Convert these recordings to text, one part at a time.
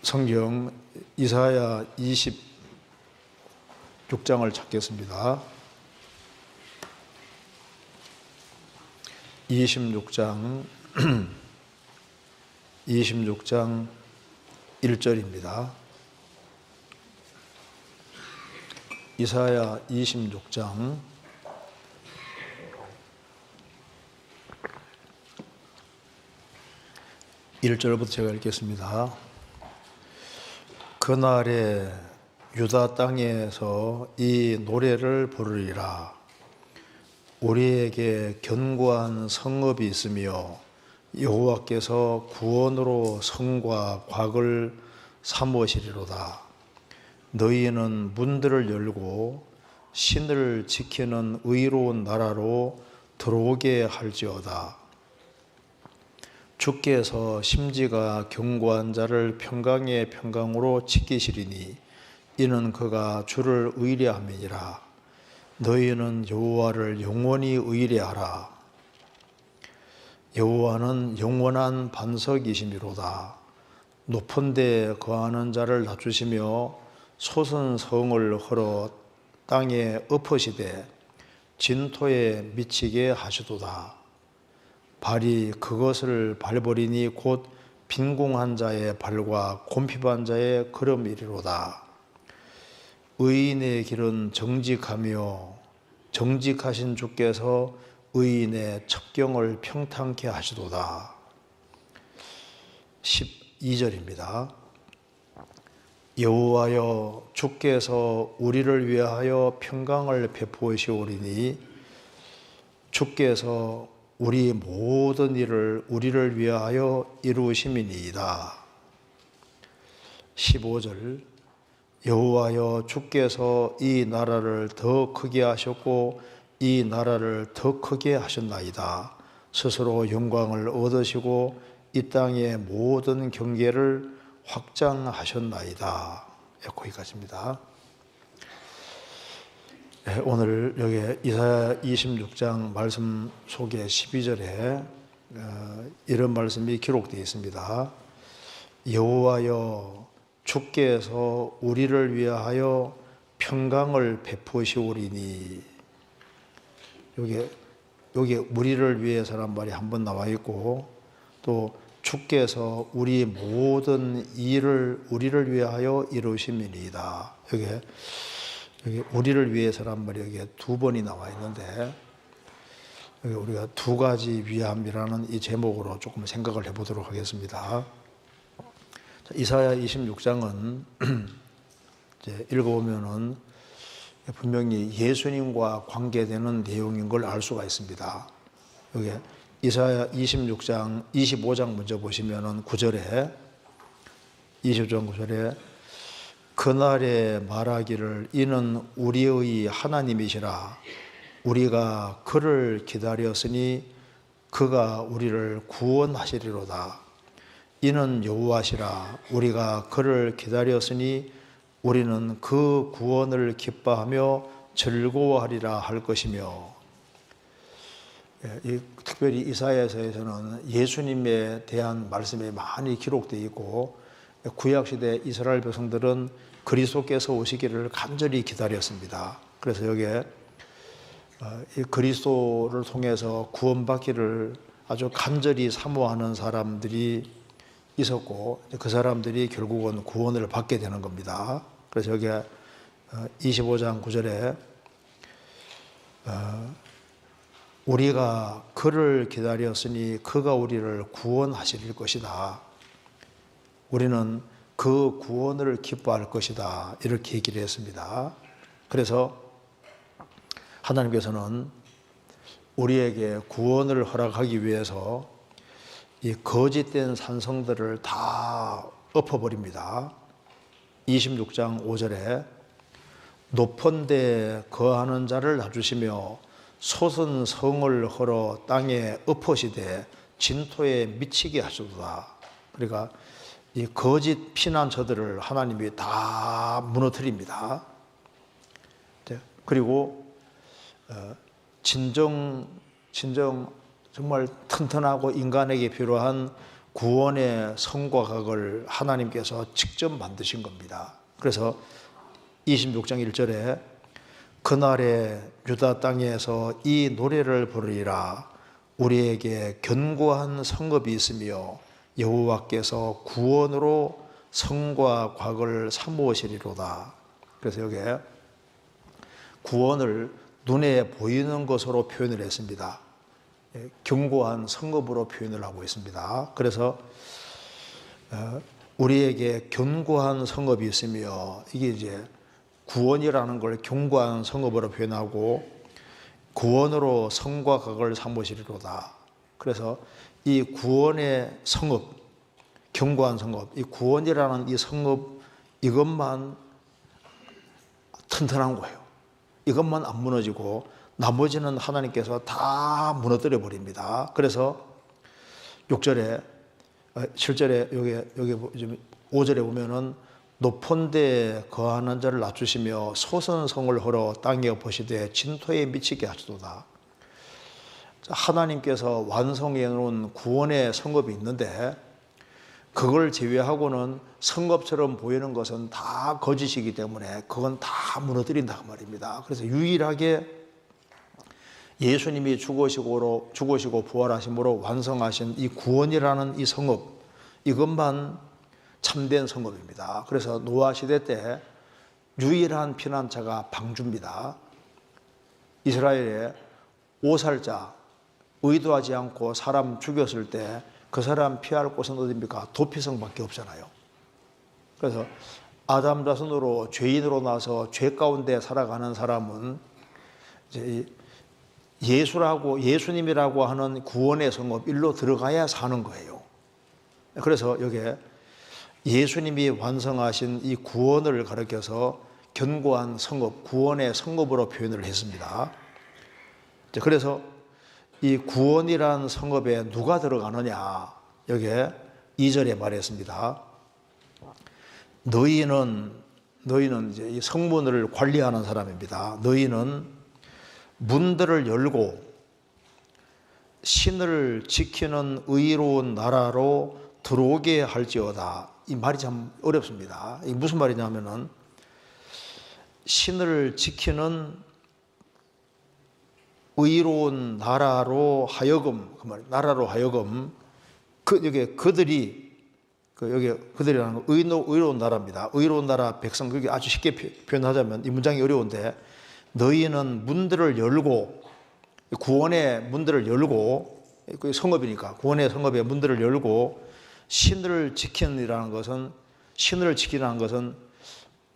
성경 이사야 26장을 찾겠습니다. 26장 1절입니다. 이사야 26장 1절부터 제가 읽겠습니다. 그날에 유다 땅에서 이 노래를 부르리라. 우리에게 견고한 성읍이 있으며 여호와께서 구원으로 성과 곽을 삼으시리로다. 너희는 문들을 열고 신을 지키는 의로운 나라로 들어오게 할지어다. 주께서 심지가 견고한 자를 평강의 평강으로 지키시리니 이는 그가 주를 의뢰함이니라. 너희는 여호와를 영원히 의뢰하라. 여호와는 영원한 반석이시미로다. 높은 데 거하는 자를 낮추시며 솟은 성을 헐어 땅에 엎으시되 진토에 미치게 하시도다. 발이 그것을 밟으리니 곧 빈궁한 자의 발과 곰핍한 자의 걸음이리로다. 의인의 길은 정직하며 정직하신 주께서 의인의 첩경을 평탄케 하시도다. 12절입니다. 여호와여, 주께서 우리를 위하여 평강을 베푸시오리니 주께서 우리 모든 일을 우리를 위하여 이루심이니이다. 15절. 여호와여, 주께서 이 나라를 더 크게 하셨고 이 나라를 더 크게 하셨나이다. 스스로 영광을 얻으시고 이 땅의 모든 경계를 확장하셨나이다. 거기까지입니다. 오늘 여기 이사야 26장 말씀 속에 12절에 이런 말씀이 기록되어 있습니다. 여호와여, 주께서 우리를 위하여 평강을 베푸시오리니. 여기 우리를 위해서란 말이 한 번 나와 있고, 또 주께서 우리 모든 일을 우리를 위하여 이루심이니이다. 여기 우리를 위해서란 말이 여기 두 번이 나와 있는데, 여기 우리가 두 가지 위함이라는 이 제목으로 조금 생각을 해보도록 하겠습니다. 이사야 26장은 이제 읽어보면은 분명히 예수님과 관계되는 내용인 걸 알 수가 있습니다. 여기 이사야 26장 25장 먼저 보시면은 9절에 25장 9절에 그날에 말하기를 이는 우리의 하나님이시라. 우리가 그를 기다렸으니 그가 우리를 구원하시리로다. 이는 여호와시라. 우리가 그를 기다렸으니 우리는 그 구원을 기뻐하며 즐거워하리라 할 것이며. 특별히 이사야서에서는 예수님에 대한 말씀이 많이 기록되어 있고, 구약시대 이스라엘 백성들은 그리스도께서 오시기를 간절히 기다렸습니다. 그래서 여기에 이 그리스도를 통해서 구원받기를 아주 간절히 사모하는 사람들이 있었고, 그 사람들이 결국은 구원을 받게 되는 겁니다. 그래서 여기 25장 9절에 우리가 그를 기다렸으니 그가 우리를 구원하실 것이다. 우리는 그 구원을 기뻐할 것이다. 이렇게 얘기를 했습니다. 그래서 하나님께서는 우리에게 구원을 허락하기 위해서 이 거짓된 산성들을 다 엎어버립니다. 26장 5절에 높은 데 거하는 자를 낮추시며 솟은 성을 헐어 땅에 엎으시되 진토에 미치게 하시도다. 그러니까 이 거짓 피난처들을 하나님이 다 무너뜨립니다. 그리고 진정 정말 튼튼하고 인간에게 필요한 구원의 성과 각을 하나님께서 직접 만드신 겁니다. 그래서 26장 1절에 그날에 유다 땅에서 이 노래를 부르리라. 우리에게 견고한 성읍이 있으며 여호와께서 구원으로 성과 곽을 삼으시리로다. 그래서 여기에 구원을 눈에 보이는 것으로 표현을 했습니다. 견고한 성읍으로 표현을 하고 있습니다. 그래서 우리에게 견고한 성읍이 있으며, 이게 이제 구원이라는 걸 견고한 성읍으로 표현하고 구원으로 성과 각을 삼으시리로다. 그래서 이 구원의 성읍, 견고한 성읍, 이 구원이라는 이 성읍, 이것만 튼튼한 거예요. 이것만 안 무너지고 나머지는 하나님께서 다 무너뜨려 버립니다. 그래서 6절에 7절에 여기 5절에 보면은 높은 데에 거하는 자를 낮추시며 소선성을 헐어 땅에 엎으시되 진토에 미치게 하시도다. 하나님께서 완성해 놓은 구원의 성읍이 있는데 그걸 제외하고는 성읍처럼 보이는 것은 다 거짓이기 때문에 그건 다 무너뜨린다 그 말입니다. 그래서 유일하게 예수님이 죽으시고 부활하심으로 완성하신 이 구원이라는 이 성읍, 이것만 참된 성읍입니다. 그래서 노아 시대 때 유일한 피난처가 방주입니다. 이스라엘에 오살자, 의도하지 않고 사람 죽였을 때 그 사람 피할 곳은 어디입니까? 도피성밖에 없잖아요. 그래서 아담 자손으로 죄인으로 나서 죄 가운데 살아가는 사람은 이제 예수님이라고 하는 구원의 성읍 일로 들어가야 사는 거예요. 그래서 여기에 예수님이 완성하신 이 구원을 가리켜서 견고한 성읍, 구원의 성읍으로 표현을 했습니다. 그래서 이 구원이라는 성읍에 누가 들어가느냐, 여기에 2절에 말했습니다. 너희는 이제 이 성문을 관리하는 사람입니다. 너희는 문들을 열고 신을 지키는 의로운 나라로 들어오게 할지어다. 이 말이 참 어렵습니다. 이게 무슨 말이냐면은 신을 지키는 의로운 나라로 하여금, 그 말, 나라로 하여금, 여기 그들이라는 건 의로운 나라입니다. 의로운 나라 백성, 그게 아주 쉽게 표현하자면 이 문장이 어려운데, 너희는 문들을 열고, 구원의 문들을 열고, 그 성읍이니까 구원의 성읍의 문들을 열고, 신을 지키는 것은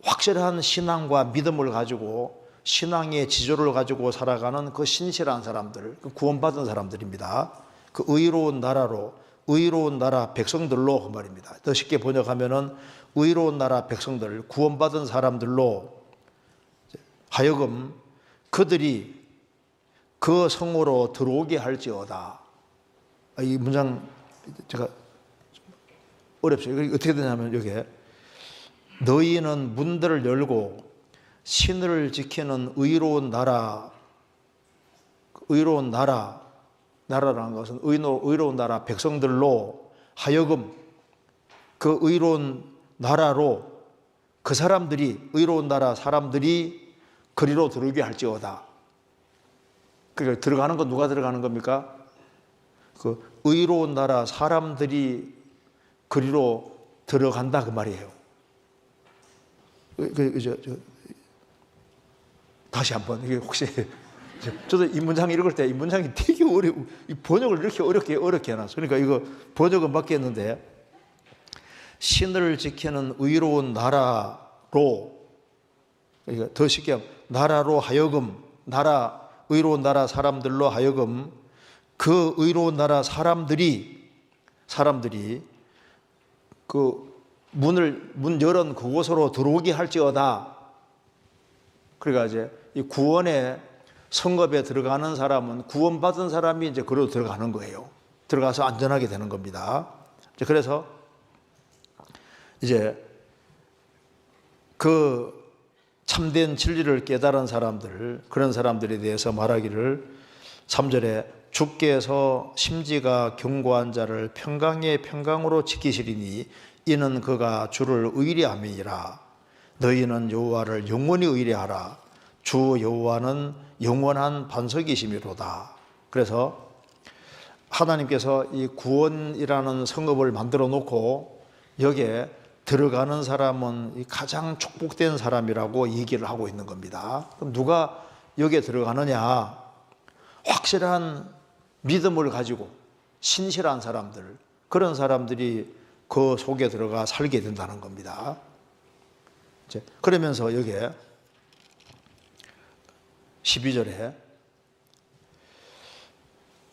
확실한 신앙과 믿음을 가지고 신앙의 지조를 가지고 살아가는 그 신실한 사람들, 그 구원받은 사람들입니다. 그 의로운 나라 백성들로 그 말입니다. 더 쉽게 번역하면은 의로운 나라 백성들, 구원받은 사람들로 하여금 그들이 그 성으로 들어오게 할지어다. 이 문장 제가 어렵죠. 어떻게 되냐면 여기에 너희는 문들을 열고 신을 지키는 의로운 나라라는 것은 의로운 나라 백성들로 하여금 그 의로운 나라로 그 사람들이, 의로운 나라 사람들이 그리로 들어오게 할지어다. 그러니까 들어가는 건 누가 들어가는 겁니까? 그 의로운 나라 사람들이 그리로 들어간다 그 말이에요. 다시 한번, 이게 혹시 저도 이 문장 읽을 때 이 문장이 되게 이 번역을 이렇게 어렵게 해놨어요. 그러니까 이거 번역은 바뀌었는데, 신을 지키는 의로운 나라로, 그러니까 더 쉽게 하면 나라로 하여금, 의로운 나라 사람들로 하여금 그 의로운 나라 사람들이 그 문 열은 그곳으로 들어오게 할지어다. 그러니까 이제 이 구원의 성읍에 들어가는 사람은 구원받은 사람이 이제 그로 들어가는 거예요. 들어가서 안전하게 되는 겁니다. 그래서 이제 그 참된 진리를 깨달은 사람들, 그런 사람들에 대해서 말하기를 3절에 주께서 심지가 견고한 자를 평강의 평강으로 지키시리니 이는 그가 주를 의뢰함이니라. 너희는 여호와를 영원히 의뢰하라. 주 여호와는 영원한 반석이시미로다. 그래서 하나님께서 이 구원이라는 성읍을 만들어 놓고 여기에 들어가는 사람은 가장 축복된 사람이라고 얘기를 하고 있는 겁니다. 그럼 누가 여기에 들어가느냐? 확실한 믿음을 가지고 신실한 사람들, 그런 사람들이 그 속에 들어가 살게 된다는 겁니다. 그러면서 여기에 12절에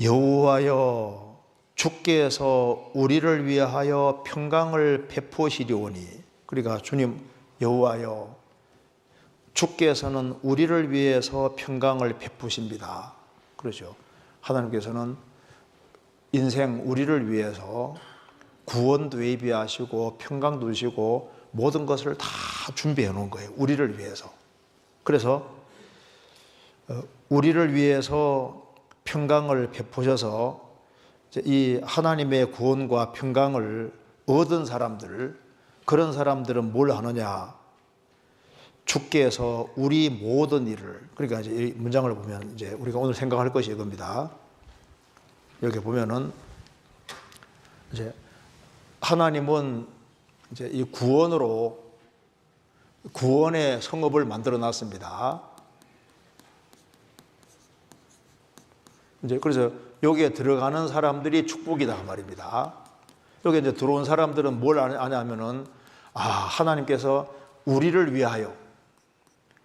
여호와여 주께서 우리를 위하여 평강을 베푸시리오니, 그러니까 주님 여호와여 주께서는 우리를 위해서 평강을 베푸십니다. 그렇죠. 하나님께서는 인생 우리를 위해서 구원도 예비하시고 평강도 주시고 모든 것을 다 준비해 놓은 거예요. 우리를 위해서. 그래서 우리를 위해서 평강을 베푸셔서 이 하나님의 구원과 평강을 얻은 사람들, 그런 사람들은 뭘 하느냐? 주께서 우리 모든 일을, 그러니까 이제 이 문장을 보면 이제 우리가 오늘 생각할 것이 이겁니다. 여기 보면은 이제 하나님은 이제 이 구원으로 구원의 성읍을 만들어 놨습니다. 이제 그래서 여기에 들어가는 사람들이 축복이다 말입니다. 여기 이제 들어온 사람들은 뭘 아냐면은 하나님께서 우리를 위하여,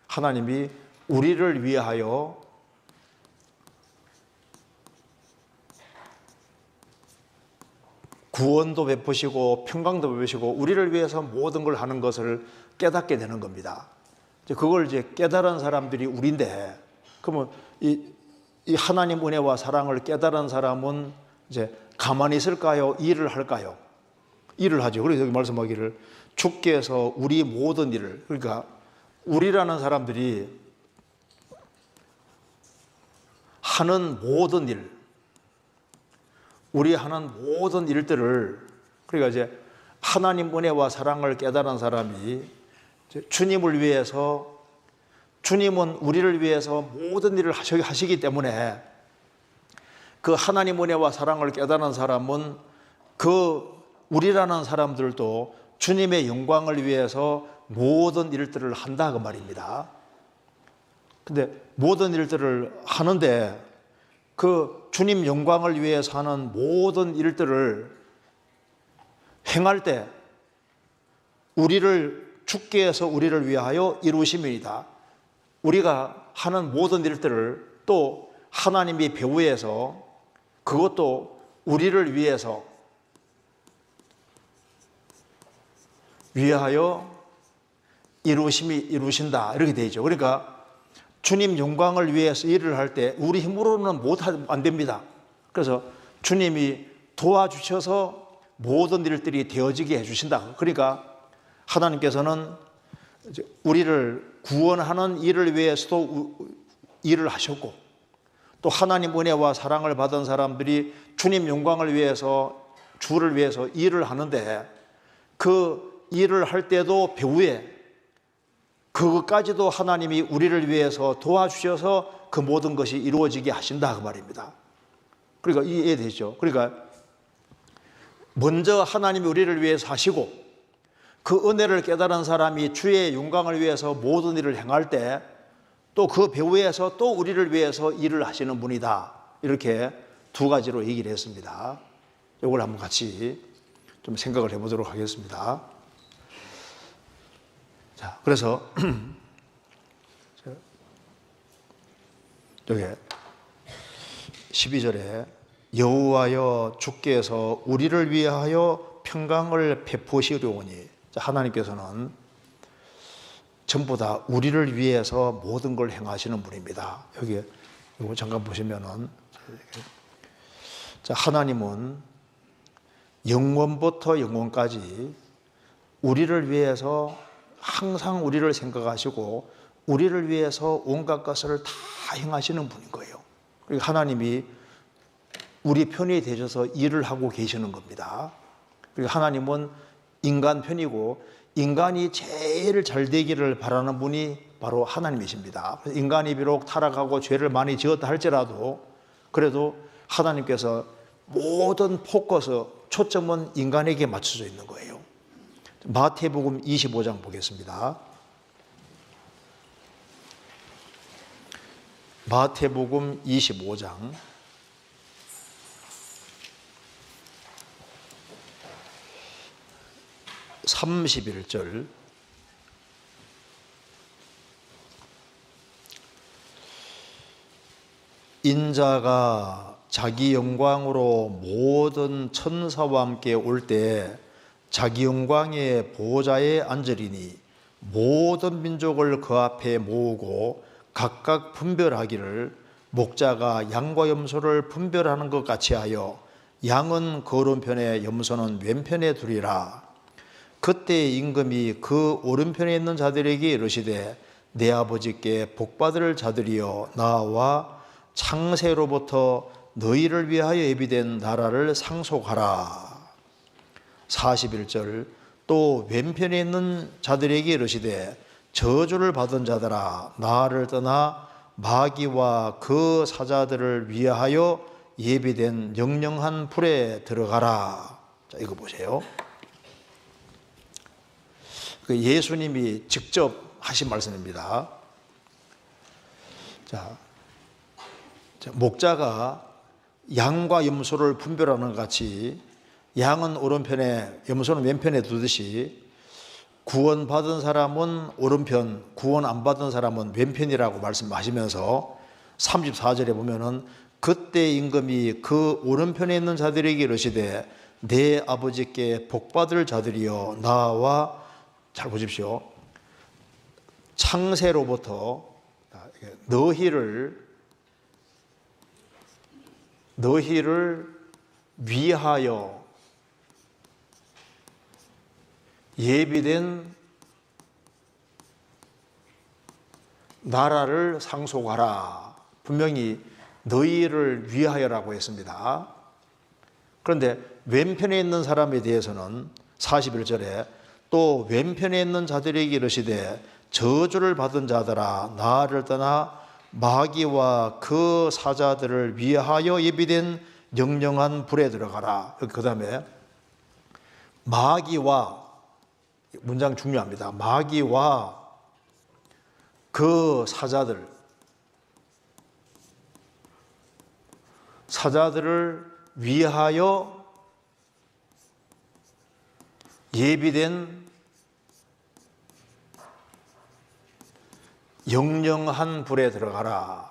하나님이 우리를 위하여 구원도 베푸시고 평강도 베푸시고 우리를 위해서 모든 걸 하는 것을 깨닫게 되는 겁니다. 그걸 이제 깨달은 사람들이 우리인데, 그러면 이 하나님 은혜와 사랑을 깨달은 사람은 이제 가만히 있을까요? 일을 할까요? 일을 하죠. 그래서 여기 말씀하기를 주께서 우리 모든 일을, 그러니까 우리라는 사람들이 하는 모든 일, 우리 하는 모든 일들을, 그러니까 이제 하나님 은혜와 사랑을 깨달은 사람이 주님을 위해서, 주님은 우리를 위해서 모든 일을 하시기 때문에 그 하나님 은혜와 사랑을 깨달은 사람은 그 우리라는 사람들도 주님의 영광을 위해서 모든 일들을 한다 그 말입니다. 근데 모든 일들을 하는데 그 주님 영광을 위해서 하는 모든 일들을 행할 때 주께서 우리를 위하여 이루심이다. 우리가 하는 모든 일들을 또 하나님이 배후에서 그것도 우리를 위하여 이루신다 이렇게 되죠. 그러니까 주님 영광을 위해서 일을 할 때 우리 힘으로는 안 됩니다. 그래서 주님이 도와주셔서 모든 일들이 되어지게 해주신다. 그러니까 하나님께서는 우리를 구원하는 일을 위해서도 일을 하셨고, 또 하나님 은혜와 사랑을 받은 사람들이 주님 영광을 위해서, 주를 위해서 일을 하는데 그 일을 할 때도 배후에 그것까지도 하나님이 우리를 위해서 도와주셔서 그 모든 것이 이루어지게 하신다 그 말입니다. 그러니까 이해되죠? 그러니까 먼저 하나님이 우리를 위해서 하시고 그 은혜를 깨달은 사람이 주의 영광을 위해서 모든 일을 행할 때 또 그 배후에서 또 우리를 위해서 일을 하시는 분이다. 이렇게 두 가지로 얘기를 했습니다. 이걸 한번 같이 좀 생각을 해보도록 하겠습니다. 자, 그래서 여기 12절에 여호와여 주께서 우리를 위하여 평강을 베푸시려오니, 하나님께서는 전부 다 우리를 위해서 모든 걸 행하시는 분입니다. 여기 이거 잠깐 보시면은, 자, 하나님은 영원부터 영원까지 우리를 위해서 항상 우리를 생각하시고 우리를 위해서 온갖 것을 다 행하시는 분인 거예요. 그리고 하나님이 우리 편이 되셔서 일을 하고 계시는 겁니다. 그리고 하나님은 인간 편이고 인간이 제일 잘 되기를 바라는 분이 바로 하나님이십니다. 인간이 비록 타락하고 죄를 많이 지었다 할지라도 그래도 하나님께서 모든 포커스, 초점은 인간에게 맞춰져 있는 거예요. 마태복음 25장 보겠습니다. 마태복음 25장 31절. 인자가 자기 영광으로 모든 천사와 함께 올 때 자기 영광의 보좌에 앉으리니 모든 민족을 그 앞에 모으고 각각 분별하기를 목자가 양과 염소를 분별하는 것 같이 하여 양은 그 오른편에 염소는 왼편에 두리라. 그때 임금이 그 오른편에 있는 자들에게 이르시되 내 아버지께 복받을 자들이여 나와 창세로부터 너희를 위하여 예비된 나라를 상속하라. 41절 또 왼편에 있는 자들에게 이르시되 저주를 받은 자들아 나를 떠나 마귀와 그 사자들을 위하여 예비된 영영한 불에 들어가라. 자, 이거 보세요. 예수님이 직접 하신 말씀입니다. 자, 목자가 양과 염소를 분별하는 것 같이 양은 오른편에 염소는 왼편에 두듯이 구원받은 사람은 오른편, 구원 안 받은 사람은 왼편이라고 말씀하시면서 34절에 보면은 그때 임금이 그 오른편에 있는 자들에게 이르시되 내 아버지께 복받을 자들이여 나와 잘 보십시오. 창세로부터 너희를 위하여 예비된 나라를 상속하라. 분명히 너희를 위하여라고 했습니다. 그런데 왼편에 있는 사람에 대해서는 41절에 또 왼편에 있는 자들에게 이르시되 저주를 받은 자들아 나를 떠나 마귀와 그 사자들을 위하여 예비된 영영한 불에 들어가라. 그 다음에 마귀와, 문장 중요합니다. 마귀와 그 사자들을 위하여 예비된 영영한 불에 들어가라.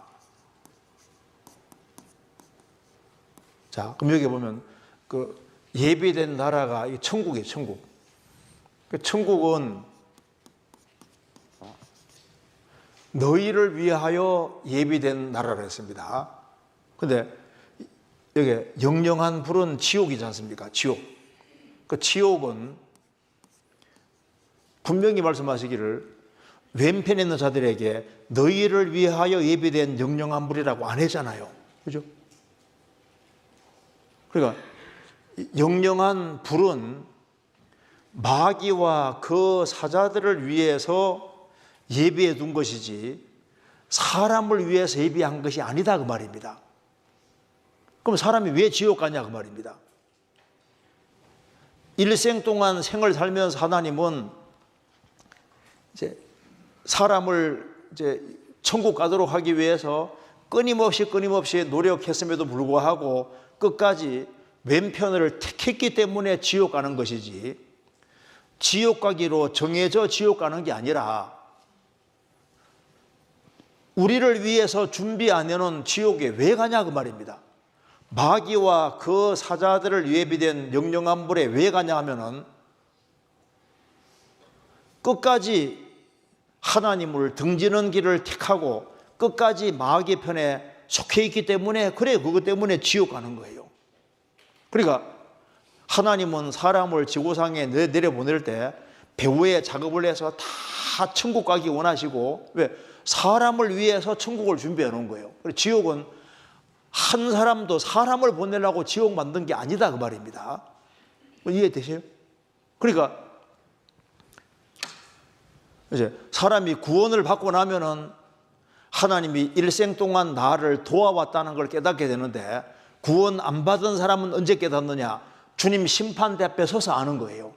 자, 그럼 여기 보면 그 예비된 나라가 천국이에요, 천국. 천국은 너희를 위하여 예비된 나라라 했습니다. 근데 여기 영영한 불은 지옥이지 않습니까? 지옥. 그 지옥은 분명히 말씀하시기를 왼편에 있는 자들에게 너희를 위하여 예비된 영영한 불이라고 안 했잖아요. 그죠? 그러니까 영영한 불은 마귀와 그 사자들을 위해서 예비해 둔 것이지 사람을 위해서 예비한 것이 아니다 그 말입니다. 그럼 사람이 왜 지옥 가냐 그 말입니다. 일생 동안 생을 살면서 하나님은 이제 사람을 이제 천국 가도록 하기 위해서 끊임없이 노력했음에도 불구하고 끝까지 왼편을 택했기 때문에 지옥 가는 것이지 지옥 가기로 정해져 지옥 가는 게 아니라 우리를 위해서 준비 안 해놓은 지옥에 왜 가냐 그 말입니다. 마귀와 그 사자들을 예비된 영영한 불에 왜 가냐 하면은 끝까지 하나님을 등지는 길을 택하고 끝까지 마귀 편에 속해 있기 때문에 그것 때문에 지옥 가는 거예요. 그러니까 하나님은 사람을 지구상에 내려보낼 때 배후의 작업을 해서 다 천국 가기 원하시고 왜? 사람을 위해서 천국을 준비해 놓은 거예요. 지옥은 한 사람도 사람을 보내려고 지옥 만든 게 아니다 그 말입니다. 이해되세요? 그러니까 이제 사람이 구원을 받고 나면은 하나님이 일생 동안 나를 도와왔다는 걸 깨닫게 되는데, 구원 안 받은 사람은 언제 깨닫느냐? 주님 심판대 앞에 서서 아는 거예요.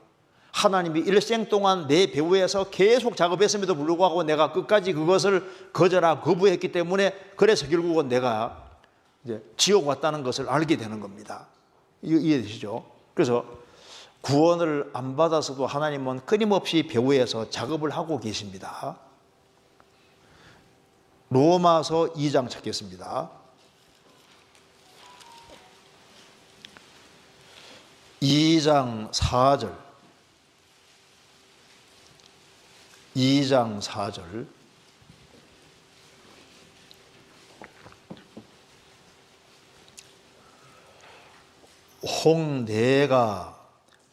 하나님이 일생 동안 내 배후에서 계속 작업했음에도 불구하고 내가 끝까지 그것을 거절하고 거부했기 때문에, 그래서 결국은 내가 이제 지옥 왔다는 것을 알게 되는 겁니다. 이해되시죠? 그래서 구원을 안 받아서도 하나님은 끊임없이 배후에서 작업을 하고 계십니다. 로마서 2장 찾겠습니다. 2장 4절. 2장 4절. 혹 내가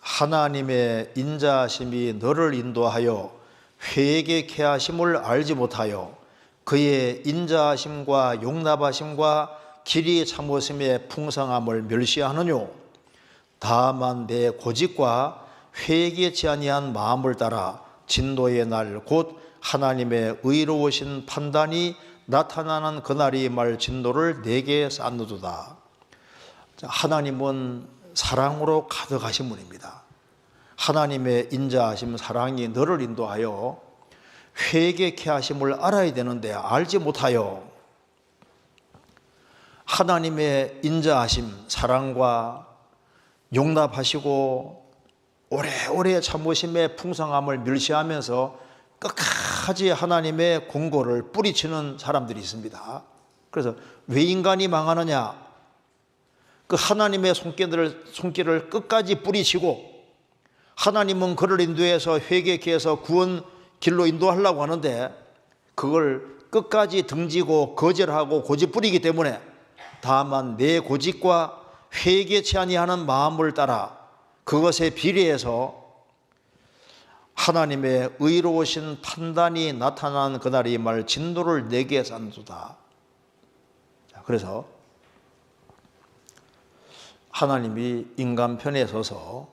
하나님의 인자하심이 너를 인도하여 회개케 하심을 알지 못하여 그의 인자하심과 용납하심과 길이 참으심의 풍성함을 멸시하느뇨. 다만 내 고집과 회개치 아니한 마음을 따라 진노의 날 곧 하나님의 의로우신 판단이 나타나는 그날이 말 진노를 내게 쌓느도다. 하나님은 사랑으로 가득하신 분입니다. 하나님의 인자하심 사랑이 너를 인도하여 회개케 하심을 알아야 되는데 알지 못하여 하나님의 인자하심 사랑과 용납하시고 오래오래 참으심의 풍성함을 멸시하면서 끝까지 하나님의 공고를 뿌리치는 사람들이 있습니다. 그래서 왜 인간이 망하느냐? 그 하나님의 손길을 끝까지 뿌리치고 하나님은 그를 인도해서 회개케 해서 구원 길로 인도하려고 하는데 그걸 끝까지 등지고 거절하고 고집 부리기 때문에 다만 내 고집과 회개치 아니하는 마음을 따라 그것에 비례해서 하나님의 의로우신 판단이 나타난 그날이 말 진노를 내게 쌓는도다. 그래서 하나님이 인간 편에 서서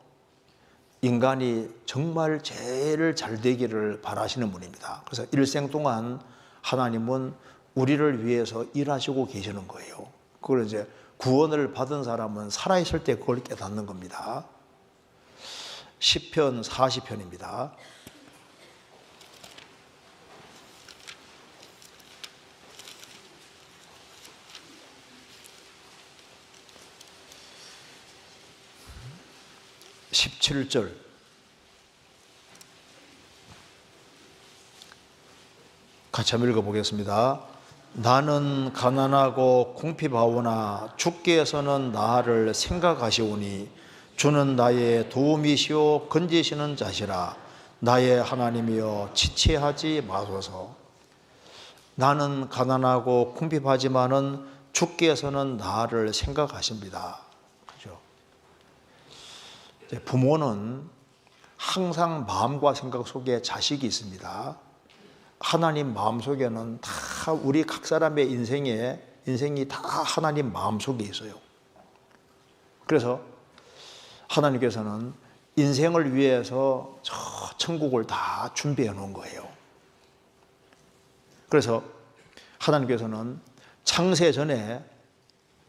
인간이 정말 제일 잘 되기를 바라시는 분입니다. 그래서 일생 동안 하나님은 우리를 위해서 일하시고 계시는 거예요. 그걸 이제 구원을 받은 사람은 살아있을 때 그걸 깨닫는 겁니다. 시편 40편입니다. (17절) 같이 한번 읽어보겠습니다. 나는 가난하고 궁핍하오나 주께서는 나를 생각하시오니 주는 나의 도움이시오 건지시는 자시라. 나의 하나님이여 지체하지 마소서. 나는 가난하고 궁핍하지만은 주께서는 나를 생각하십니다. 그죠? 부모는 항상 마음과 생각 속에 자식이 있습니다. 하나님 마음속에는 다 우리 각 사람의 인생이 다 하나님 마음속에 있어요. 그래서 하나님께서는 인생을 위해서 저 천국을 다 준비해 놓은 거예요. 그래서 하나님께서는 창세 전에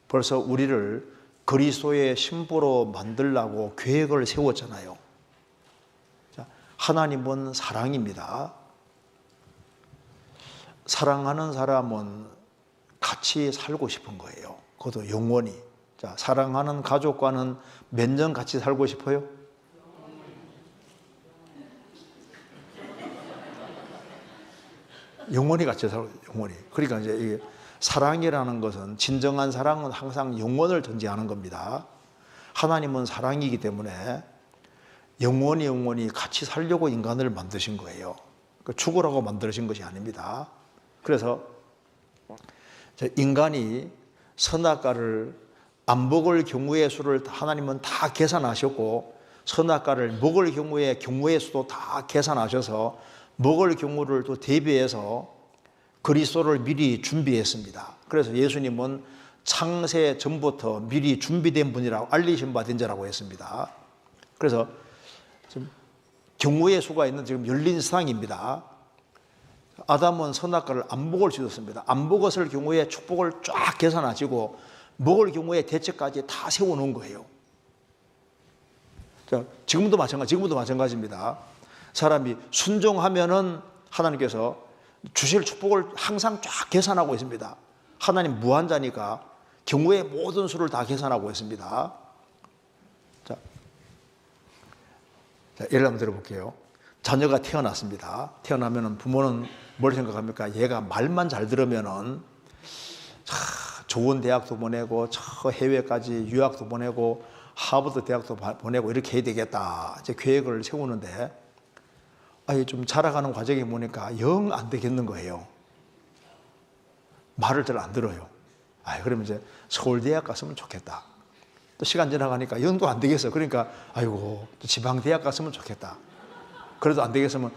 벌써 우리를 그리스도의 신부로 만들려고 계획을 세웠잖아요. 하나님은 사랑입니다. 사랑하는 사람은 같이 살고 싶은 거예요. 그것도 영원히. 자, 사랑하는 가족과는 몇 년 같이 살고 싶어요? 영원히 같이 살고, 영원히. 그러니까 이제 이게 사랑이라는 것은, 진정한 사랑은 항상 영원을 전제하는 겁니다. 하나님은 사랑이기 때문에 영원히 같이 살려고 인간을 만드신 거예요. 죽으라고 만드신 것이 아닙니다. 그래서 인간이 선악과를 안 먹을 경우의 수를 하나님은 다 계산하셨고, 선악과를 먹을 경우의 수도 다 계산하셔서 먹을 경우를 또 대비해서 그리스도를 미리 준비했습니다. 그래서 예수님은 창세 전부터 미리 준비된 분이라고 알리신 바 된 자라고 했습니다. 그래서 지금 경우의 수가 있는 지금 열린 세상입니다. 아담은 선악과를 안 먹을 수 있었습니다. 안 먹었을 경우에 축복을 쫙 계산하시고 먹을 경우에 대책까지 다 세워놓은 거예요. 자, 지금도 마찬가지입니다. 사람이 순종하면은 하나님께서 주실 축복을 항상 쫙 계산하고 있습니다. 하나님 무한자니까 경우의 모든 수를 다 계산하고 있습니다. 자, 예를 한번 들어볼게요. 자녀가 태어났습니다. 태어나면은 부모는 뭘 생각합니까? 얘가 말만 잘 들으면은 좋은 대학도 보내고 저 해외까지 유학도 보내고 하버드 대학도 보내고 이렇게 해야 되겠다. 이제 계획을 세우는데 좀 자라가는 과정에 보니까 영 안 되겠는 거예요. 말을 잘 안 들어요. 그러면 이제 서울대학 갔으면 좋겠다. 또 시간 지나가니까 영도 안 되겠어. 그러니까 또 지방대학 갔으면 좋겠다. 그래도 안 되겠으면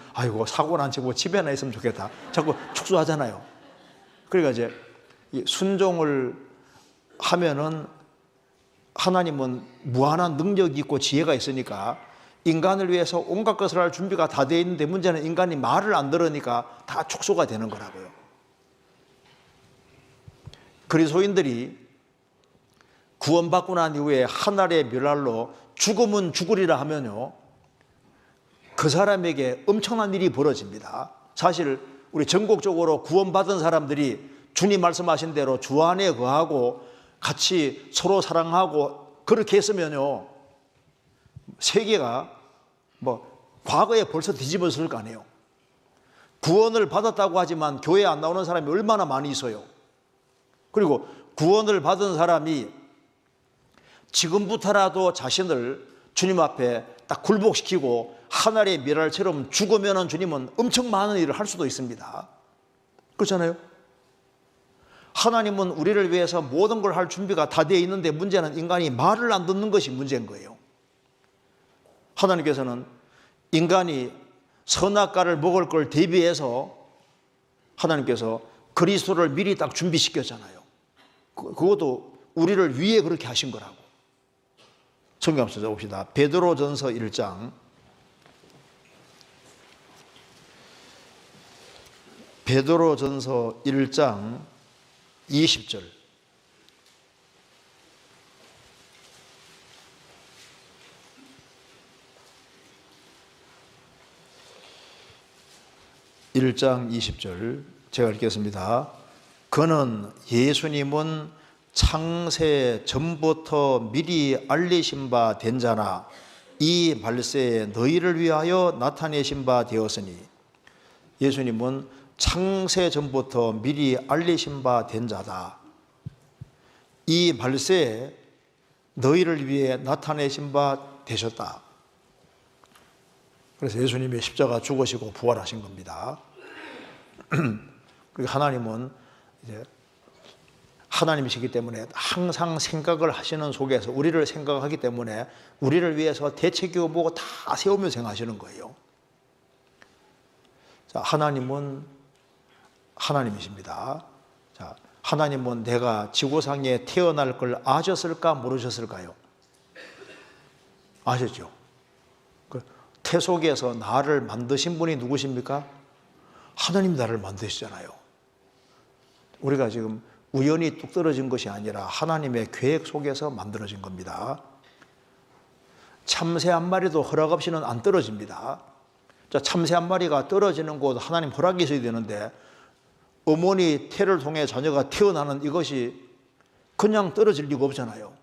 사고는 안 치고 집에나 있으면 좋겠다. 자꾸 축소하잖아요. 그러니까 이제 순종을 하면은 하나님은 무한한 능력이 있고 지혜가 있으니까 인간을 위해서 온갖 것을 할 준비가 다 되어 있는데 문제는 인간이 말을 안 들으니까 다 축소가 되는 거라고요. 그리스도인들이 구원받고 난 이후에 하늘의 멸랄로 죽으면 죽으리라 하면요, 그 사람에게 엄청난 일이 벌어집니다. 사실 우리 전국적으로 구원받은 사람들이 주님 말씀하신 대로 주 안에 거하고 같이 서로 사랑하고 그렇게 했으면요, 세계가 과거에 벌써 뒤집어졌을 거 아니에요. 구원을 받았다고 하지만 교회 안 나오는 사람이 얼마나 많이 있어요. 그리고 구원을 받은 사람이 지금부터라도 자신을 주님 앞에 딱 굴복시키고 하늘의 미랄처럼 죽으면 주님은 엄청 많은 일을 할 수도 있습니다. 그렇잖아요? 하나님은 우리를 위해서 모든 걸 할 준비가 다 되어 있는데 문제는 인간이 말을 안 듣는 것이 문제인 거예요. 하나님께서는 인간이 선악과를 먹을 걸 대비해서 하나님께서 그리스도를 미리 딱 준비시켰잖아요. 그것도 우리를 위해 그렇게 하신 거라고. 성경 한번 찾아봅시다. 베드로전서 1장. 베드로전서 1장 20절. (1장 20절) 제가 읽겠습니다. 그는 예수님은 창세 전부터 미리 알리신 바 된 자나 이 말세에 너희를 위하여 나타내신 바 되었으니, 예수님은 창세 전부터 미리 알리신 바 된 자다. 이 말세에 너희를 위해 나타내신 바 되셨다. 그래서 예수님이 십자가 죽으시고 부활하신 겁니다. 그리고 하나님은 이제 하나님이시기 때문에 항상 생각을 하시는 속에서 우리를 생각하기 때문에 우리를 위해서 대책이고 뭐고 다 세우면서 행하시는 거예요. 자, 하나님은 하나님이십니다. 자, 하나님은 내가 지구상에 태어날 걸 아셨을까 모르셨을까요? 아셨죠? 태 속에서 나를 만드신 분이 누구십니까? 하나님 나를 만드시잖아요. 우리가 지금 우연히 뚝 떨어진 것이 아니라 하나님의 계획 속에서 만들어진 겁니다. 참새 한 마리도 허락 없이는 안 떨어집니다. 자, 참새 한 마리가 떨어지는 곳 하나님 허락이 있어야 되는데 어머니 태를 통해 자녀가 태어나는 이것이 그냥 떨어질 리가 없잖아요.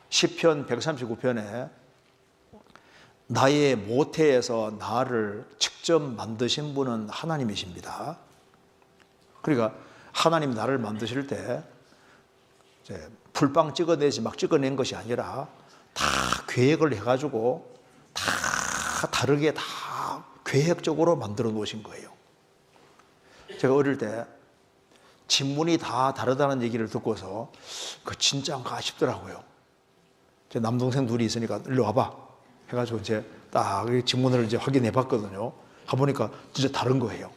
시편 139편에 나의 모태에서 나를 직접 만드신 분은 하나님이십니다. 그러니까 하나님 나를 만드실 때 이제 풀빵 찍어내지 막 찍어낸 것이 아니라 다 계획을 해가지고 다 다르게 다 계획적으로 만들어 놓으신 거예요. 제가 어릴 때 진문이 다 다르다는 얘기를 듣고서 그 진짜인가 싶더라고요. 제 남동생 둘이 있으니까 일로 와봐 해가지고 이제 딱 진문을 이제 확인해 봤거든요. 가보니까 진짜 다른 거예요.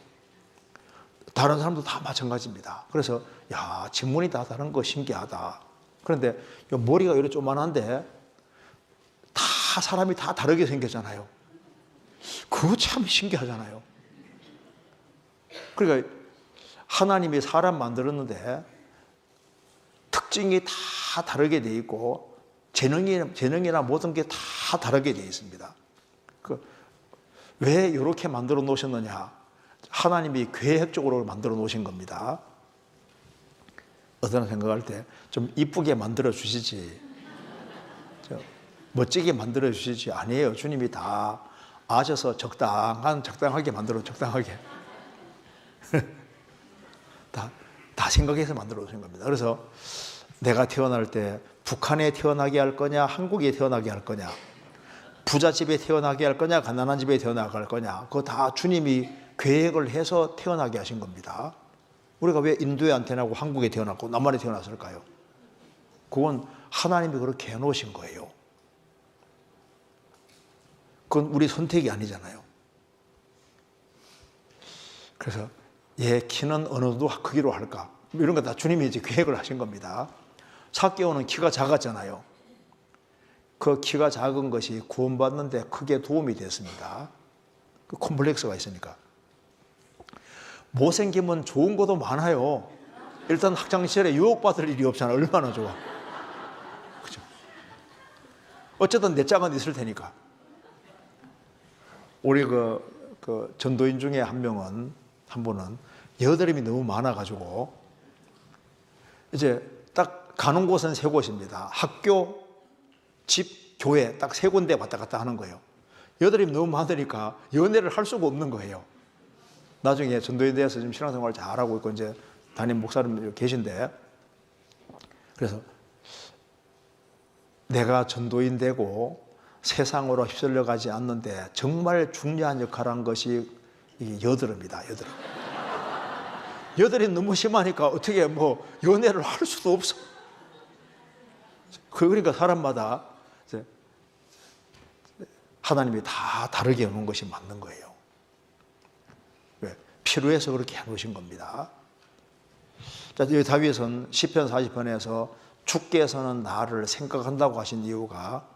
다른 사람도 다 마찬가지입니다. 그래서 야, 지문이 다 다른 거 신기하다. 그런데 머리가 이렇게 조그만한데 다 사람이 다 다르게 생겼잖아요. 그거 참 신기하잖아요. 그러니까 하나님이 사람 만들었는데 특징이 다 다르게 돼 있고 재능이나 모든 게 다 다르게 돼 있습니다. 왜 이렇게 만들어 놓으셨느냐? 하나님이 계획적으로 만들어 놓으신 겁니다. 어떤 생각할 때 좀 이쁘게 만들어 주시지, 멋지게 만들어 주시지 아니에요. 주님이 다 아셔서 적당하게 만들어, 적당하게 다 생각해서 만들어 놓으신 겁니다. 그래서 내가 태어날 때 북한에 태어나게 할 거냐, 한국에 태어나게 할 거냐, 부잣집에 태어나게 할 거냐, 가난한 집에 태어나게 할 거냐, 그거 다 주님이 계획을 해서 태어나게 하신 겁니다. 우리가 왜 인도에 안 태어나고 한국에 태어났고 남한에 태어났을까요? 그건 하나님이 그렇게 해놓으신 거예요. 그건 우리 선택이 아니잖아요. 그래서 얘 키는 어느 정도 크기로 할까? 이런 거 다 주님이 이제 계획을 하신 겁니다. 삭개오는 키가 작았잖아요. 그 키가 작은 것이 구원받는데 크게 도움이 됐습니다. 그 콤플렉스가 있으니까. 못생기면 좋은 것도 많아요. 일단 학창시절에 유혹받을 일이 없잖아. 얼마나 좋아. 그죠? 어쨌든 내 짝은 있을 테니까. 우리 그 전도인 중에 한 분은 여드름이 너무 많아가지고 이제 딱 가는 곳은 세 곳입니다. 학교, 집, 교회 딱 세 군데 왔다 갔다 하는 거예요. 여드름이 너무 많으니까 연애를 할 수가 없는 거예요. 나중에 전도인 돼서 지금 신앙생활 잘하고 있고 이제 담임 목사님 계신데, 그래서 내가 전도인 되고 세상으로 휩쓸려 가지 않는데 정말 중요한 역할을 한 것이 이 여드름이다. 여드름이 너무 심하니까 어떻게 뭐 연애를 할 수도 없어. 그러니까 사람마다 이제 하나님이 다 다르게 해놓은 것이 맞는 거예요. 왜? 필요해서 그렇게 해놓으신 겁니다. 자, 여기 다윗은 시편 40편에서 주께서는 나를 생각한다고 하신 이유가,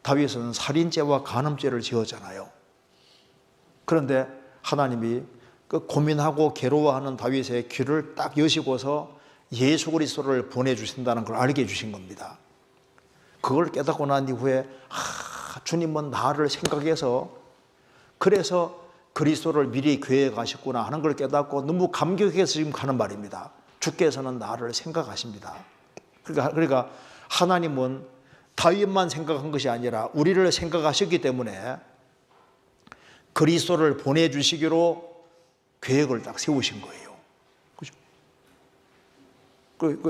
다윗은 살인죄와 간음죄를 지었잖아요. 그런데 하나님이 그 고민하고 괴로워하는 다윗의 귀를 딱 여시고서 예수 그리스도를 보내주신다는 걸 알게 해주신 겁니다. 그걸 깨닫고 난 이후에 주님은 나를 생각해서 그래서 그리스도를 미리 계획하셨구나 하는 걸 깨닫고 너무 감격해서 지금 가는 말입니다. 주께서는 나를 생각하십니다. 그러니까 하나님은 다윗만 생각한 것이 아니라 우리를 생각하셨기 때문에 그리스도를 보내주시기로 계획을 딱 세우신 거예요. 그죠?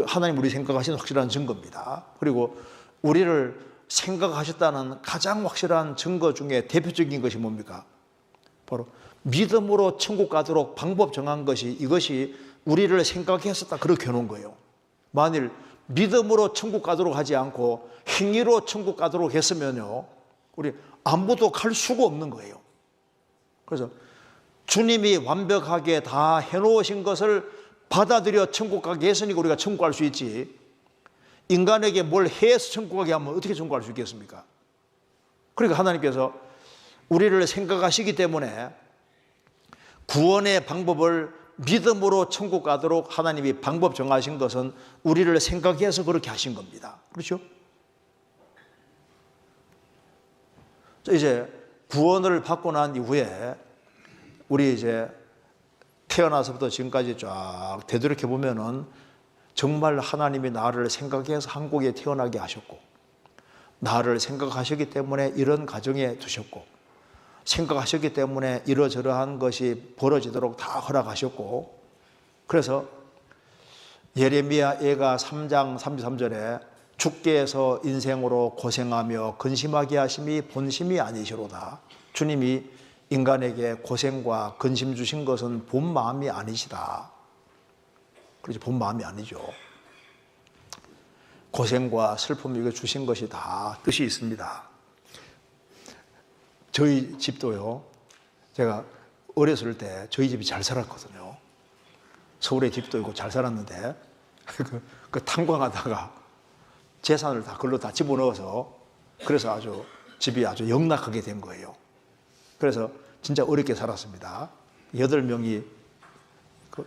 하나님 우리 생각하시는 확실한 증거입니다. 그리고 우리를 생각하셨다는 가장 확실한 증거 중에 대표적인 것이 뭡니까? 바로 믿음으로 천국 가도록 방법 정한 것이, 이것이 우리를 생각했었다 그렇게 해놓은 거예요. 만일 믿음으로 천국 가도록 하지 않고 행위로 천국 가도록 했으면요, 우리 아무도 갈 수가 없는 거예요. 그래서 주님이 완벽하게 다 해놓으신 것을 받아들여 천국 가게 했으니까 우리가 천국 갈 수 있지, 인간에게 뭘 해서 천국 가게 하면 어떻게 천국 갈 수 있겠습니까? 그러니까 하나님께서 우리를 생각하시기 때문에 구원의 방법을 믿음으로 천국 가도록 하나님이 방법 정하신 것은 우리를 생각해서 그렇게 하신 겁니다. 그렇죠? 이제 구원을 받고 난 이후에 우리 이제 태어나서부터 지금까지 쫙 되돌이켜 보면은 정말 하나님이 나를 생각해서 한국에 태어나게 하셨고, 나를 생각하셨기 때문에 이런 가정에 두셨고, 생각하셨기 때문에 이러저러한 것이 벌어지도록 다 허락하셨고, 그래서 예레미야 예가 3장 33절에 주께서 인생으로 고생하며 근심하게 하심이 본심이 아니시로다. 주님이 인간에게 고생과 근심 주신 것은 본 마음이 아니시다. 그렇지, 본 마음이 아니죠. 고생과 슬픔 이거 주신 것이 다 뜻이 있습니다. 저희 집도요, 제가 어렸을 때 저희 집이 잘 살았거든요. 서울에 집도 있고 잘 살았는데 그 탐광하다가 재산을 다 그걸로 다 집어넣어서 그래서 아주 집이 아주 영락하게 된 거예요. 그래서 진짜 어렵게 살았습니다. 8명이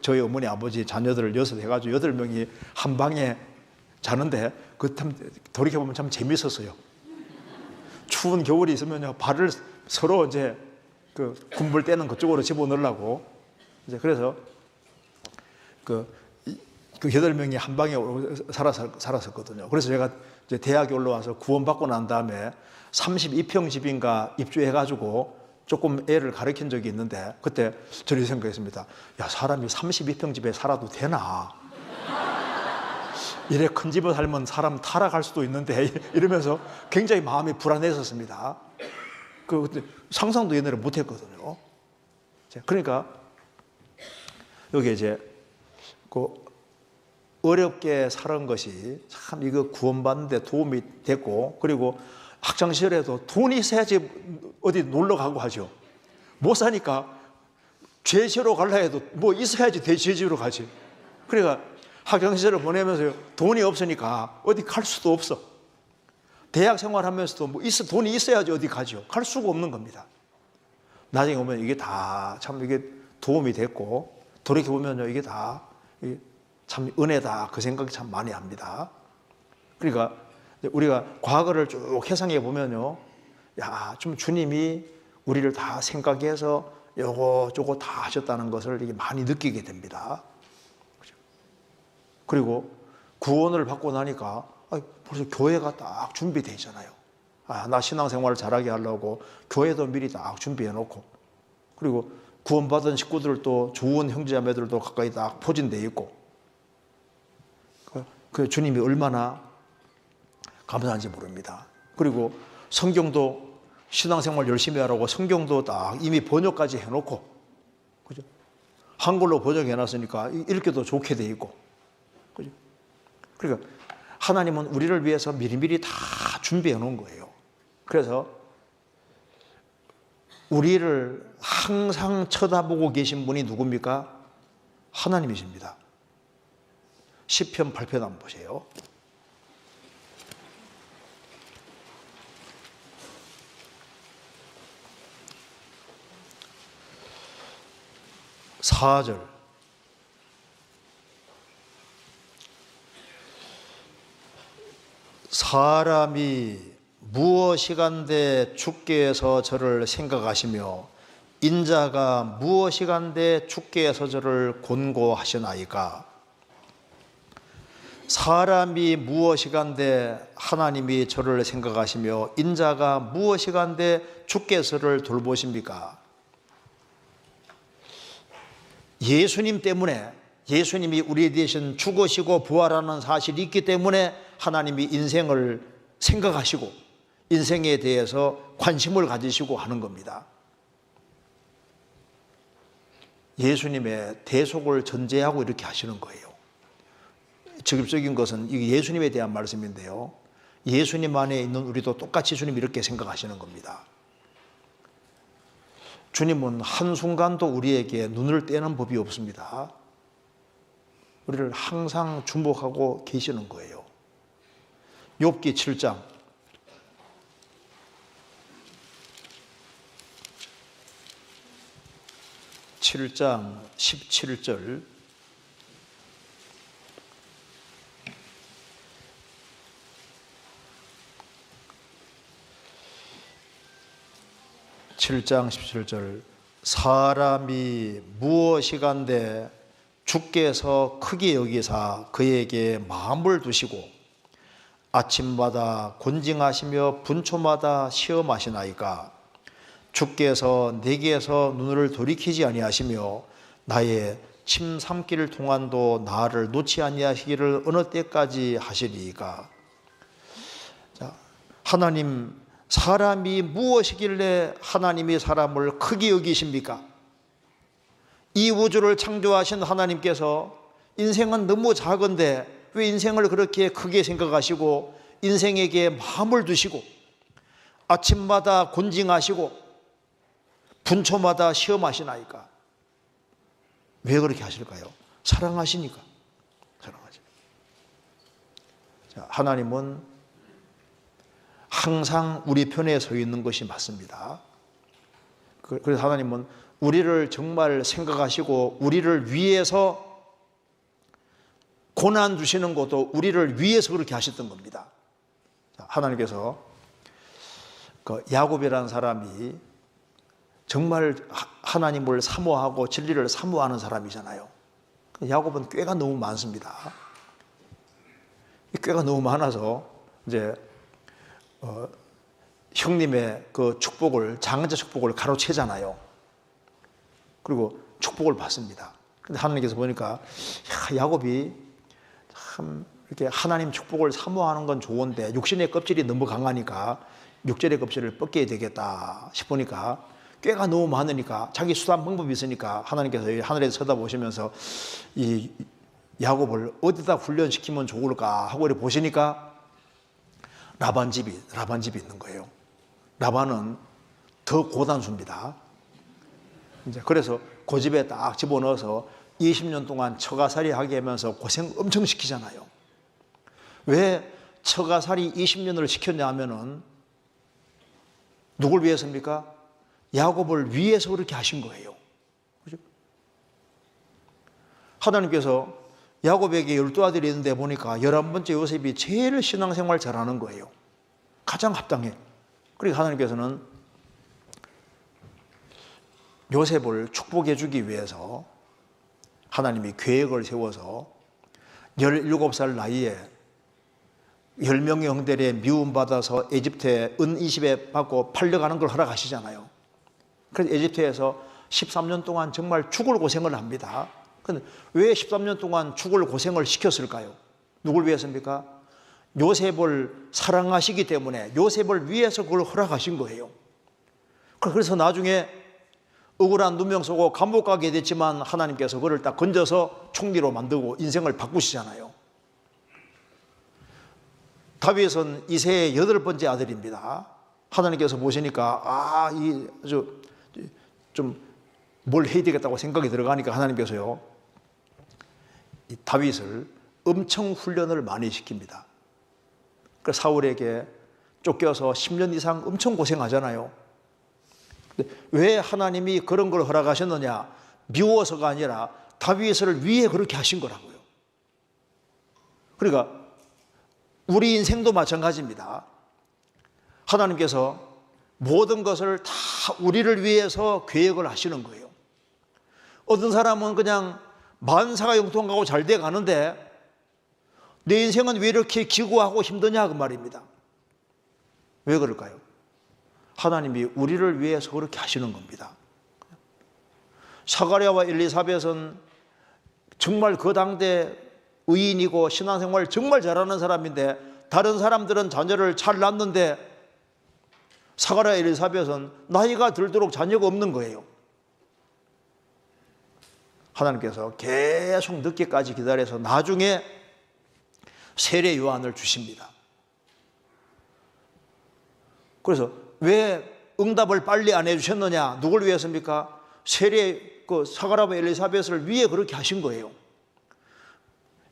저희 어머니 아버지 자녀들 6 해가지고 8명이 한 방에 자는데 그 참 돌이켜보면 참 재밌었어요. 추운 겨울이 있으면요 발을 서로 이제 그 군불 때는 그쪽으로 집어넣으려고 이제 그래서 그 8명이 한 방에 살았었거든요. 그래서 제가 이제 대학에 올라와서 구원받고 난 다음에 32평 집인가 입주해가지고 조금 애를 가르친 적이 있는데 그때 저는 생각했습니다. 야, 사람이 32평 집에 살아도 되나? 이래 큰 집에 살면 사람 타락할 수도 있는데 이러면서 굉장히 마음이 불안했었습니다. 그때 상상도 옛날에 못했거든요. 그러니까 여기 이제 그 어렵게 살은 것이 참 이거 구원받는 데 도움이 됐고 그리고 학창시절에도 돈이 있어야지 어디 놀러 가고 하죠. 못 사니까 죄지로 가려 해도 뭐 있어야지 죄지로 가지. 그러니까 학창시절을 보내면서 돈이 없으니까 어디 갈 수도 없어. 대학 생활하면서도 뭐 돈이 있어야지 어디 가죠. 갈 수가 없는 겁니다. 나중에 보면 이게 다 참 이게 도움이 됐고 돌이켜보면요 이게 다 참 은혜다 그 생각이 참 많이 합니다. 그러니까 우리가 과거를 쭉 회상해 보면요, 야, 좀 주님이 우리를 다 생각해서 요거 저거 다 하셨다는 것을 이게 많이 느끼게 됩니다. 그리고 구원을 받고 나니까 벌써 교회가 딱 준비되어 있잖아요. 나 신앙생활을 잘하게 하려고 교회도 미리 딱 준비해 놓고 그리고 구원받은 식구들도 좋은 형제자매들도 가까이 딱 포진되어 있고 그 주님이 얼마나 감사한지 모릅니다. 그리고 성경도 신앙생활 열심히 하라고 성경도 딱 이미 번역까지 해놓고 그죠? 한글로 번역해놨으니까 읽기도 좋게 돼 있고 그죠? 그러니까 하나님은 우리를 위해서 미리미리 다 준비해 놓은 거예요. 그래서 우리를 항상 쳐다보고 계신 분이 누굽니까? 하나님이십니다. 시편 8편 한번 보세요. 4절 사람이 무엇이간데 주께서 저를 생각하시며 인자가 무엇이간데 주께서 저를 곤고하시나이까. 사람이 무엇이간데 하나님이 저를 생각하시며 인자가 무엇이간데 주께서를 돌보십니까? 예수님 때문에 예수님이 우리에 대신 죽으시고 부활하는 사실이 있기 때문에 하나님이 인생을 생각하시고 인생에 대해서 관심을 가지시고 하는 겁니다. 예수님의 대속을 전제하고 이렇게 하시는 거예요. 직접적인 것은 이게 예수님에 대한 말씀인데요. 예수님 안에 있는 우리도 똑같이 주님 이렇게 생각하시는 겁니다. 주님은 한순간도 우리에게 눈을 떼는 법이 없습니다. 우리를 항상 주목하고 계시는 거예요. 욥기 7장 17절 7장 17절 사람이 무엇이간데 주께서 크게 여기사 그에게 마음을 두시고 아침마다 곤징하시며 분초마다 시험하시나이까. 주께서 내게서 눈을 돌이키지 아니하시며 나의 침 삼킬 동안도 나를 놓지 아니하시기를 어느 때까지 하시리이까. 자, 하나님, 사람이 무엇이길래 하나님이 사람을 크게 여기십니까? 이 우주를 창조하신 하나님께서 인생은 너무 작은데 왜 인생을 그렇게 크게 생각하시고 인생에게 마음을 두시고 아침마다 곤징하시고 분초마다 시험하시나이까? 왜 그렇게 하실까요? 사랑하시니까. 사랑하시니까. 자, 하나님은 항상 우리 편에 서 있는 것이 맞습니다. 그래서 하나님은 우리를 정말 생각하시고 우리를 위해서 고난 주시는 것도 우리를 위해서 그렇게 하셨던 겁니다. 하나님께서 그 야곱이라는 사람이 정말 하나님을 사모하고 진리를 사모하는 사람이잖아요. 야곱은 꾀가 너무 많습니다. 꾀가 너무 많아서 이제 형님의 그 축복을, 장자 축복을 가로채잖아요. 그리고 축복을 받습니다. 근데 하나님께서 보니까 야곱이 참 이렇게 하나님 축복을 사모하는 건 좋은데 육신의 껍질이 너무 강하니까 육절의 껍질을 벗겨야 되겠다 싶으니까 꾀가 너무 많으니까 자기 수단 방법이 있으니까 하나님께서 하늘에서 쳐다보시면서 이 야곱을 어디다 훈련시키면 좋을까 하고 이렇게 보시니까 라반 집이 있는 거예요. 라반은 더 고단수입니다. 이제 그래서 그 집에 딱 집어넣어서 20년 동안 처가살이 하게 하면서 고생 엄청 시키잖아요. 왜 처가살이 20년을 시켰냐 하면은 누굴 위해서입니까? 야곱을 위해서 그렇게 하신 거예요. 그죠? 하나님께서 야곱에게 12아들이 있는데 보니까 11번째 요셉이 제일 신앙생활 잘하는 거예요. 가장 합당해. 그러니까 하나님께서는 요셉을 축복해 주기 위해서 하나님이 계획을 세워서 17살 나이에 10명의 형들에 미움받아서 에집트에 은 20에 받고 팔려가는 걸 허락하시잖아요. 그래서 에집트에서 13년 동안 정말 죽을 고생을 합니다. 그런데 왜 13년 동안 죽을 고생을 시켰을까요? 누굴 위해서입니까? 요셉을 사랑하시기 때문에 요셉을 위해서 그걸 허락하신 거예요. 그래서 나중에 억울한 누명 쓰고 감옥 가게 됐지만 하나님께서 그를 딱 건져서 총리로 만들고 인생을 바꾸시잖아요. 다윗은 이세의 8번째 아들입니다. 하나님께서 보시니까 좀 뭘 해야 되겠다고 생각이 들어가니까 하나님께서요 이 다윗을 엄청 훈련을 많이 시킵니다. 그 사울에게 쫓겨서 10년 이상 엄청 고생하잖아요. 근데 왜 하나님이 그런 걸 허락하셨느냐? 미워서가 아니라 다윗을 위해 그렇게 하신 거라고요. 그러니까 우리 인생도 마찬가지입니다. 하나님께서 모든 것을 다 우리를 위해서 계획을 하시는 거예요. 어떤 사람은 그냥 만사가 영통하고 잘 돼 가는데 내 인생은 왜 이렇게 기구하고 힘드냐 그 말입니다. 왜 그럴까요? 하나님이 우리를 위해서 그렇게 하시는 겁니다. 사가랴와 엘리사벳은 정말 그 당대 의인이고 신앙생활 정말 잘하는 사람인데 다른 사람들은 자녀를 잘 낳는데 사가랴 엘리사벳은 나이가 들도록 자녀가 없는 거예요. 하나님께서 계속 늦게까지 기다려서 나중에 세례 요한을 주십니다. 그래서 왜 응답을 빨리 안 해주셨느냐? 누굴 위해서입니까? 사가랴와 엘리사벳을 위해 그렇게 하신 거예요.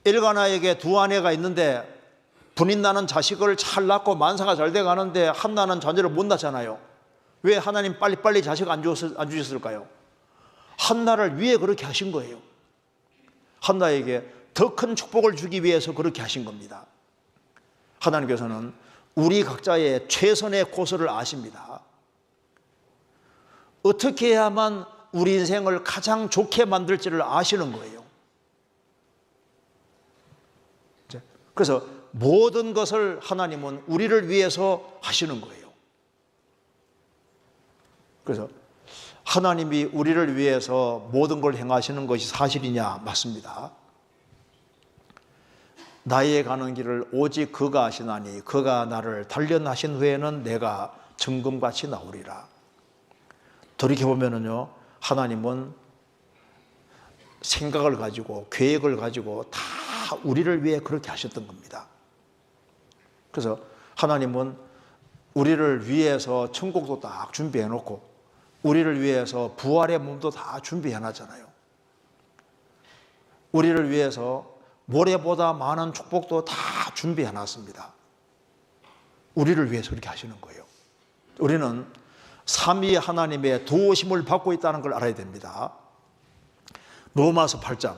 엘가나에게 두 아내가 있는데 분인 나는 자식을 잘 낳고 만사가 잘 돼 가는데 한나는 자녀를 못 낳잖아요. 왜 하나님 빨리빨리 자식 안 주셨을까요? 한나를 위해 그렇게 하신 거예요. 한나에게 더 큰 축복을 주기 위해서 그렇게 하신 겁니다. 하나님께서는 우리 각자의 최선의 코스를 아십니다. 어떻게 해야만 우리 인생을 가장 좋게 만들지를 아시는 거예요. 그래서 모든 것을 하나님은 우리를 위해서 하시는 거예요. 그래서 하나님이 우리를 위해서 모든 걸 행하시는 것이 사실이냐? 맞습니다. 나의 가는 길을 오직 그가 아시나니 그가 나를 단련하신 후에는 내가 정금같이 나오리라. 돌이켜보면요 하나님은 생각을 가지고 계획을 가지고 다 우리를 위해 그렇게 하셨던 겁니다. 그래서 하나님은 우리를 위해서 천국도 딱 준비해 놓고 우리를 위해서 부활의 몸도 다 준비해 놨잖아요. 우리를 위해서 모래보다 많은 축복도 다 준비해 놨습니다. 우리를 위해서 그렇게 하시는 거예요. 우리는 삼위 하나님의 도우심을 받고 있다는 걸 알아야 됩니다. 로마서 8장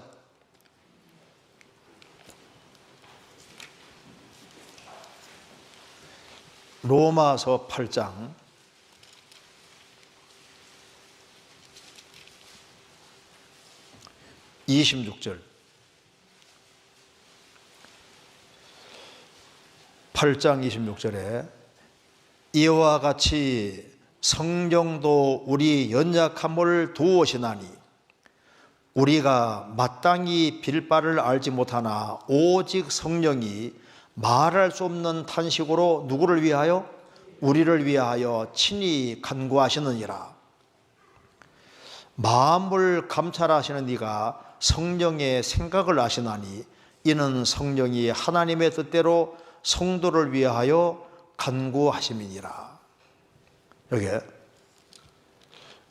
로마서 8장 26절 8장 26절에 이와 같이 성령도 우리 연약함을 도우시나니 우리가 마땅히 빌 바를 알지 못하나 오직 성령이 말할 수 없는 탄식으로 누구를 위하여? 우리를 위하여 친히 간구하시느니라. 마음을 감찰하시는 이가 성령의 생각을 아시나니 이는 성령이 하나님의 뜻대로 성도를 위하여 간구하심이니라. 여기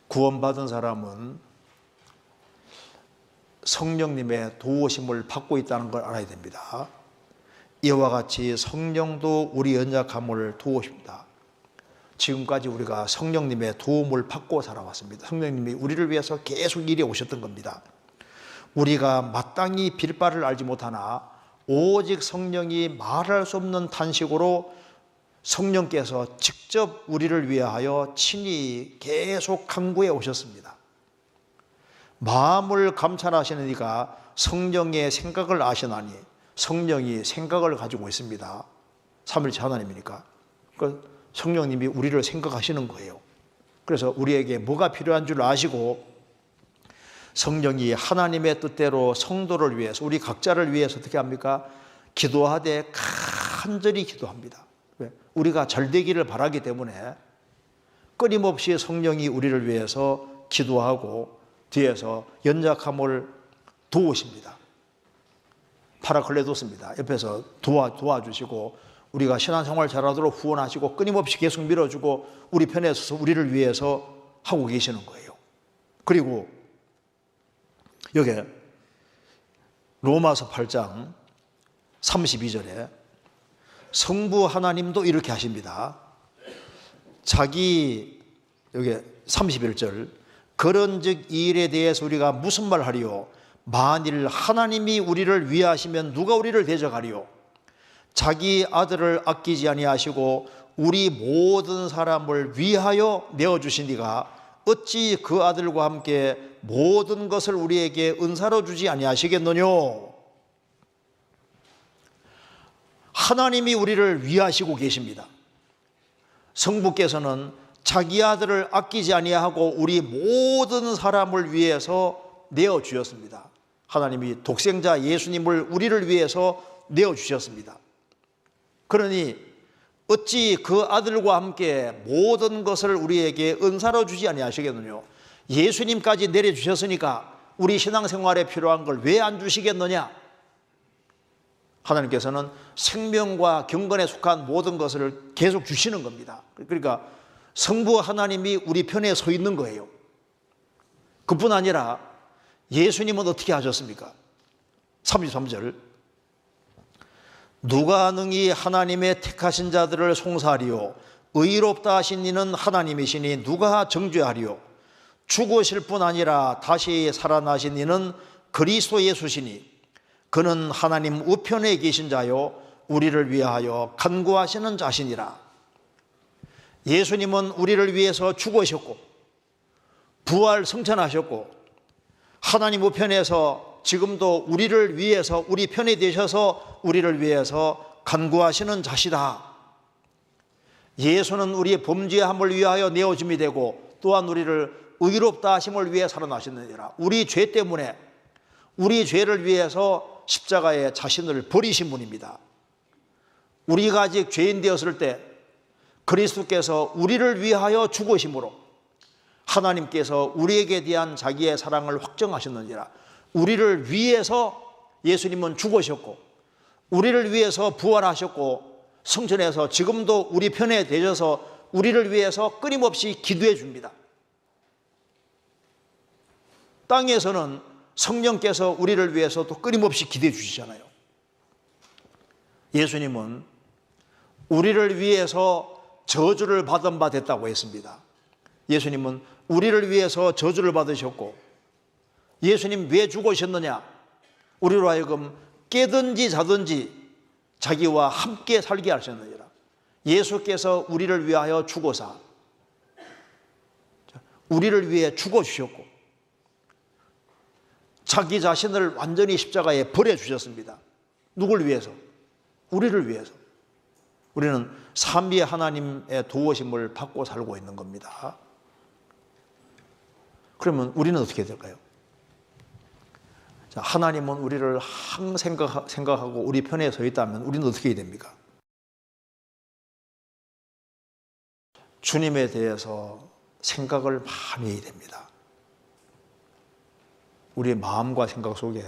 구원받은 사람은 성령님의 도우심을 받고 있다는 걸 알아야 됩니다. 이와 같이 성령도 우리 연약함을 도우십니다. 지금까지 우리가 성령님의 도움을 받고 살아왔습니다. 성령님이 우리를 위해서 계속 이리 오셨던 겁니다. 우리가 마땅히 빌 바를 알지 못하나 오직 성령이 말할 수 없는 탄식으로 성령께서 직접 우리를 위하여 친히 계속 간구해 오셨습니다. 마음을 감찰하시는 이가 성령의 생각을 아시나니 성령이 생각을 가지고 있습니다. 삼위일체 하나님이니까. 성령님이 우리를 생각하시는 거예요. 그래서 우리에게 뭐가 필요한 줄 아시고 성령이 하나님의 뜻대로 성도를 위해서 우리 각자를 위해서 어떻게 합니까? 기도하되 간절히 기도합니다. 왜? 우리가 잘 되기를 바라기 때문에 끊임없이 성령이 우리를 위해서 기도하고 뒤에서 연약함을 도우십니다. 파라클레도스입니다. 옆에서 도와주시고 우리가 신앙생활 잘하도록 후원하시고 끊임없이 계속 밀어주고 우리 편에 서서 우리를 위해서 하고 계시는 거예요. 그리고 여기 로마서 8장 32절에 성부 하나님도 이렇게 하십니다. 자기 여기 31절 그런즉 이 일에 대해서 우리가 무슨 말 하리요? 만일 하나님이 우리를 위하시면 누가 우리를 대적하리요? 자기 아들을 아끼지 아니하시고 우리 모든 사람을 위하여 내어주신 이가 어찌 그 아들과 함께 모든 것을 우리에게 은사로 주지 아니하시겠느뇨? 하나님이 우리를 위하시고 계십니다. 성부께서는 자기 아들을 아끼지 아니하고 우리 모든 사람을 위해서 내어주셨습니다. 하나님이 독생자 예수님을 우리를 위해서 내어주셨습니다. 그러니 어찌 그 아들과 함께 모든 것을 우리에게 은사로 주지 아니하시겠느냐? 예수님까지 내려주셨으니까 우리 신앙생활에 필요한 걸 왜 안 주시겠느냐? 하나님께서는 생명과 경건에 속한 모든 것을 계속 주시는 겁니다. 그러니까 성부 하나님이 우리 편에 서 있는 거예요. 그뿐 아니라 예수님은 어떻게 하셨습니까? 33절 누가 능히 하나님의 택하신 자들을 송사하리요? 의롭다 하신 이는 하나님이시니 누가 정죄하리요? 죽으실 뿐 아니라 다시 살아나신 이는 그리스도 예수시니 그는 하나님 우편에 계신 자요 우리를 위하여 간구하시는 자시니라. 예수님은 우리를 위해서 죽으셨고 부활 승천하셨고 하나님 우편에서 지금도 우리를 위해서 우리 편에 되셔서 우리를 위해서 간구하시는 자시다. 예수는 우리의 범죄함을 위하여 내어줌이 되고 또한 우리를 의롭다 하심을 위해 살아나셨느니라. 우리 죄 때문에 우리 죄를 위해서 십자가에 자신을 버리신 분입니다. 우리가 아직 죄인 되었을 때 그리스도께서 우리를 위하여 죽으심으로 하나님께서 우리에게 대한 자기의 사랑을 확정하셨느니라. 우리를 위해서 예수님은 죽으셨고 우리를 위해서 부활하셨고 승천해서 지금도 우리 편에 되셔서 우리를 위해서 끊임없이 기도해 줍니다. 땅에서는 성령께서 우리를 위해서 또 끊임없이 기대해 주시잖아요. 예수님은 우리를 위해서 저주를 받은 바 됐다고 했습니다. 예수님은 우리를 위해서 저주를 받으셨고, 예수님 왜 죽으셨느냐? 우리로 하여금 깨든지 자든지 자기와 함께 살게 하셨느니라. 예수께서 우리를 위하여 죽어사 우리를 위해 죽어주셨고, 자기 자신을 완전히 십자가에 버려주셨습니다. 누굴 위해서? 우리를 위해서. 우리는 삼위의 하나님의 도우심을 받고 살고 있는 겁니다. 그러면 우리는 어떻게 될까요? 자, 하나님은 우리를 항상 생각하고 우리 편에 서 있다면 우리는 어떻게 해야 됩니까? 주님에 대해서 생각을 많이 해야 됩니다. 우리의 마음과 생각 속에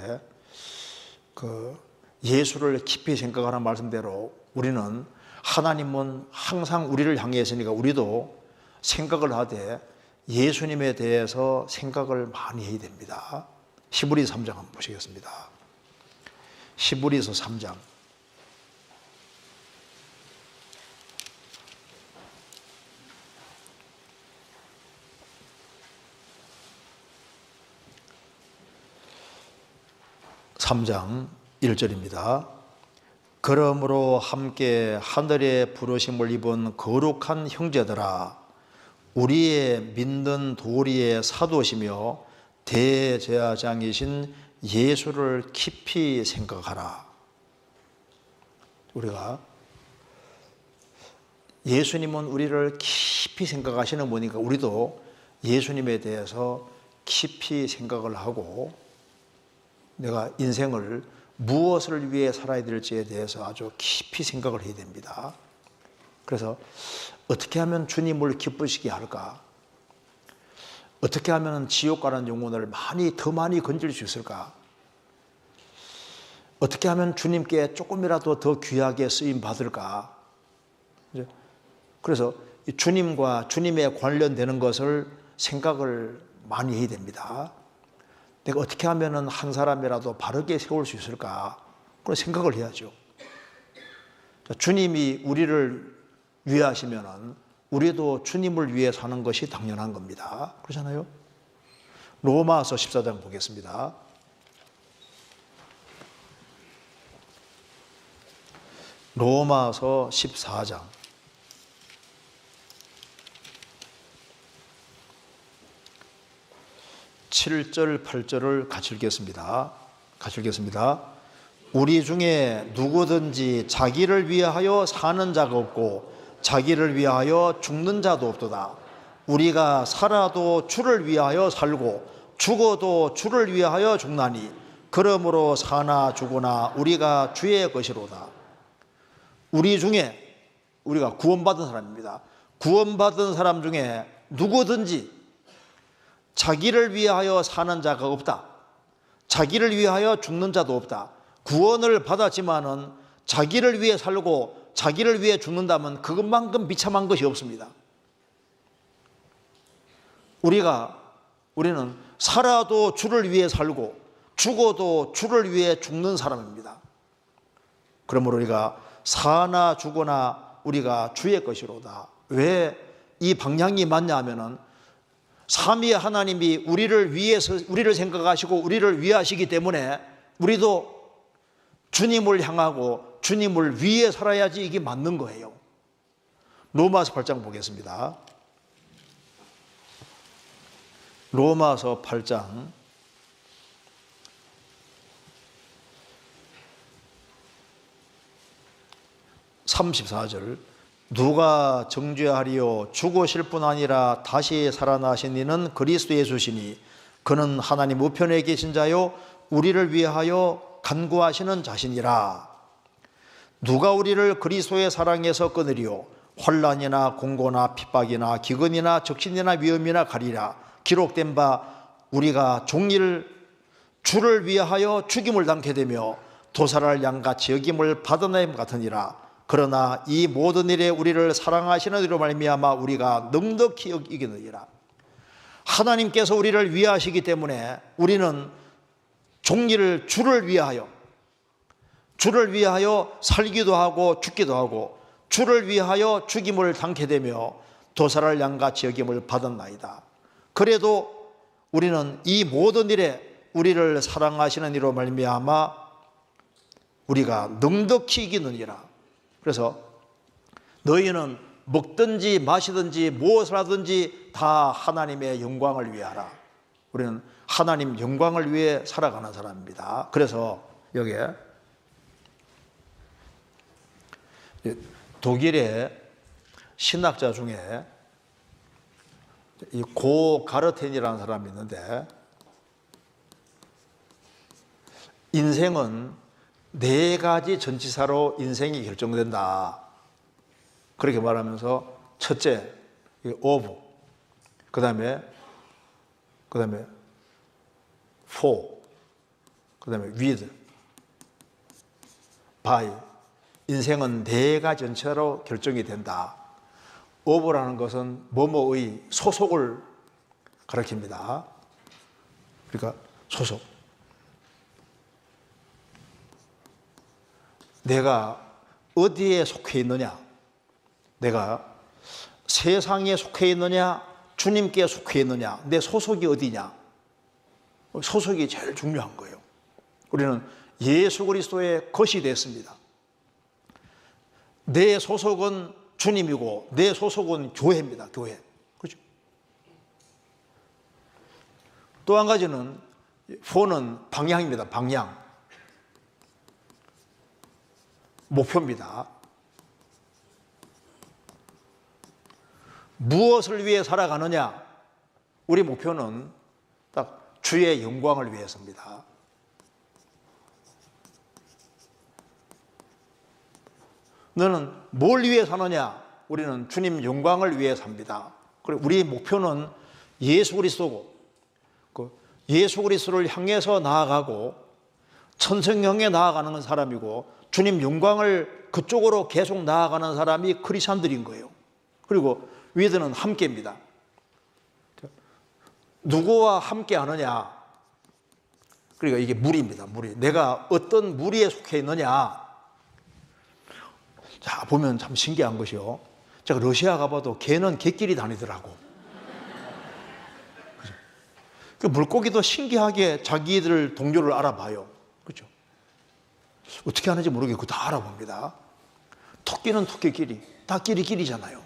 예수를 깊이 생각하는 말씀대로 우리는 하나님은 항상 우리를 향해 있으니까 우리도 생각을 하되 예수님에 대해서 생각을 많이 해야 됩니다. 히브리서 3장 한번 보시겠습니다. 히브리서 3장 3장 1절입니다. 그러므로 함께 하늘의 부르심을 입은 거룩한 형제들아, 우리의 믿는 도리의 사도시며 대제사장이신 예수를 깊이 생각하라. 우리가 예수님은 우리를 깊이 생각하시는 분이니까 우리도 예수님에 대해서 깊이 생각을 하고 내가 인생을 무엇을 위해 살아야 될지에 대해서 아주 깊이 생각을 해야 됩니다. 그래서 어떻게 하면 주님을 기쁘시게 할까? 어떻게 하면 지옥 가는 영혼을 더 많이 건질 수 있을까? 어떻게 하면 주님께 조금이라도 더 귀하게 쓰임 받을까? 그래서 주님과 주님에 관련되는 것을 생각을 많이 해야 됩니다. 내가 어떻게 하면 한 사람이라도 바르게 세울 수 있을까? 그런 생각을 해야죠. 주님이 우리를 위하시면 우리도 주님을 위해 사는 것이 당연한 겁니다. 그렇잖아요? 로마서 14장 보겠습니다. 로마서 14장 7절, 8절을 같이 읽겠습니다. 우리 중에 누구든지 자기를 위하여 사는 자가 없고 자기를 위하여 죽는 자도 없도다. 우리가 살아도 주를 위하여 살고 죽어도 주를 위하여 죽나니 그러므로 사나 죽으나 우리가 주의 것이로다. 우리 중에, 우리가 구원받은 사람입니다. 구원받은 사람 중에 누구든지 자기를 위하여 사는 자가 없다. 자기를 위하여 죽는 자도 없다. 구원을 받았지만은 자기를 위해 살고 자기를 위해 죽는다면 그것만큼 비참한 것이 없습니다. 우리는 살아도 주를 위해 살고 죽어도 주를 위해 죽는 사람입니다. 그러므로 우리가 사나 죽으나 우리가 주의 것이로다. 왜 이 방향이 맞냐 하면은 삼위의 하나님이 우리를 위해서 우리를 생각하시고 우리를 위하시기 때문에 우리도 주님을 향하고 주님을 위해 살아야지 이게 맞는 거예요. 로마서 8장 보겠습니다. 로마서 8장 34절 누가 정죄하리요? 죽으실 뿐 아니라 다시 살아나신 이는 그리스도 예수시니 그는 하나님 우편에 계신 자요 우리를 위하여 간구하시는 자시니라. 누가 우리를 그리스도의 사랑에서 끊으리요? 환난이나 공고나 핍박이나 기근이나 적신이나 위험이나 가리라. 기록된 바 우리가 종일 주를 위하여 죽임을 당케 되며 도살할 양같이 여김을 받아냄 같으니라. 그러나 이 모든 일에 우리를 사랑하시는 이로 말미암아 우리가 넉넉히 이기느니라. 하나님께서 우리를 위하시기 때문에 우리는 종리를 주를 위하여 살기도 하고 죽기도 하고 주를 위하여 죽임을 당케 되며 도살할 양같이 여김을 받았나이다. 그래도 우리는 이 모든 일에 우리를 사랑하시는 이로 말미암아 우리가 넉넉히 이기느니라. 그래서 너희는 먹든지 마시든지 무엇을 하든지 다 하나님의 영광을 위해 하라. 우리는 하나님 영광을 위해 살아가는 사람입니다. 그래서 여기에 독일의 신학자 중에 이 고 가르텐이라는 사람이 있는데, 인생은 4가지 전치사로 인생이 결정된다, 그렇게 말하면서 첫째 of, 그 다음에 for, 그 다음에 with, by, 인생은 4가지 전치사로 결정이 된다. of라는 것은 뭐뭐의 소속을 가리킵니다. 그러니까 소속. 내가 어디에 속해 있느냐, 내가 세상에 속해 있느냐, 주님께 속해 있느냐, 내 소속이 어디냐. 소속이 제일 중요한 거예요. 우리는 예수 그리스도의 것이 됐습니다. 내 소속은 주님이고 내 소속은 교회입니다. 교회. 그렇죠? 또 한 가지는 for는 방향입니다. 방향. 목표입니다. 무엇을 위해 살아가느냐? 우리 목표는 딱 주의 영광을 위해서입니다. 너는 뭘 위해 사느냐? 우리는 주님 영광을 위해 삽니다. 그리고 우리의 목표는 예수 그리스도고, 예수 그리스도를 향해서 나아가고 천성형에 나아가는 사람이고 주님 영광을 그쪽으로 계속 나아가는 사람이 크리스찬들인 거예요. 그리고 위드는 함께입니다. 누구와 함께 하느냐? 그러니까 이게 무리입니다. 무리. 내가 어떤 무리에 속해 있느냐? 자, 보면 참 신기한 것이요. 제가 러시아 가봐도 개는 개끼리 다니더라고. 그죠? 그 물고기도 신기하게 자기들 동료를 알아봐요. 그죠? 어떻게 하는지 모르겠고 그거 다 알아봅니다. 토끼는 토끼끼리, 다 끼리끼리잖아요.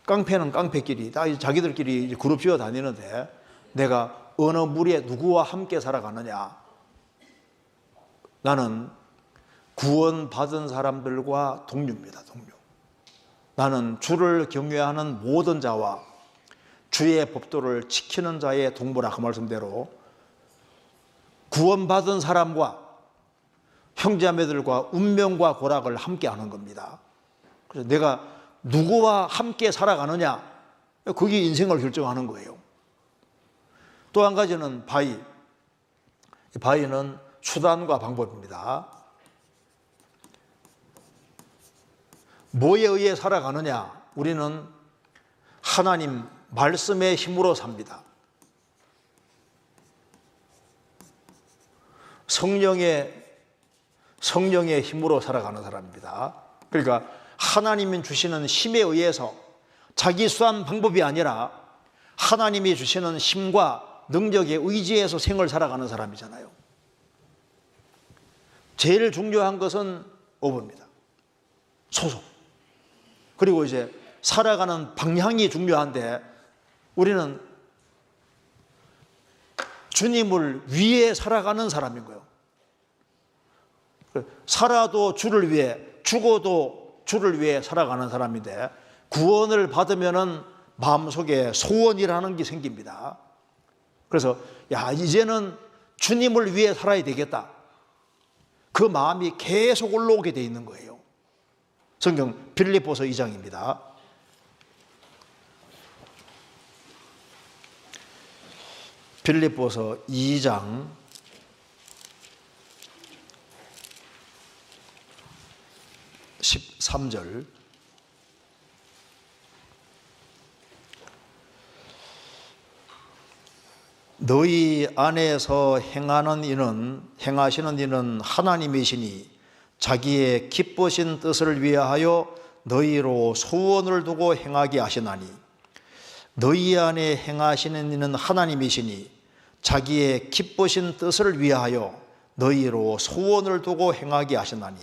깡패는 깡패끼리, 다 자기들끼리 그룹 지어 다니는데 내가 어느 무리에 누구와 함께 살아가느냐? 나는 구원받은 사람들과 동료입니다. 동료. 나는 주를 경외하는 모든 자와 주의 법도를 지키는 자의 동무라. 그 말씀대로 구원받은 사람과 형제자매들과 운명과 고락을 함께 하는 겁니다. 그래서 내가 누구와 함께 살아가느냐, 그게 인생을 결정하는 거예요. 또 한 가지는 바이. 바이는 수단과 방법입니다. 뭐에 의해 살아가느냐? 우리는 하나님 말씀의 힘으로 삽니다. 성령의 힘으로 살아가는 사람입니다. 그러니까 하나님이 주시는 힘에 의해서 자기 수단 방법이 아니라 하나님이 주시는 힘과 능력에 의지해서 생을 살아가는 사람이잖아요. 제일 중요한 것은 오버입니다. 소속. 그리고 이제 살아가는 방향이 중요한데 우리는 주님을 위해 살아가는 사람인 거예요. 살아도 주를 위해, 죽어도 주를 위해 살아가는 사람인데 구원을 받으면은 마음속에 소원이라는 게 생깁니다. 그래서 야, 이제는 주님을 위해 살아야 되겠다. 그 마음이 계속 올라오게 돼 있는 거예요. 성경 빌립보서 2장입니다. 빌립보서 2장 13절. 너희 안에서 행하시는 이는 하나님이시니 자기의 기쁘신 뜻을 위하여 너희로 소원을 두고 행하게 하시나니 너희 안에 행하시는 이는 하나님이시니 자기의 기쁘신 뜻을 위하여 너희로 소원을 두고 행하게 하시나니.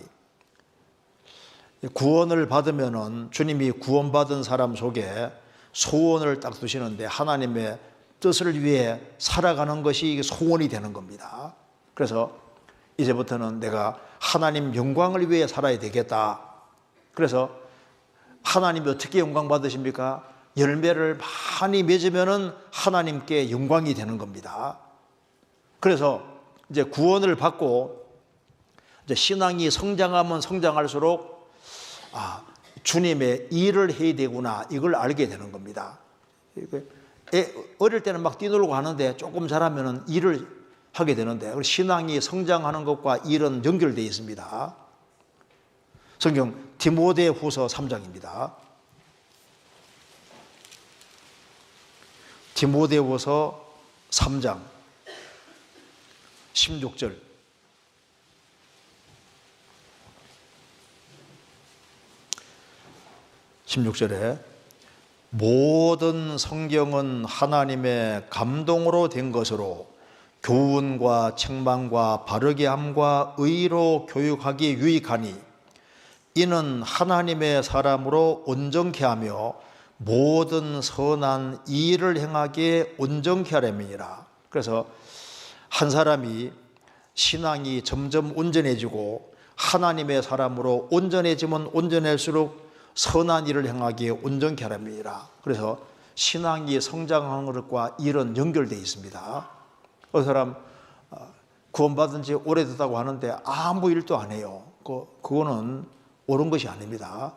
구원을 받으면은 주님이 구원받은 사람 속에 소원을 딱 두시는데 하나님의 뜻을 위해 살아가는 것이 소원이 되는 겁니다. 그래서 이제부터는 내가 하나님 영광을 위해 살아야 되겠다. 그래서 하나님이 어떻게 영광 받으십니까? 열매를 많이 맺으면은 하나님께 영광이 되는 겁니다. 그래서 이제 구원을 받고 이제 신앙이 성장하면 성장할수록 주님의 일을 해야 되구나, 이걸 알게 되는 겁니다. 어릴 때는 막 뛰놀고 하는데 조금 자라면은 일을 하게 되는데, 신앙이 성장하는 것과 일은 연결되어 있습니다. 성경 디모데후서 3장입니다. 디모데후서 3장 16절. 모든 성경은 하나님의 감동으로 된 것으로 교훈과 책망과 바르게 함과 의로 교육하기 유익하니 이는 하나님의 사람으로 온전케 하며 모든 선한 일을 행하기에 온전케 하려니라. 그래서 한 사람이 신앙이 점점 온전해지고 하나님의 사람으로 온전해지면 온전할수록 선한 일을 행하기에 온전케 하랍니다. 그래서 신앙이 성장하는 것과 일은 연결되어 있습니다. 어떤 사람 구원받은 지 오래됐다고 하는데 아무 일도 안 해요. 그거는 옳은 것이 아닙니다.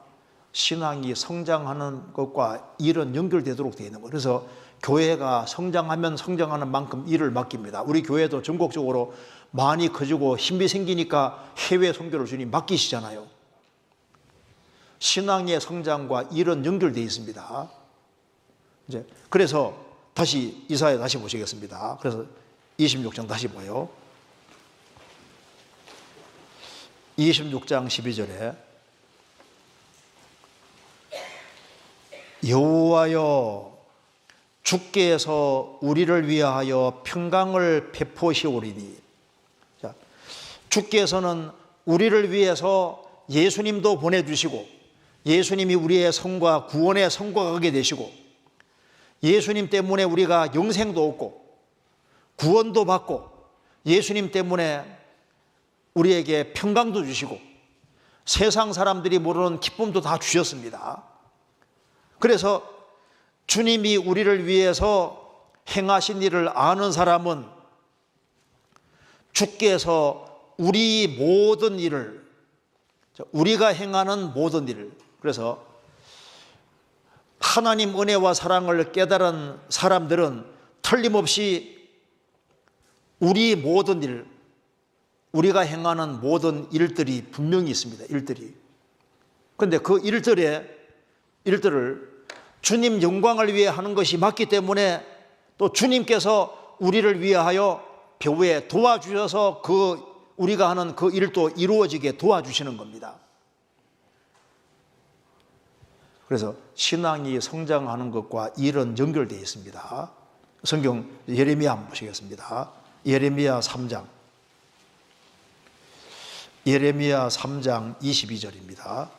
신앙이 성장하는 것과 일은 연결되도록 되어 있는 거예요. 그래서 교회가 성장하면 성장하는 만큼 일을 맡깁니다. 우리 교회도 전국적으로 많이 커지고 힘이 생기니까 해외 선교를 주님 맡기시잖아요. 신앙의 성장과 일은 연결되어 있습니다. 이제 그래서 다시 이사야 다시 보시겠습니다. 그래서 26장 다시 보여. 26장 12절에 여호와여 주께서 우리를 위하여 평강을 베푸시오리니. 자, 주께서는 우리를 위해서 예수님도 보내주시고 예수님이 우리의 성과 구원의 성과가 가게 되시고 예수님 때문에 우리가 영생도 얻고 구원도 받고 예수님 때문에 우리에게 평강도 주시고 세상 사람들이 모르는 기쁨도 다 주셨습니다. 그래서 주님이 우리를 위해서 행하신 일을 아는 사람은 주께서 우리 모든 일을, 우리가 행하는 모든 일을, 그래서 하나님 은혜와 사랑을 깨달은 사람들은 틀림없이 우리 모든 일, 우리가 행하는 모든 일들이 분명히 있습니다. 일들이. 그런데 그 일들을 주님 영광을 위해 하는 것이 맞기 때문에 또 주님께서 우리를 위하여 배후에 도와주셔서 우리가 하는 그 일도 이루어지게 도와주시는 겁니다. 그래서 신앙이 성장하는 것과 일은 연결되어 있습니다. 성경 예레미야 한번 보시겠습니다. 예레미야 3장 22절입니다.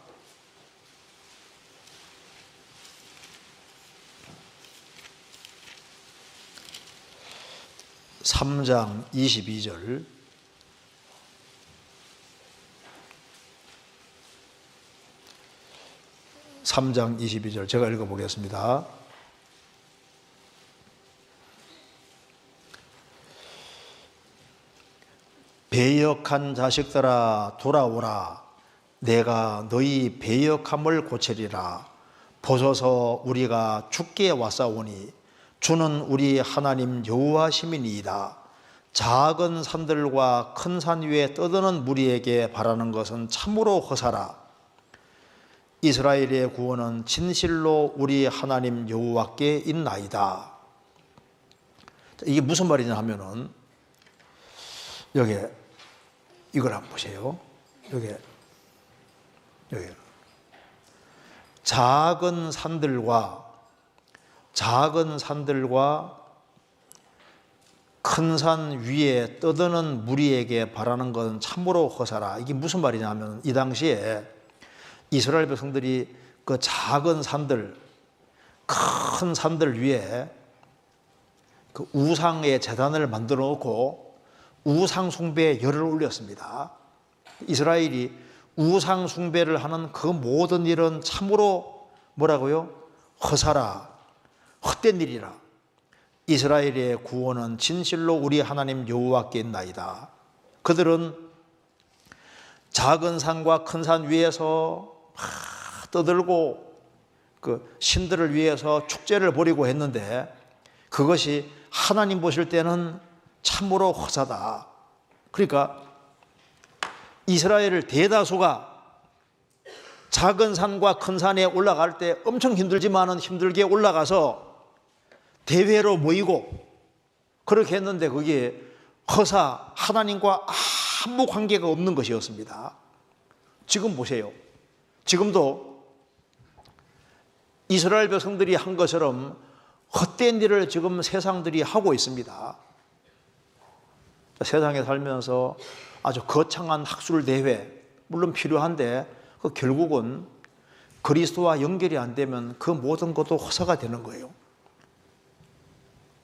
(3장 22절) (3장 22절) 제가 읽어보겠습니다. 배역한 자식들아 돌아오라. 내가 너희 배역함을 고치리라. 보소서 우리가 주께 왔사오니 주는 우리 하나님 여호와심이니이다. 작은 산들과 큰 산 위에 떠드는 무리에게 바라는 것은 참으로 허사라. 이스라엘의 구원은 진실로 우리 하나님 여호와께 있나이다. 이게 무슨 말이냐 하면은 여기 이걸 한번 보세요. 여기 작은 산들과 큰 산 위에 떠드는 무리에게 바라는 것은 참으로 허사라. 이게 무슨 말이냐 하면 이 당시에 이스라엘 백성들이 그 작은 산들, 큰 산들 위에 그 우상의 제단을 만들어 놓고 우상 숭배에 열을 올렸습니다. 이스라엘이 우상 숭배를 하는 그 모든 일은 참으로 뭐라고요? 허사라, 헛된 일이라. 이스라엘의 구원은 진실로 우리 하나님 여호와께 있나이다. 그들은 작은 산과 큰 산 위에서 떠들고 그 신들을 위해서 축제를 벌이고 했는데 그것이 하나님 보실 때는 참으로 허사다. 그러니까 이스라엘 대다수가 작은 산과 큰 산에 올라갈 때 엄청 힘들지만은 힘들게 올라가서 대회로 모이고 그렇게 했는데 그게 허사, 하나님과 아무 관계가 없는 것이었습니다. 지금 보세요. 지금도 이스라엘 백성들이 한 것처럼 헛된 일을 지금 세상들이 하고 있습니다. 세상에 살면서 아주 거창한 학술 대회 물론 필요한데 그 결국은 그리스도와 연결이 안 되면 그 모든 것도 허사가 되는 거예요.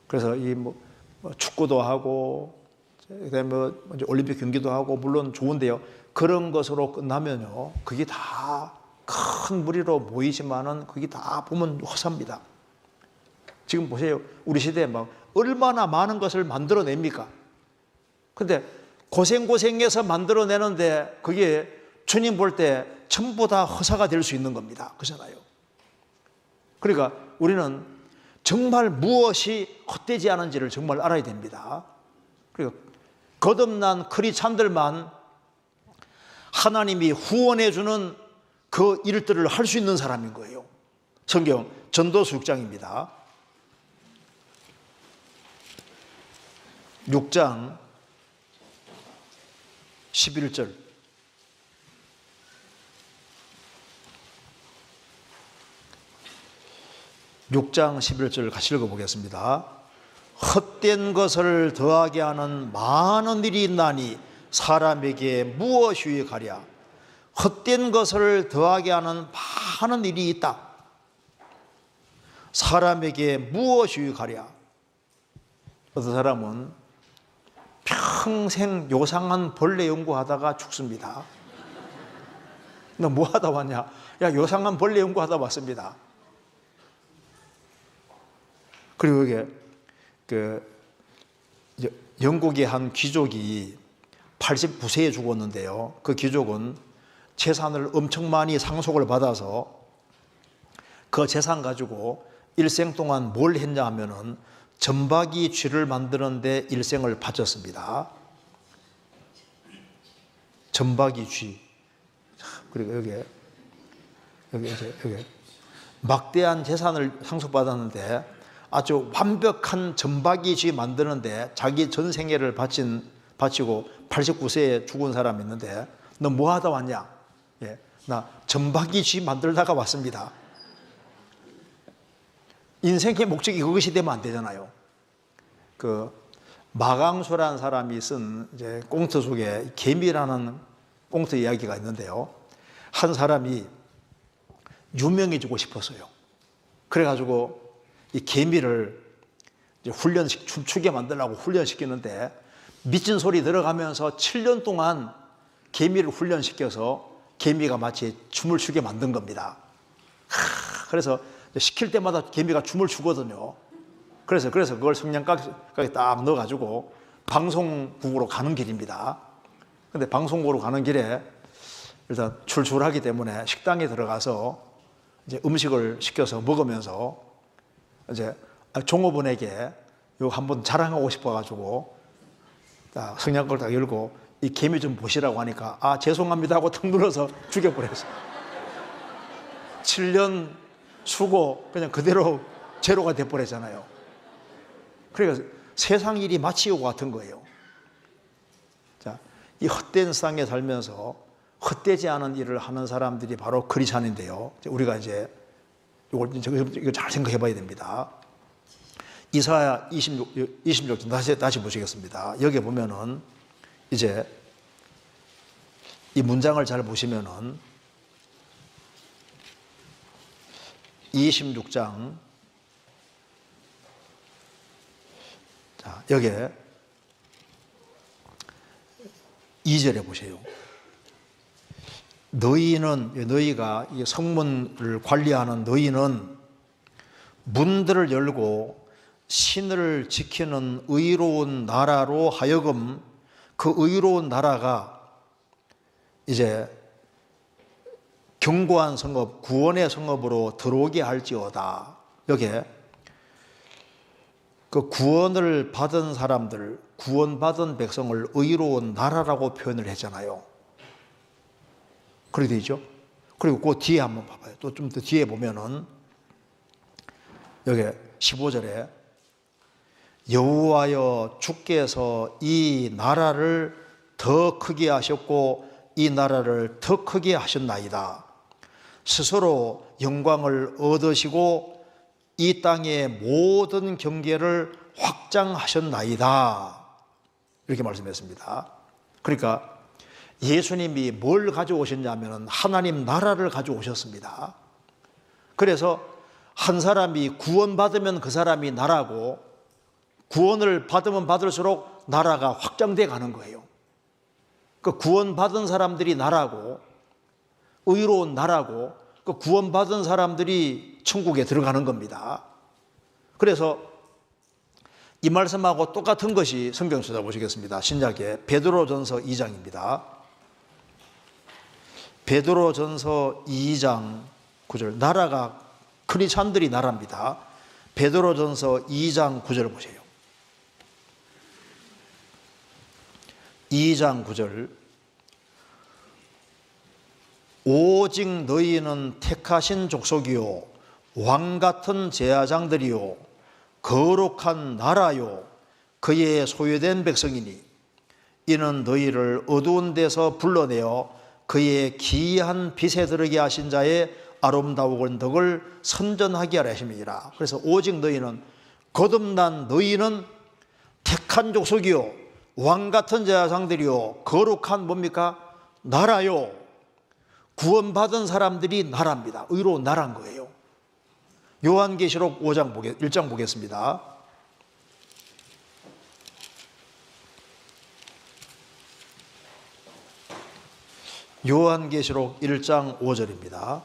그래서 이 뭐 축구도 하고 그다음에 올림픽 경기도 하고 물론 좋은데요. 그런 것으로 끝나면요, 그게 다 큰 무리로 모이지만은 그게 다 보면 허사입니다. 지금 보세요. 우리 시대에 막 얼마나 많은 것을 만들어냅니까? 근데 고생해서 만들어내는데 그게 주님 볼 때 전부 다 허사가 될 수 있는 겁니다. 그렇잖아요. 그러니까 우리는 정말 무엇이 헛되지 않은지를 정말 알아야 됩니다. 그리고 거듭난 크리스찬들만 하나님이 후원해 주는 그 일들을 할 수 있는 사람인 거예요. 성경 전도서 6장입니다. 6장 11절. 6장 11절 같이 읽어보겠습니다. 헛된 것을 더하게 하는 많은 일이 있나니 사람에게 무엇이 가랴. 헛된 것을 더하게 하는 많은 일이 있다. 사람에게 무엇이 가랴. 어떤 사람은 평생 요상한 벌레 연구하다가 죽습니다. 너 뭐 하다 왔냐? 야, 요상한 벌레 연구하다 왔습니다. 그리고 이게 영국의 한 귀족이 89세에 죽었는데요. 그 귀족은 재산을 엄청 많이 상속을 받아서 그 재산 가지고 일생 동안 뭘 했냐 하면은 점박이 쥐를 만드는데 일생을 바쳤습니다. 점박이 쥐. 그리고 여기 막대한 재산을 상속받았는데 아주 완벽한 점박이 쥐 만드는데 자기 전 생애를 바치고 89세에 죽은 사람이 있는데 너 뭐 하다 왔냐? 예, 나 점박이 쥐 만들다가 왔습니다. 인생의 목적이 그것이 되면 안 되잖아요. 그 마강수라는 사람이 쓴 이제 꽁트 속에 개미라는 꽁트 이야기가 있는데요. 한 사람이 유명해지고 싶었어요. 그래가지고 이 개미를 이제 춤추게 만들려고 훈련시키는데 미친 소리 들어가면서 7년 동안 개미를 훈련시켜서 개미가 마치 춤을 추게 만든 겁니다. 그래서 시킬 때마다 개미가 춤을 추거든요. 그래서 그걸 성냥가게 딱 넣어가지고 방송국으로 가는 길입니다. 근데 방송국으로 가는 길에 일단 출출하기 때문에 식당에 들어가서 이제 음식을 시켜서 먹으면서 이제 종업원에게 이거 한번 자랑하고 싶어가지고 딱 성냥거를 딱 열고 이 개미 좀 보시라고 하니까 아 죄송합니다 하고 턱 눌러서 죽여버렸어요. 7년 수고 그냥 그대로 제로가 돼버렸잖아요. 그러니까 세상 일이 마치고 같은 거예요. 자, 이 헛된 세상에 살면서 헛되지 않은 일을 하는 사람들이 바로 크리스찬인데요. 우리가 이제 이걸 잘 생각해 봐야 됩니다. 이사야 26장 다시 보시겠습니다. 여기 보면은 이제 이 문장을 잘 보시면은 26장 자, 여기에 2절에 보세요. 너희가 이 성문을 관리하는 너희는 문들을 열고 신을 지키는 의로운 나라로 하여금 그 의로운 나라가 이제 견고한 성읍, 구원의 성읍으로 들어오게 할지어다. 여기에 그 구원을 받은 사람들, 구원받은 백성을 의로운 나라라고 표현을 했잖아요. 그렇게 되죠. 그리고 그 뒤에 한번 봐봐요. 또 좀 더 뒤에 보면은 여기 15절에 여호와여 주께서 이 나라를 더 크게 하셨고 이 나라를 더 크게 하셨나이다. 스스로 영광을 얻으시고 이 땅의 모든 경계를 확장하셨나이다. 이렇게 말씀했습니다. 그러니까 예수님이 뭘 가져오셨냐면 하나님 나라를 가져오셨습니다. 그래서 한 사람이 구원받으면 그 사람이 나라고 구원을 받으면 받을수록 나라가 확장돼 가는 거예요. 그 구원받은 사람들이 나라고 의로운 나라고 그 구원받은 사람들이 천국에 들어가는 겁니다. 그래서 이 말씀하고 똑같은 것이 성경 찾아보시겠습니다. 신약의 베드로전서 2장입니다. 베드로전서 2장 9절 나라가 크리스찬들이 나라입니다. 베드로전서 2장 9절 보세요. 2장 9절 오직 너희는 택하신 족속이요 왕같은 제사장들이요 거룩한 나라요 그의 소유된 백성이니 이는 너희를 어두운 데서 불러내어 그의 기이한 빛에 들어게 하신 자의 아름다운 덕을 선전하게 하려 하심이니라. 그래서 오직 너희는 거듭난 너희는 택한 족속이요 왕같은 제사장들이요 거룩한 뭡니까? 나라요. 구원받은 사람들이 나라입니다. 의로운 나라인 거예요. 요한계시록 1장 보겠습니다. 요한계시록 1장 5절입니다.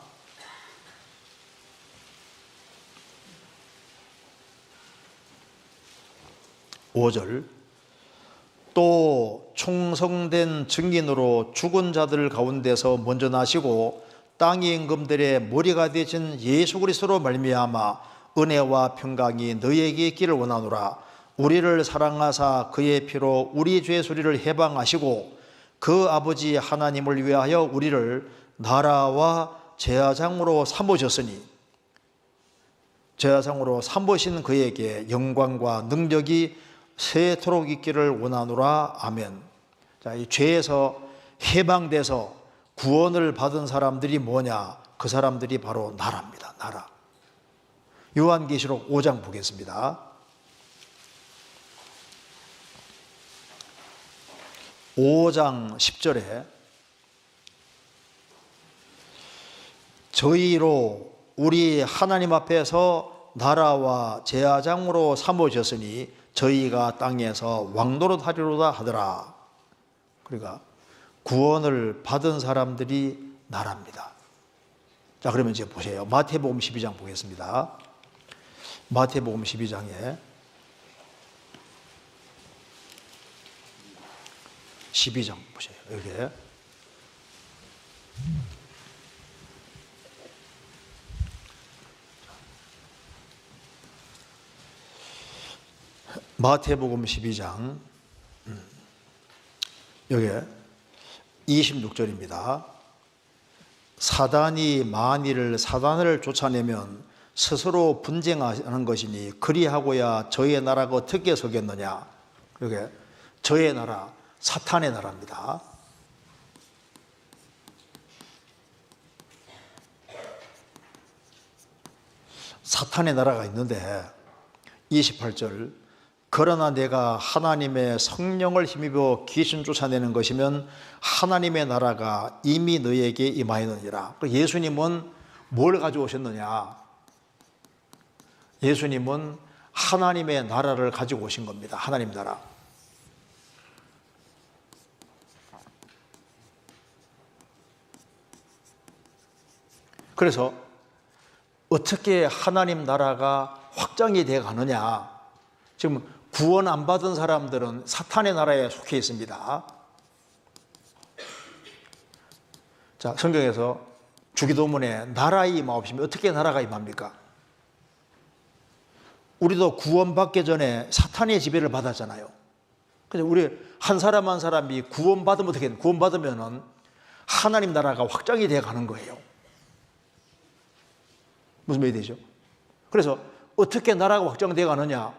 또 충성된 증인으로 죽은 자들 가운데서 먼저 나시고 땅의 임금들의 머리가 되신 예수 그리스도로 말미암아 은혜와 평강이 너희에게 있기를 원하노라. 우리를 사랑하사 그의 피로 우리 죄 소리를 해방하시고 그 아버지 하나님을 위하여 우리를 나라와 제사장으로 삼으셨으니 제사장으로 삼으신 그에게 영광과 능력이 세토록 있기를 원하노라. 아멘. 자, 이 죄에서 해방돼서 구원을 받은 사람들이 뭐냐? 그 사람들이 바로 나라입니다. 나라. 요한계시록 5장 보겠습니다. 5장 10절에 저희로 우리 하나님 앞에서 나라와 제사장으로 삼으셨으니 저희가 땅에서 왕노릇 하리로다 하더라. 그러니까 구원을 받은 사람들이 나라입니다. 자, 그러면 이제 보세요. 마태복음 12장 보겠습니다. 마태복음 12장에 12장 보세요. 여기에 마태복음 12장 여기에 26절입니다. 사단이 만일 사단을 쫓아내면 스스로 분쟁하는 것이니 그리하고야 저의 나라가 어떻게 서겠느냐. 이게 저의 나라, 사탄의 나라입니다. 사탄의 나라가 있는데 28절, 그러나 내가 하나님의 성령을 힘입어 귀신 쫓아내는 것이면 하나님의 나라가 이미 너에게 임하였느니라. 예수님은 뭘 가져오셨느냐? 예수님은 하나님의 나라를 가지고 오신 겁니다. 하나님 나라. 그래서 어떻게 하나님 나라가 확장이 되어 가느냐? 지금 구원 안 받은 사람들은 사탄의 나라에 속해 있습니다. 자, 성경에서 주기도문에 나라의 임하옵시면 어떻게 나라가 임합니까? 우리도 구원받기 전에 사탄의 지배를 받았잖아요. 그래서 우리 한 사람 한 사람이 구원받으면 어떻게 돼요? 구원받으면은 하나님 나라가 확장이 되어 가는 거예요. 무슨 말이 되죠? 그래서 어떻게 나라가 확장되어 가느냐?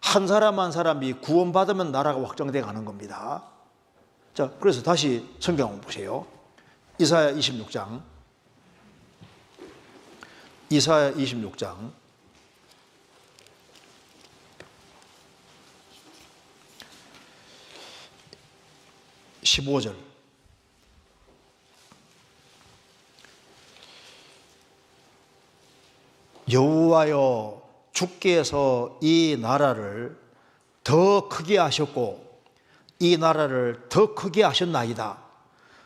한 사람 한 사람이 구원받으면 나라가 확장되어 가는 겁니다. 자, 그래서 다시 성경 한번 보세요. 이사야 26장. 이사야 26장. 15절. 여호와여, 주께서 이 나라를 더 크게 하셨고 이 나라를 더 크게 하셨나이다.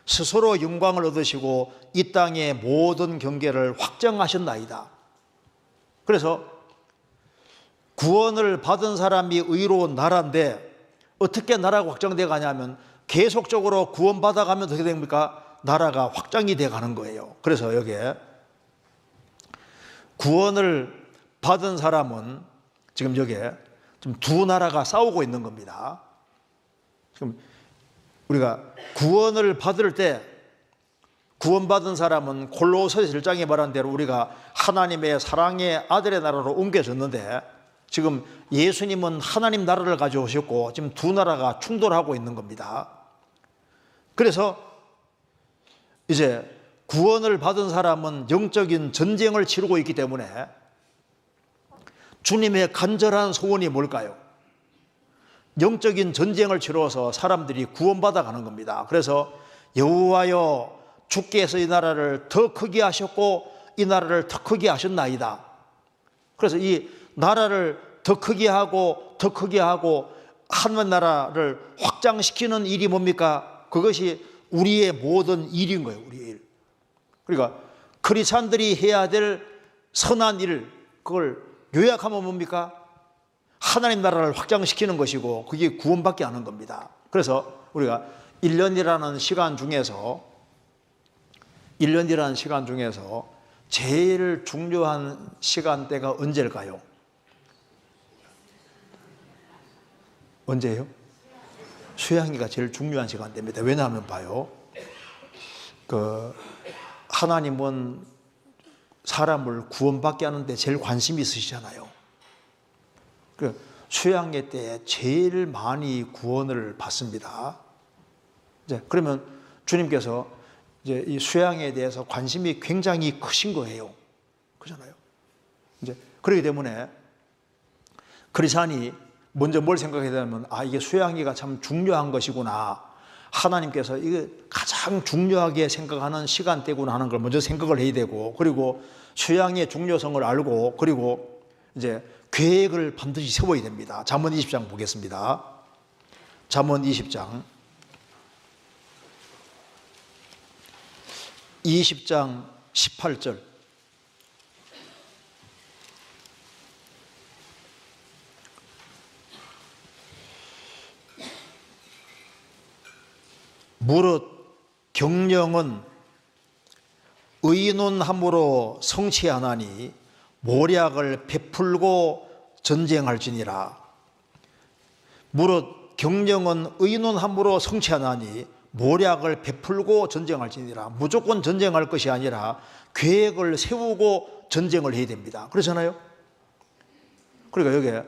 스스로 영광을 얻으시고 이 땅의 모든 경계를 확정하셨나이다. 그래서 구원을 받은 사람이 의로운 나라인데 어떻게 나라가 확장되어 가냐면 계속적으로 구원받아 가면 어떻게 됩니까? 나라가 확장이 되어 가는 거예요. 그래서 여기에 구원을 받은 사람은 지금 여기에 지금 두 나라가 싸우고 있는 겁니다. 지금 우리가 구원을 받을 때 구원받은 사람은 골로새 1장에 말한 대로 우리가 하나님의 사랑의 아들의 나라로 옮겨졌는데 지금 예수님은 하나님 나라를 가져오셨고 지금 두 나라가 충돌하고 있는 겁니다. 그래서 이제 구원을 받은 사람은 영적인 전쟁을 치르고 있기 때문에 주님의 간절한 소원이 뭘까요? 영적인 전쟁을 치러서 사람들이 구원받아 가는 겁니다. 그래서 여호와여, 주께서 이 나라를 더 크게 하셨고 이 나라를 더 크게 하셨나이다. 그래서 이 나라를 더 크게 하고 더 크게 하고 하나님 나라를 확장시키는 일이 뭡니까? 그것이 우리의 모든 일인 거예요. 우리의 일. 그러니까 크리스찬들이 해야 될 선한 일, 그걸 요약하면 뭡니까? 하나님 나라를 확장시키는 것이고 그게 구원받게 하는 겁니다. 그래서 우리가 1년이라는 시간 중에서 제일 중요한 시간대가 언제일까요? 언제예요? 수양이가 제일 중요한 시간대입니다. 왜냐하면 봐요. 하나님은 사람을 구원받게 하는데 제일 관심이 있으시잖아요. 수양회 때 제일 많이 구원을 받습니다. 이제 그러면 주님께서 이제 이 수양에 대해서 관심이 굉장히 크신 거예요. 그렇잖아요. 이제 그렇기 때문에 크리스찬이 먼저 뭘 생각해야 되냐면 이게 수양회가 참 중요한 것이구나. 하나님께서 이게 가장 중요하게 생각하는 시간대구나 하는 걸 먼저 생각을 해야 되고, 그리고 수양의 중요성을 알고, 그리고 이제 계획을 반드시 세워야 됩니다. 잠언 20장 보겠습니다. 잠언 20장 18절. 무릇 경영은 의논함으로 성취하나니 모략을 베풀고 전쟁할지니라. 무릇 경영은 의논함으로 성취하나니 모략을 베풀고 전쟁할지니라. 무조건 전쟁할 것이 아니라 계획을 세우고 전쟁을 해야 됩니다. 그렇잖아요. 그러니까 여기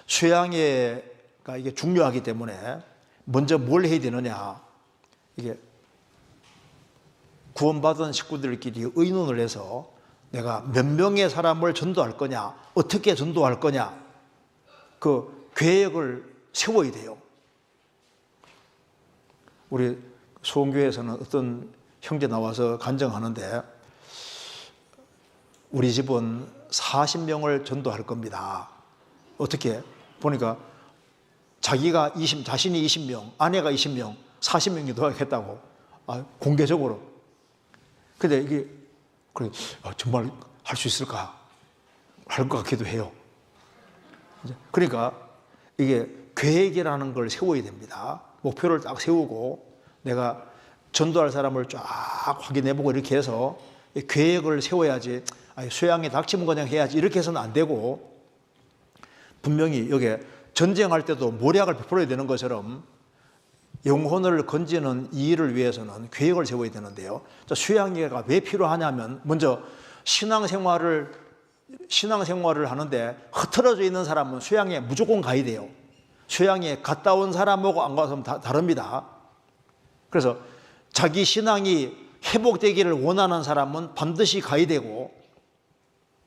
수양회가 이게 중요하기 때문에 먼저 뭘 해야 되느냐, 이게 구원받은 식구들끼리 의논을 해서 내가 몇 명의 사람을 전도할 거냐, 어떻게 전도할 거냐, 그 계획을 세워야 돼요. 우리 소원교회에서는 어떤 형제 나와서 간증하는데, 우리 집은 40명을 전도할 겁니다. 어떻게 보니까 자기가 자신이 20명, 아내가 20명, 40명이 도와겠다고 공개적으로. 근데 이게 그래, 정말 할 수 있을까? 할 것 같기도 해요. 그러니까 이게 계획이라는 걸 세워야 됩니다. 목표를 딱 세우고 내가 전도할 사람을 쫙 확인해보고 이렇게 해서 계획을 세워야지, 수양에 닥치면 그냥 해야지 이렇게 해서는 안 되고, 분명히 여기 전쟁할 때도 모략을 베풀어야 되는 것처럼 영혼을 건지는 이 일을 위해서는 계획을 세워야 되는데요. 수양회가 왜 필요하냐면, 먼저 신앙생활을 하는데 흐트러져 있는 사람은 수양회 무조건 가야 돼요. 수양회 갔다 온 사람하고 안 가서 다릅니다. 그래서 자기 신앙이 회복되기를 원하는 사람은 반드시 가야 되고,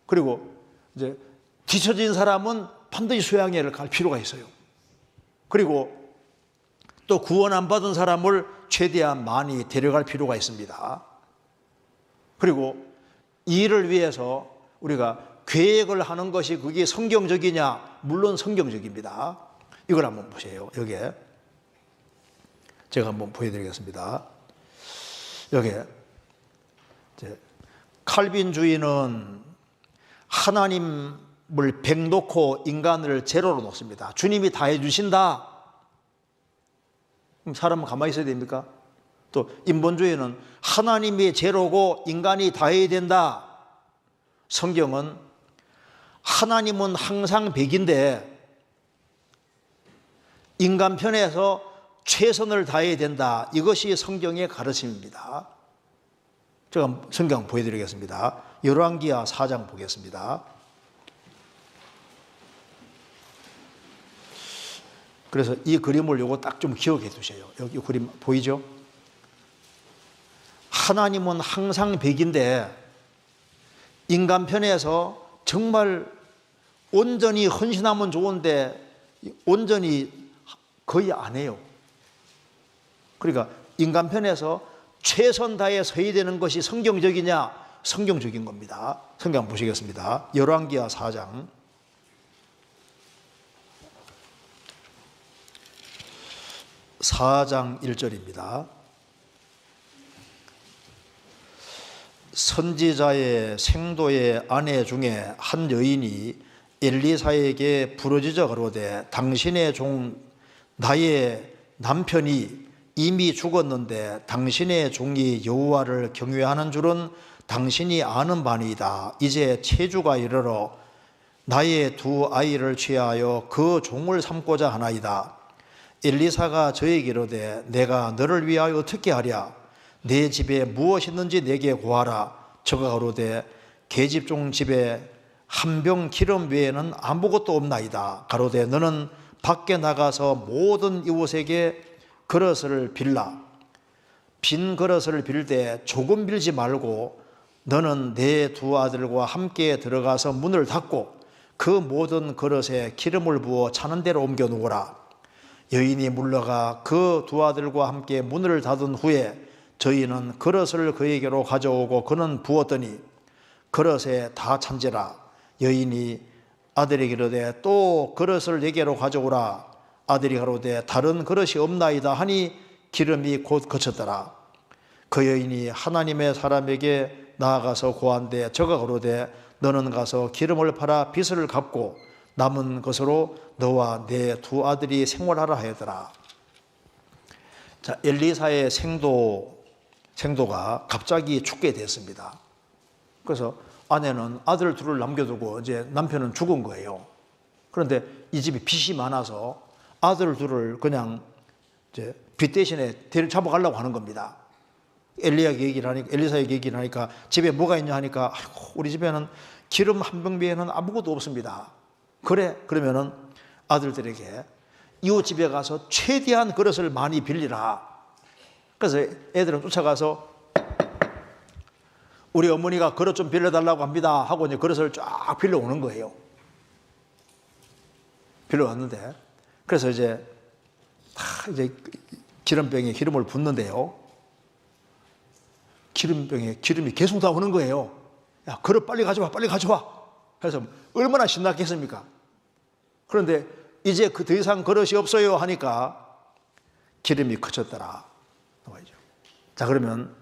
그리고 이제 뒤처진 사람은 반드시 수양회를 갈 필요가 있어요. 그리고 또 구원 안 받은 사람을 최대한 많이 데려갈 필요가 있습니다. 그리고 이 일을 위해서 우리가 계획을 하는 것이 그게 성경적이냐? 물론 성경적입니다. 이걸 한번 보세요. 여기에 제가 한번 보여드리겠습니다. 여기에 칼빈주의는 하나님을 100 놓고 인간을 제로로 놓습니다. 주님이 다 해주신다. 그럼 사람은 가만히 있어야 됩니까? 또 인본주의는 하나님이 제로고 인간이 다 해야 된다. 성경은 하나님은 항상 100인데 인간 편에서 최선을 다해야 된다. 이것이 성경의 가르침입니다. 제가 성경 보여드리겠습니다. 열왕기하 4장 보겠습니다. 그래서 이 그림을 요거 딱 좀 기억해 두세요. 여기 그림 보이죠? 하나님은 항상 100인데 인간 편에서 정말 온전히 헌신하면 좋은데 온전히 거의 안 해요. 그러니까 인간 편에서 최선 다해 서야 되는 것이 성경적이냐? 성경적인 겁니다. 성경 한번 보시겠습니다. 열왕기하 4장 1절입니다. 선지자의 생도의 아내 중에 한 여인이 엘리사에게 부르짖어 가로되 당신의 종 나의 남편이 이미 죽었는데 당신의 종이 여호와를 경외하는 줄은 당신이 아는 바니이다. 이제 체주가 이르러 나의 두 아이를 취하여 그 종을 삼고자 하나이다. 엘리사가 저에게 이르되 내가 너를 위하여 어떻게 하랴? 내 집에 무엇이 있는지 내게 구하라. 저가 가로되 계집종 집에 한 병 기름 외에는 아무것도 없나이다. 가로되 너는 밖에 나가서 모든 이웃에게 그릇을 빌라. 빈 그릇을 빌 때 조금 빌지 말고 너는 내 두 아들과 함께 들어가서 문을 닫고 그 모든 그릇에 기름을 부어 차는 대로 옮겨 놓으라. 여인이 물러가 그 두 아들과 함께 문을 닫은 후에 저희는 그릇을 그에게로 가져오고 그는 부었더니 그릇에 다 찬지라. 여인이 아들에게 이르되 또 그릇을 내게로 가져오라. 아들이 가로되 다른 그릇이 없나이다 하니 기름이 곧 그쳤더라. 그 여인이 하나님의 사람에게 나아가서 고한데 저가 가로되 너는 가서 기름을 팔아 빚을 갚고 남은 것으로 너와 내 두 아들이 생활하라 하였더라. 자, 엘리사의 생도가 갑자기 죽게 됐습니다. 그래서 아내는 아들 둘을 남겨두고 이제 남편은 죽은 거예요. 그런데 이 집이 빚이 많아서 아들 둘을 그냥 이제 빚 대신에 잡아가려고 하는 겁니다. 엘리야에게 얘기를 하니까, 엘리사에게 얘기를 하니까 집에 뭐가 있냐 하니까 아이고, 우리 집에는 기름 한 병 외에는 아무것도 없습니다. 그래, 그러면은 아들들에게 이웃 집에 가서 최대한 그릇을 많이 빌리라. 그래서 애들은 쫓아가서 우리 어머니가 그릇 좀 빌려달라고 합니다 하고 이제 그릇을 쫙 빌려오는 거예요. 빌려왔는데, 그래서 이제 기름병에 기름을 붓는데요. 기름병에 기름이 계속 나오는 거예요. 야, 그릇 빨리 가져와, 빨리 가져와. 그래서 얼마나 신났겠습니까? 그런데 이제 더 이상 그릇이 없어요 하니까 기름이 그쳤더라. 자, 그러면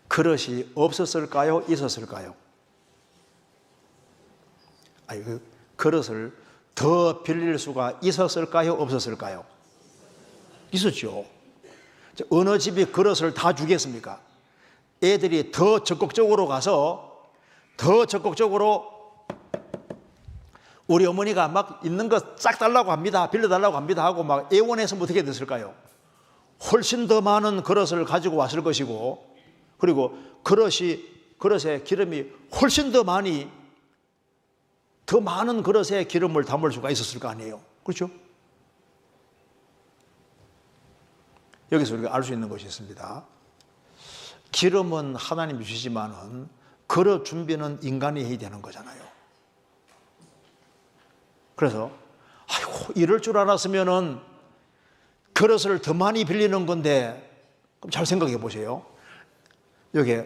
그릇이 없었을까요? 있었을까요? 그 그릇을 더 빌릴 수가 있었을까요? 없었을까요? 있었죠. 어느 집이 그릇을 다 주겠습니까? 애들이 더 적극적으로 가서 더 적극적으로 우리 어머니가 막 있는 거 싹 달라고 합니다, 빌려달라고 합니다 하고 막 애원해서 어떻게 됐을까요? 훨씬 더 많은 그릇을 가지고 왔을 것이고, 그리고 그릇에 기름이 훨씬 더 많은 그릇에 기름을 담을 수가 있었을 거 아니에요. 그렇죠? 여기서 우리가 알 수 있는 것이 있습니다. 기름은 하나님이 주시지만은 그릇 준비는 인간이 해야 되는 거잖아요. 그래서 아이고, 이럴 줄 알았으면은 그릇을 더 많이 빌리는 건데, 그럼 잘 생각해 보세요. 여기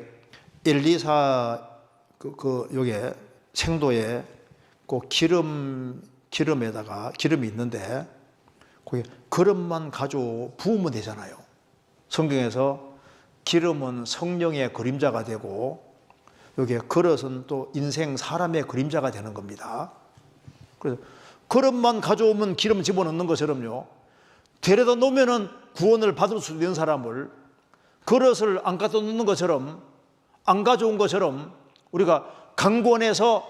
엘리사 여기 생도에 그 기름에다가 기름이 있는데 거기 그릇만 가지고 부으면 되잖아요. 성경에서 기름은 성령의 그림자가 되고 여기 그릇은 또 인생 사람의 그림자가 되는 겁니다. 그래서 그릇만 가져오면 기름 집어넣는 것처럼요, 데려다 놓으면은 구원을 받을 수 있는 사람을 그릇을 안 갖다 놓는 것처럼, 안 가져온 것처럼, 우리가 강권에서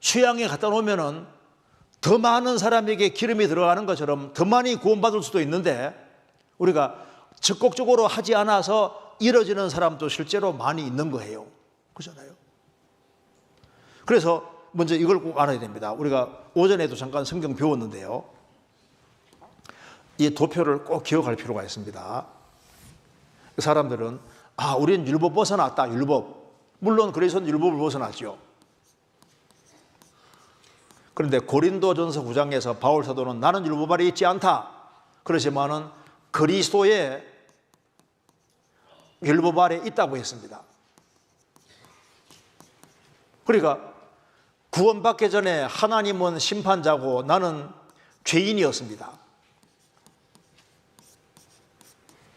수양에 갖다 놓으면은 더 많은 사람에게 기름이 들어가는 것처럼 더 많이 구원받을 수도 있는데, 우리가 적극적으로 하지 않아서 이뤄지는 사람도 실제로 많이 있는 거예요. 그렇잖아요. 그래서 먼저 이걸 꼭 알아야 됩니다. 우리가 오전에도 잠깐 성경 배웠는데요, 이 도표를 꼭 기억할 필요가 있습니다. 사람들은 우리는 율법 벗어났다, 율법. 물론 그리스도는 율법을 벗어났죠. 그런데 고린도전서 9장에서 바울 사도는 나는 율법 아래 있지 않다 그러지만은 그리스도의 율법 아래 있다고 했습니다. 그러니까 구원받기 전에 하나님은 심판자고 나는 죄인이었습니다.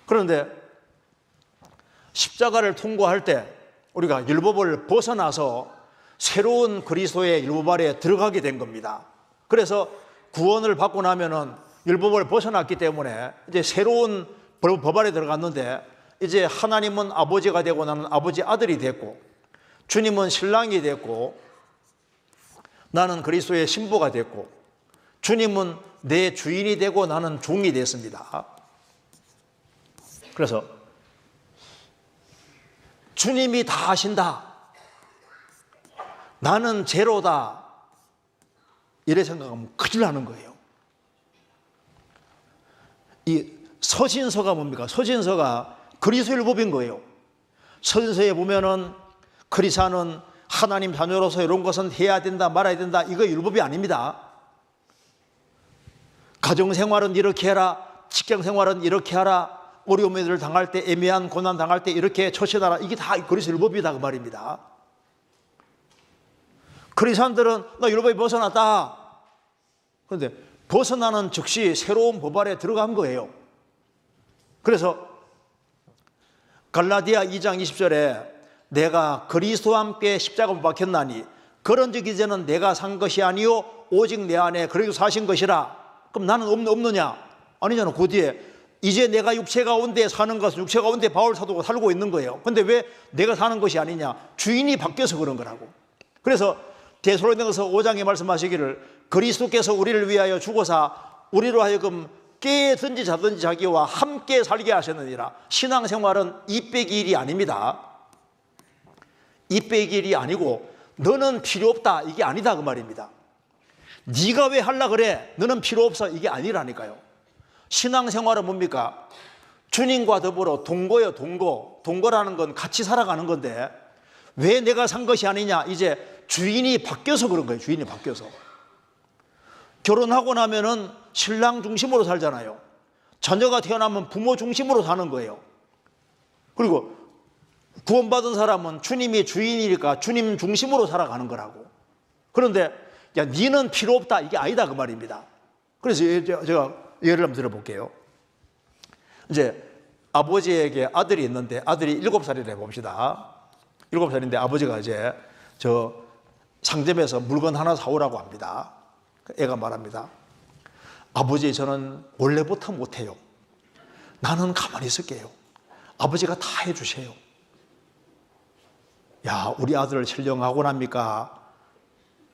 그런데 십자가를 통과할 때 우리가 율법을 벗어나서 새로운 그리스도의 율법 아래에 들어가게 된 겁니다. 그래서 구원을 받고 나면은 율법을 벗어났기 때문에 이제 새로운 법 아래 들어갔는데, 이제 하나님은 아버지가 되고 나는 아버지 아들이 됐고, 주님은 신랑이 됐고, 나는 그리스도의 신부가 됐고, 주님은 내 주인이 되고 나는 종이 됐습니다. 그래서 주님이 다 하신다, 나는 제로다, 이래 생각하면 큰일 나는 거예요. 이 서신서가 뭡니까? 서신서가 그리스도의 율법인 거예요. 서신서에 보면은 크리스찬은 하나님 자녀로서 이런 것은 해야 된다, 말아야 된다, 이거 율법이 아닙니다. 가정생활은 이렇게 해라, 직장생활은 이렇게 하라, 어려움을 당할 때, 애매한 고난 당할 때 이렇게 처신하라, 이게 다 그리스도 율법이다 그 말입니다. 크리스찬들은 나 율법에 벗어났다. 그런데 벗어나는 즉시 새로운 법 아래 들어간 거예요. 그래서 갈라디아 2장 20절에 내가 그리스도와 함께 십자가에 못 박혔나니 그런즉 이제는 내가 산 것이 아니요 오직 내 안에 그리스도 사신 것이라. 그럼 나는 없느냐? 아니잖아. 그 뒤에 이제 내가 육체 가운데 사는 것은 육체 가운데 바울 사도가 살고 있는 거예요. 근데 왜 내가 사는 것이 아니냐? 주인이 바뀌어서 그런 거라고. 그래서 데살로니가서 5장에 말씀하시기를 그리스도께서 우리를 위하여 죽으사 우리로 하여금 깨든지 자든지 자기와 함께 살게 하셨느니라. 신앙생활은 2 빼기 1이 아닙니다. 2 빼기 1이 아니고 너는 필요 없다 이게 아니다 그 말입니다. 네가 왜 하려 그래? 너는 필요 없어 이게 아니라니까요. 신앙생활은 뭡니까? 주님과 더불어 동거예요. 동거라는 건 같이 살아가는 건데 왜 내가 산 것이 아니냐? 이제 주인이 바뀌어서 그런 거예요. 주인이 바뀌어서. 결혼하고 나면은 신랑 중심으로 살잖아요. 자녀가 태어나면 부모 중심으로 사는 거예요. 그리고 구원받은 사람은 주님이 주인이니까 주님 중심으로 살아가는 거라고. 그런데 야, 니는 필요 없다 이게 아니다 그 말입니다. 그래서 제가 예를 한번 들어볼게요. 이제 아버지에게 아들이 있는데 아들이 7살이라 봅시다. 7살인데 아버지가 이제 저 상점에서 물건 하나 사오라고 합니다. 애가 말합니다. 아버지 저는 원래부터 못해요. 나는 가만히 있을게요. 아버지가 다 해주세요. 야, 우리 아들을 신령하고 납니까?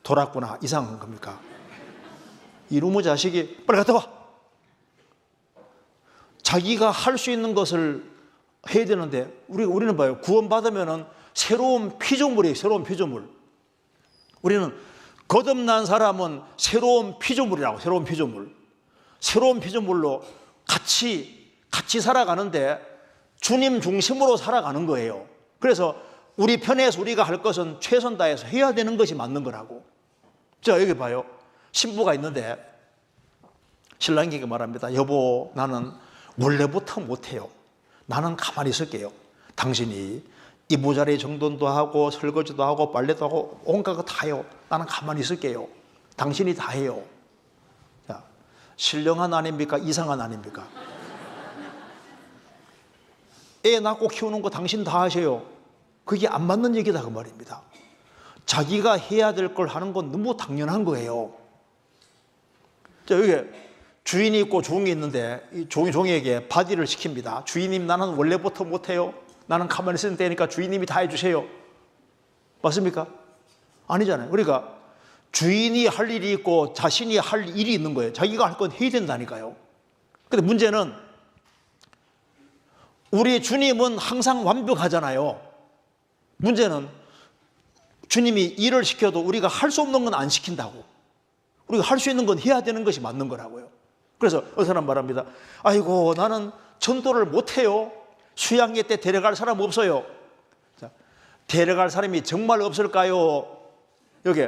돌았구나 이상한 겁니까? 이놈의 자식이 빨리 갔다 와. 자기가 할 수 있는 것을 해야 되는데 우리는 봐요. 구원받으면은 새로운 피조물이에요. 새로운 피조물. 우리는 거듭난 사람은 새로운 피조물이라고. 새로운 피조물. 새로운 피조물로 같이 살아가는데 주님 중심으로 살아가는 거예요. 그래서 우리 편에서 우리가 할 것은 최선 다해서 해야 되는 것이 맞는 거라고. 자, 여기 봐요. 신부가 있는데 신랑에게 말합니다. 여보, 나는 원래부터 못해요. 나는 가만히 있을게요. 당신이 이부자리 정돈도 하고 설거지도 하고 빨래도 하고 온갖 거 다 해요. 나는 가만히 있을게요. 당신이 다 해요. 자, 신령한 아닙니까? 이상한 아닙니까? 애 낳고 키우는 거 당신 다 하세요. 그게 안 맞는 얘기다 그 말입니다. 자기가 해야 될 걸 하는 건 너무 당연한 거예요. 자, 여기 주인이 있고 종이 있는데 이 종이에게 바디를 시킵니다. 주인님 나는 원래부터 못해요. 나는 가만히 있으면 되니까 주인님이 다 해주세요. 맞습니까? 아니잖아요. 그러니까 주인이 할 일이 있고 자신이 할 일이 있는 거예요. 자기가 할 건 해야 된다니까요. 근데 문제는 우리 주님은 항상 완벽하잖아요. 문제는 주님이 일을 시켜도 우리가 할 수 없는 건 안 시킨다고. 우리가 할 수 있는 건 해야 되는 것이 맞는 거라고요. 그래서 어느 사람 말합니다. 아이고 나는 전도를 못해요. 수양회 때 데려갈 사람 없어요. 자, 데려갈 사람이 정말 없을까요? 여기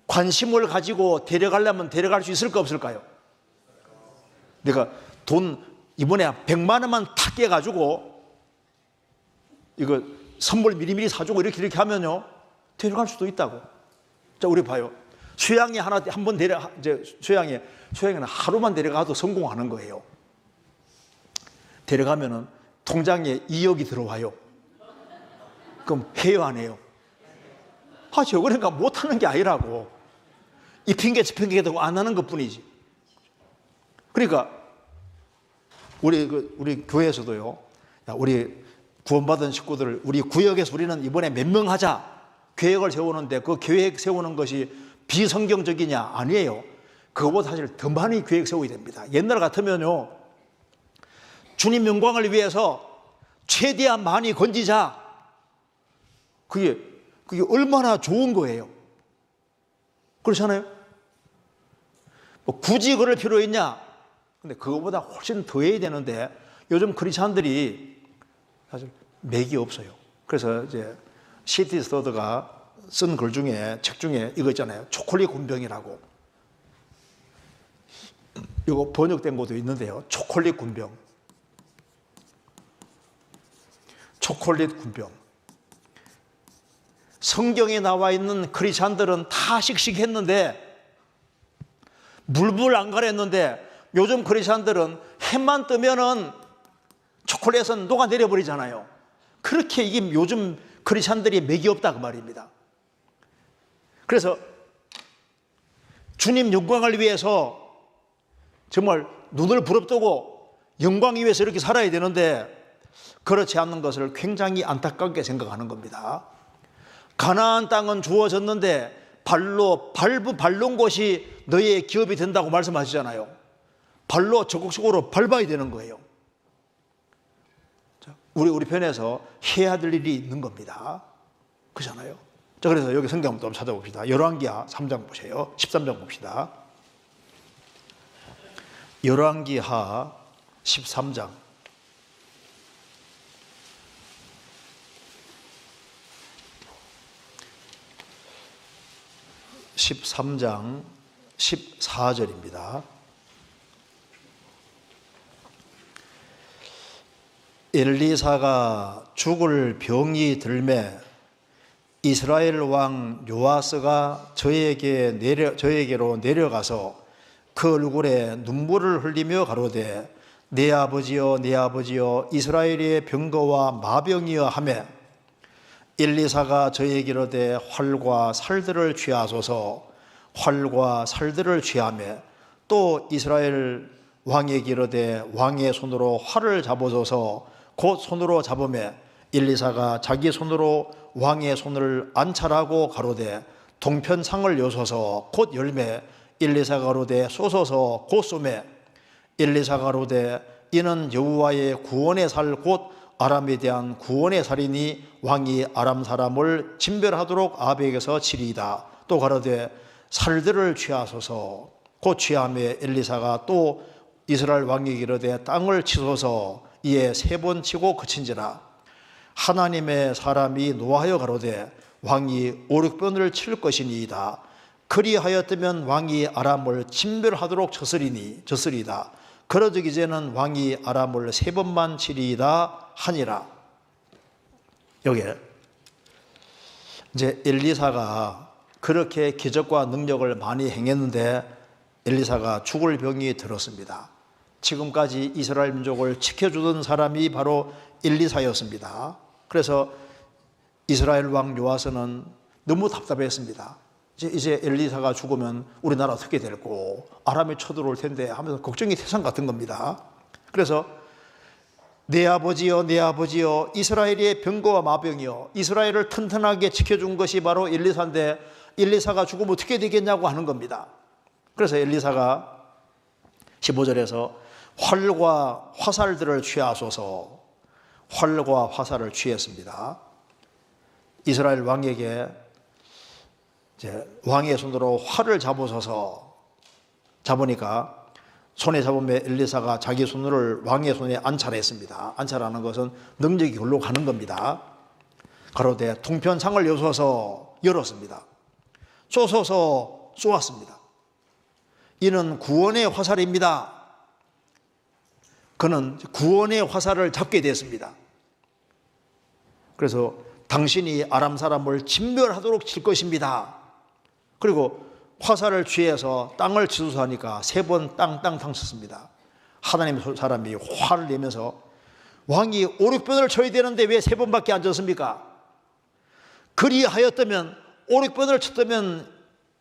관심을 가지고 데려가려면 데려갈 수 있을까 없을까요? 내가 돈 이번에 100만 원만 탁 깨가지고 이거 선물 미리미리 사주고 이렇게 하면요 데려갈 수도 있다고. 자, 우리 봐요. 수양회 한 번 수양회는 하루만 데려가도 성공하는 거예요. 데려가면은 통장에 2억이 들어와요. 그럼 해요 안 해요? 하죠. 그러니까 못하는 게 아니라고. 이 핑계 저 핑계 대고 안 하는 것뿐이지. 그러니까 우리 교회에서도요. 우리 구원받은 식구들 우리 구역에서 우리는 이번에 몇 명 하자 계획을 세우는데 그 계획 세우는 것이 비성경적이냐? 아니에요. 그거보다 사실 더 많이 계획 세워야 됩니다. 옛날 같으면요 주님 영광을 위해서 최대한 많이 건지자. 그게 얼마나 좋은 거예요. 그렇잖아요. 뭐 굳이 그럴 필요 있냐? 근데 그거보다 훨씬 더 해야 되는데 요즘 크리스찬들이 사실 맥이 없어요. 그래서 이제 C.T. 스터드가 쓴 글 중에 책 중에 이거 있잖아요. 초콜릿 군병이라고. 이거 번역된 것도 있는데요. 초콜릿 군병. 초콜릿 군병. 성경에 나와 있는 크리스찬들은 다 씩씩했는데 물불 안 가렸는데 요즘 크리스찬들은 해만 뜨면은 초콜릿은 녹아내려 버리잖아요. 그렇게 이게 요즘 크리스찬들이 맥이 없다 그 말입니다. 그래서 주님 영광을 위해서 정말 눈을 부릅뜨고 영광 위해서 이렇게 살아야 되는데 그렇지 않는 것을 굉장히 안타깝게 생각하는 겁니다. 가나안 땅은 주어졌는데 발로 밟은 곳이 너희의 기업이 된다고 말씀하시잖아요. 발로 적극적으로 밟아야 되는 거예요. 자, 우리 편에서 해야 될 일이 있는 겁니다. 그렇잖아요. 자, 그래서 여기 성경 한번 찾아봅시다. 열왕기하 3장 보세요. 13장 봅시다. 열왕기하 13장. 13장 14절입니다. 엘리사가 죽을 병이 들매 이스라엘 왕 요아스가 저에게로 내려가서 그 얼굴에 눈물을 흘리며 가로되 내 아버지여 내 아버지여 이스라엘의 병거와 마병이여 하매 엘리사가 저에게 이르되 활과 살들을 취하소서 활과 살들을 취하며 또 이스라엘 왕에게 이르되 왕의 손으로 활을 잡으소서 곧 손으로 잡으며 엘리사가 자기 손으로 왕의 손을 안찰하고 가로되 동편상을 여소서 곧 열매 엘리사가 가로되 쏘소서 곧 쏘매 엘리사가 가로되 이는 여호와의 구원의 살 곧 아람에 대한 구원의 살이니 왕이 아람 사람을 진멸하도록 아합에게서 치리이다. 또 가로되 살들을 취하소서 곧 취하며 엘리사가 또 이스라엘 왕에게 이르되 땅을 치소서 이에 3번 치고 그친지라. 하나님의 사람이 노하여 가로되 왕이 5-6번을 칠 것이니이다. 그리하였다면 왕이 아람을 진멸하도록 쳤으리이다. 그러즉 이제는 왕이 아람을 3번만 치리이다 하니라. 여기에 이제 엘리사가 그렇게 기적과 능력을 많이 행했는데 엘리사가 죽을 병이 들었습니다. 지금까지 이스라엘 민족을 지켜주던 사람이 바로 엘리사였습니다. 그래서 이스라엘 왕 요아스는 너무 답답했습니다. 이제 엘리사가 죽으면 우리나라 어떻게 될고 아람이 쳐들어올 텐데 하면서 걱정이 태산 같은 겁니다. 그래서 내 아버지여 내 아버지여 이스라엘의 병거와 마병이여 이스라엘을 튼튼하게 지켜준 것이 바로 엘리사인데 엘리사가 죽으면 어떻게 되겠냐고 하는 겁니다. 그래서 엘리사가 15절에서 활과 화살들을 취하소서 활과 화살을 취했습니다. 이스라엘 왕에게 이제 왕의 손으로 활을 잡으소서 잡으니까 손에 잡으면 엘리사가 자기 손을 왕의 손에 안찰했습니다. 안찰하는 것은 능력이 글로 가는 겁니다. 가로되 동편상을 여소서 열었습니다. 쏘소서 쏘았습니다. 이는 구원의 화살입니다. 그는 구원의 화살을 잡게 됐습니다. 그래서 당신이 아람 사람을 진멸하도록 칠 것입니다. 그리고 화살을 취해서 땅을 치소서하니까 3번 땅 쳤습니다. 하나님 사람이 화를 내면서 왕이 5-6번을 쳐야 되는데 왜 3번밖에 안 쳤습니까? 그리하였다면 5-6번을 쳤다면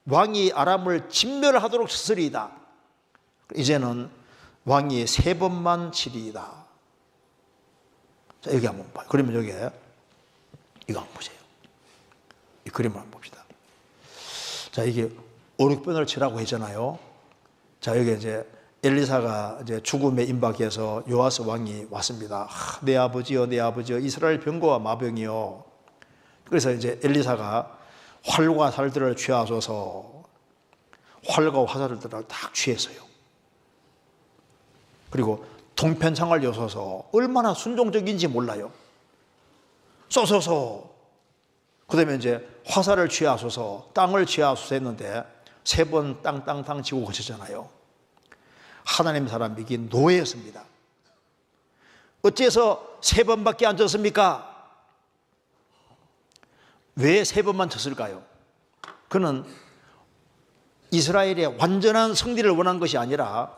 왕이 아람을 진멸하도록 쳤으리이다. 이제는 왕이 3번만 치리이다. 자, 여기 한번 봐요. 그러면 여기에 이거 한번 보세요. 이 그림을 한번 봅시다. 자, 이게 5-6번을 치라고 했잖아요. 자, 여기 이제 엘리사가 이제 죽음에 임박해서 요아스 왕이 왔습니다. 내 아버지여, 내 아버지여, 이스라엘 병거와 마병이여. 그래서 이제 엘리사가 활과 살들을 취하소서 활과 화살들을 딱 취했어요. 그리고 동편상을 여소서 얼마나 순종적인지 몰라요. 쏘소서. 그 다음에 이제 화살을 취하소서 땅을 취하소서 했는데 3번 땅 치고 거쳤잖아요. 하나님 사람이기 노예였습니다. 어째서 3번밖에 안 쳤습니까? 왜 3번만 쳤을까요? 그는 이스라엘의 완전한 승리를 원한 것이 아니라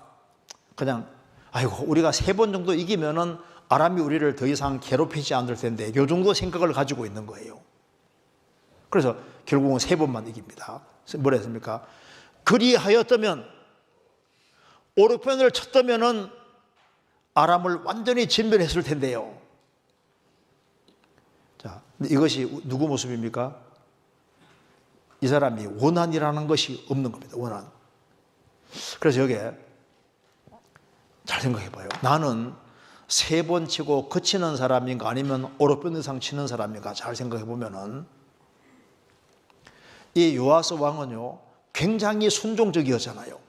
그냥 아이고 우리가 3번 정도 이기면은 아람이 우리를 더 이상 괴롭히지 않을 텐데 이 정도 생각을 가지고 있는 거예요. 그래서 결국은 3번만 이깁니다. 뭐라 했습니까? 그리하였다면 5-6번을 쳤다면은 아람을 완전히 진멸했을 텐데요. 자, 이것이 누구 모습입니까? 이 사람이 원한이라는 것이 없는 겁니다. 원한. 그래서 여기에 생각해 봐요. 나는 세 번 치고 그치는 사람인가 아니면 오른편 이상 치는 사람인가 잘 생각해 보면은 이 요아스 왕은요 굉장히 순종적이었잖아요.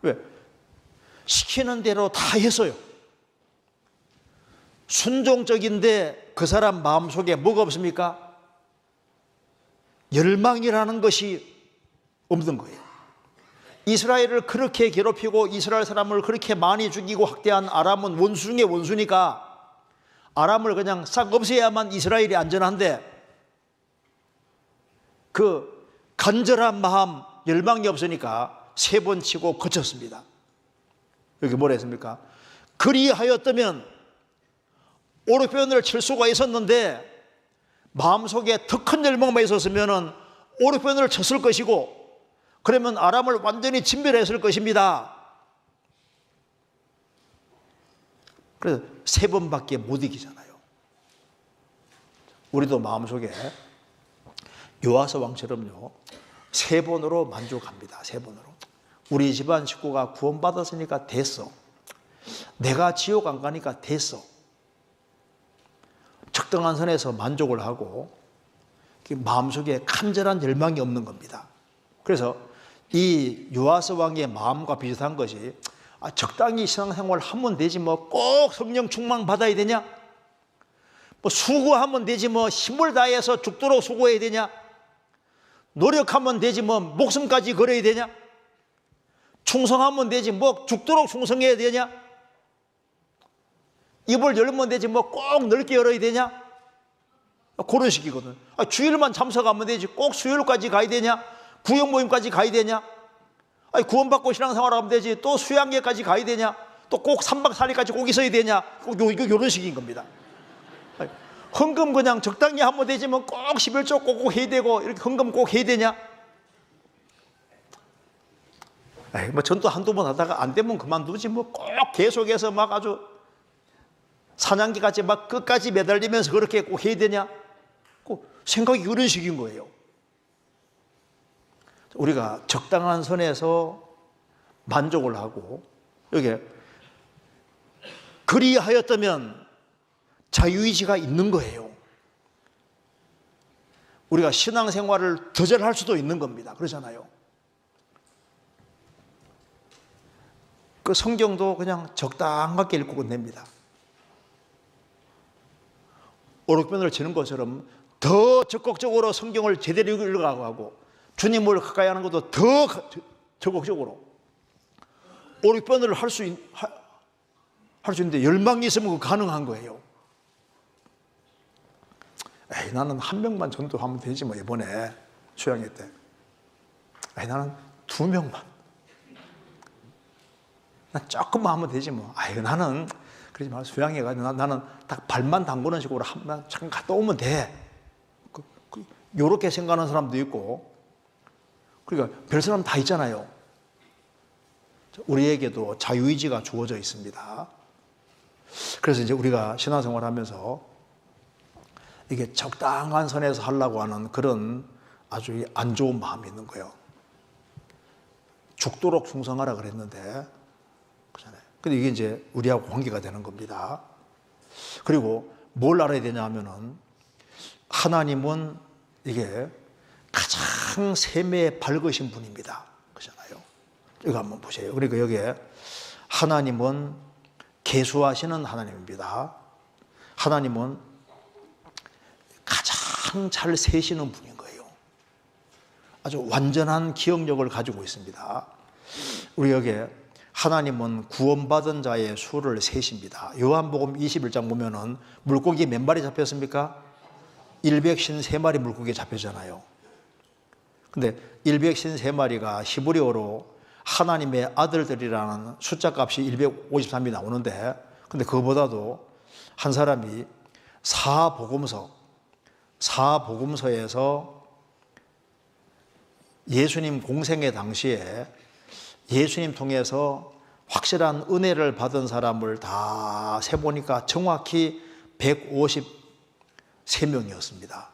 왜? 시키는 대로 다 했어요. 순종적인데 그 사람 마음속에 뭐가 없습니까? 열망이라는 것이 없는 거예요. 이스라엘을 그렇게 괴롭히고 이스라엘 사람을 그렇게 많이 죽이고 학대한 아람은 원수 중에 원수니까 아람을 그냥 싹 없애야만 이스라엘이 안전한데 그 간절한 마음, 열망이 없으니까 세 번 치고 거쳤습니다. 여기 뭐라 했습니까? 그리하였다면 오른편을 칠 수가 있었는데 마음속에 더 큰 열망만 있었으면 오른편을 쳤을 것이고 그러면 아람을 완전히 진멸했을 것입니다. 그래서 세 번밖에 못 이기잖아요. 우리도 마음속에 요아스 왕처럼요 세 번으로 만족합니다. 세 번으로. 우리 집안 식구가 구원받았으니까 됐어. 내가 지옥 안 가니까 됐어. 적당한 선에서 만족을 하고 마음속에 간절한 열망이 없는 겁니다. 그래서 이 요아스 왕의 마음과 비슷한 것이 적당히 신앙생활 하면 되지 뭐 꼭 성령 충만 받아야 되냐? 뭐 수고하면 되지 뭐 힘을 다해서 죽도록 수고해야 되냐? 노력하면 되지 뭐 목숨까지 걸어야 되냐? 충성하면 되지 뭐 죽도록 충성해야 되냐? 입을 열면 되지 뭐 꼭 넓게 열어야 되냐? 그런 식이거든. 주일만 참석하면 되지 꼭 수요일까지 가야 되냐? 구역 모임까지 가야 되냐? 구원받고 신앙생활 하면 되지 또 수양회까지 가야 되냐? 또 꼭 3박 4일까지 꼭 있어야 되냐? 꼭 이런 식인 겁니다. 헌금 그냥 적당히 하면 되지만 꼭 11조 꼭 해야 되고 이렇게 헌금 꼭 해야 되냐? 뭐 전도 한두 번 하다가 안 되면 그만두지 뭐 꼭 계속해서 막 아주 사냥개같이 막 끝까지 매달리면서 그렇게 꼭 해야 되냐? 꼭 생각이 그런 식인 거예요. 우리가 적당한 선에서 만족을 하고 여기에 그리하였다면 자유의지가 있는 거예요. 우리가 신앙생활을 더 잘할 수도 있는 겁니다. 그러잖아요. 그 성경도 그냥 적당하게 읽고 끝냅니다. 오른편을 치는 것처럼 더 적극적으로 성경을 제대로 읽어가고 주님을 가까이 하는 것도 더 적극적으로 오른편을 할 수 있는데 열망이 있으면 가능한 거예요. 나는 한 명만 전도하면 되지 뭐 이번에 수양회 때. 나는 2명만. 난 조금만 하면 되지 뭐. 나는 그러지 마. 수양회가 나는 딱 발만 담그는 식으로 잠깐 갔다 오면 돼. 요렇게 생각하는 사람도 있고. 그러니까 별 사람 다 있잖아요. 우리에게도 자유의지가 주어져 있습니다. 그래서 이제 우리가 신앙생활 하면서 이게 적당한 선에서 하려고 하는 그런 아주 안 좋은 마음이 있는 거예요. 죽도록 충성하라 그랬는데, 그렇잖아요. 근데 이게 이제 우리하고 관계가 되는 겁니다. 그리고 뭘 알아야 되냐 하면은 하나님은 이게 가장 샘에 밝으신 분입니다. 그렇잖아요. 이거 한번 보세요. 그러니까 여기에 하나님은 계수하시는 하나님입니다. 하나님은 가장 잘 세시는 분인 거예요. 아주 완전한 기억력을 가지고 있습니다. 우리 여기에 하나님은 구원받은 자의 수를 세십니다. 요한복음 21장 보면은 물고기 몇 마리 잡혔습니까? 153마리 물고기 잡혔잖아요. 근데 153마리가 히브리어로 하나님의 아들들이라는 숫자 값이 153이 나오는데, 근데 그거보다도 한 사람이 사복음서에서 예수님 공생의 당시에 예수님 통해서 확실한 은혜를 받은 사람을 다 세보니까 정확히 153명이었습니다.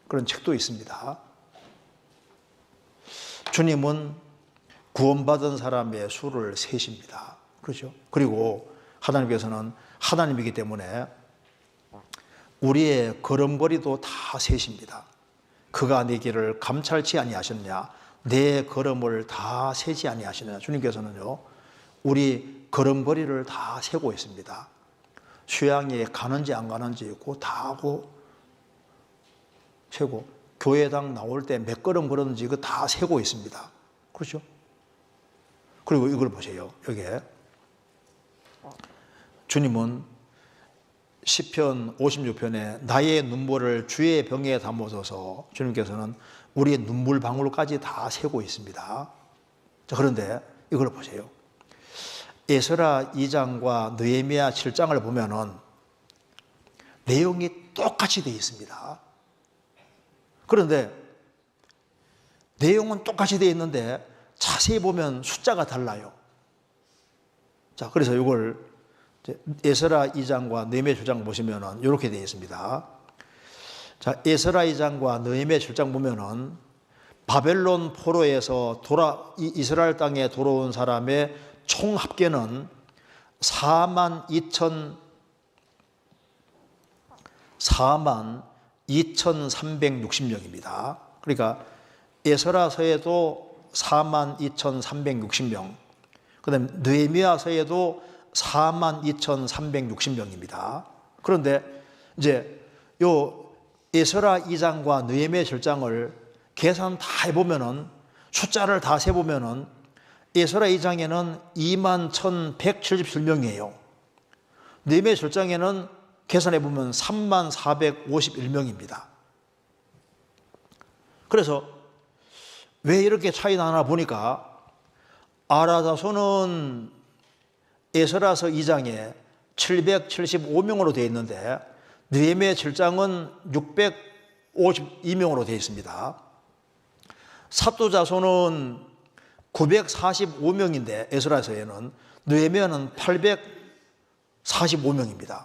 그런 책도 있습니다. 주님은 구원받은 사람의 수를 세십니다. 그렇죠? 그리고 하나님께서는 하나님이기 때문에 우리의 걸음걸이도 다 세십니다. 그가 네 길을 감찰치 아니하셨냐? 내 걸음을 다 세지 아니하시느냐? 주님께서는요, 우리 걸음걸이를 다 세고 있습니다. 수양에 가는지 안 가는지 그거 다 하고 세고, 교회당 나올 때 몇 걸음 걸었는지 그거 다 세고 있습니다. 그렇죠? 그리고 이걸 보세요. 여기에 주님은 시편 56편에 나의 눈물을 주의 병에 담아줘서 주님께서는 우리의 눈물 방울까지 다 세고 있습니다. 자, 그런데 이걸 보세요. 에스라 2장과 느헤미야 7장을 보면은 내용이 똑같이 되어 있습니다. 그런데 내용은 똑같이 되어 있는데 자세히 보면 숫자가 달라요. 자, 그래서 이걸 에스라 2장과 느헤미야 7장 보시면은 이렇게 되어 있습니다. 자, 에스라 2장과 느헤미야 7장 보면은 바벨론 포로에서 이스라엘 땅에 돌아온 사람의 총 합계는 42,360명입니다. 그러니까 에스라서에도 42,360명, 그다음에 느헤미야서에도 42,360명입니다. 그런데 이제 요 에스라 2장과 느헤미야 7장을 계산 다 해보면은, 숫자를 다 세보면은 에스라 2장에는 21,177명이에요. 느헤미야 7장에는 계산해보면 3451명입니다. 그래서 왜 이렇게 차이 나나 보니까 아라자손은 에스라서 2장에 775명으로 되어 있는데 느헤미야 7장은 652명으로 되어 있습니다. 삿도자손은 945명인데 에스라서에는, 느헤미야는 845명입니다.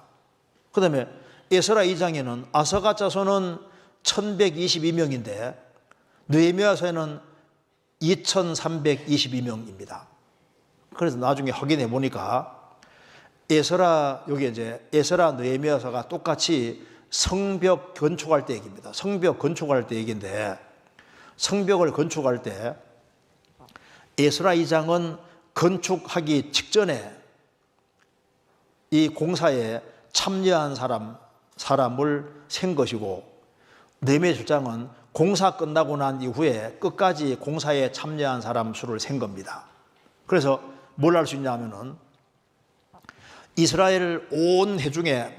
그 다음에 에스라 2장에는 아서가 자손은 1122명인데 느헤미야서에는 2322명입니다. 그래서 나중에 확인해 보니까 여기 이제 에스라 느헤미야서가 똑같이 성벽 건축할 때 얘기입니다. 성벽 건축할 때 얘기인데, 성벽을 건축할 때 에스라 2장은 건축하기 직전에 이 공사에 참여한 사람을 센 것이고, 느헤미야 7장은 공사 끝나고 난 이후에 끝까지 공사에 참여한 사람 수를 센 겁니다. 그래서 뭘 알 수 있냐면은 이스라엘 온 회중에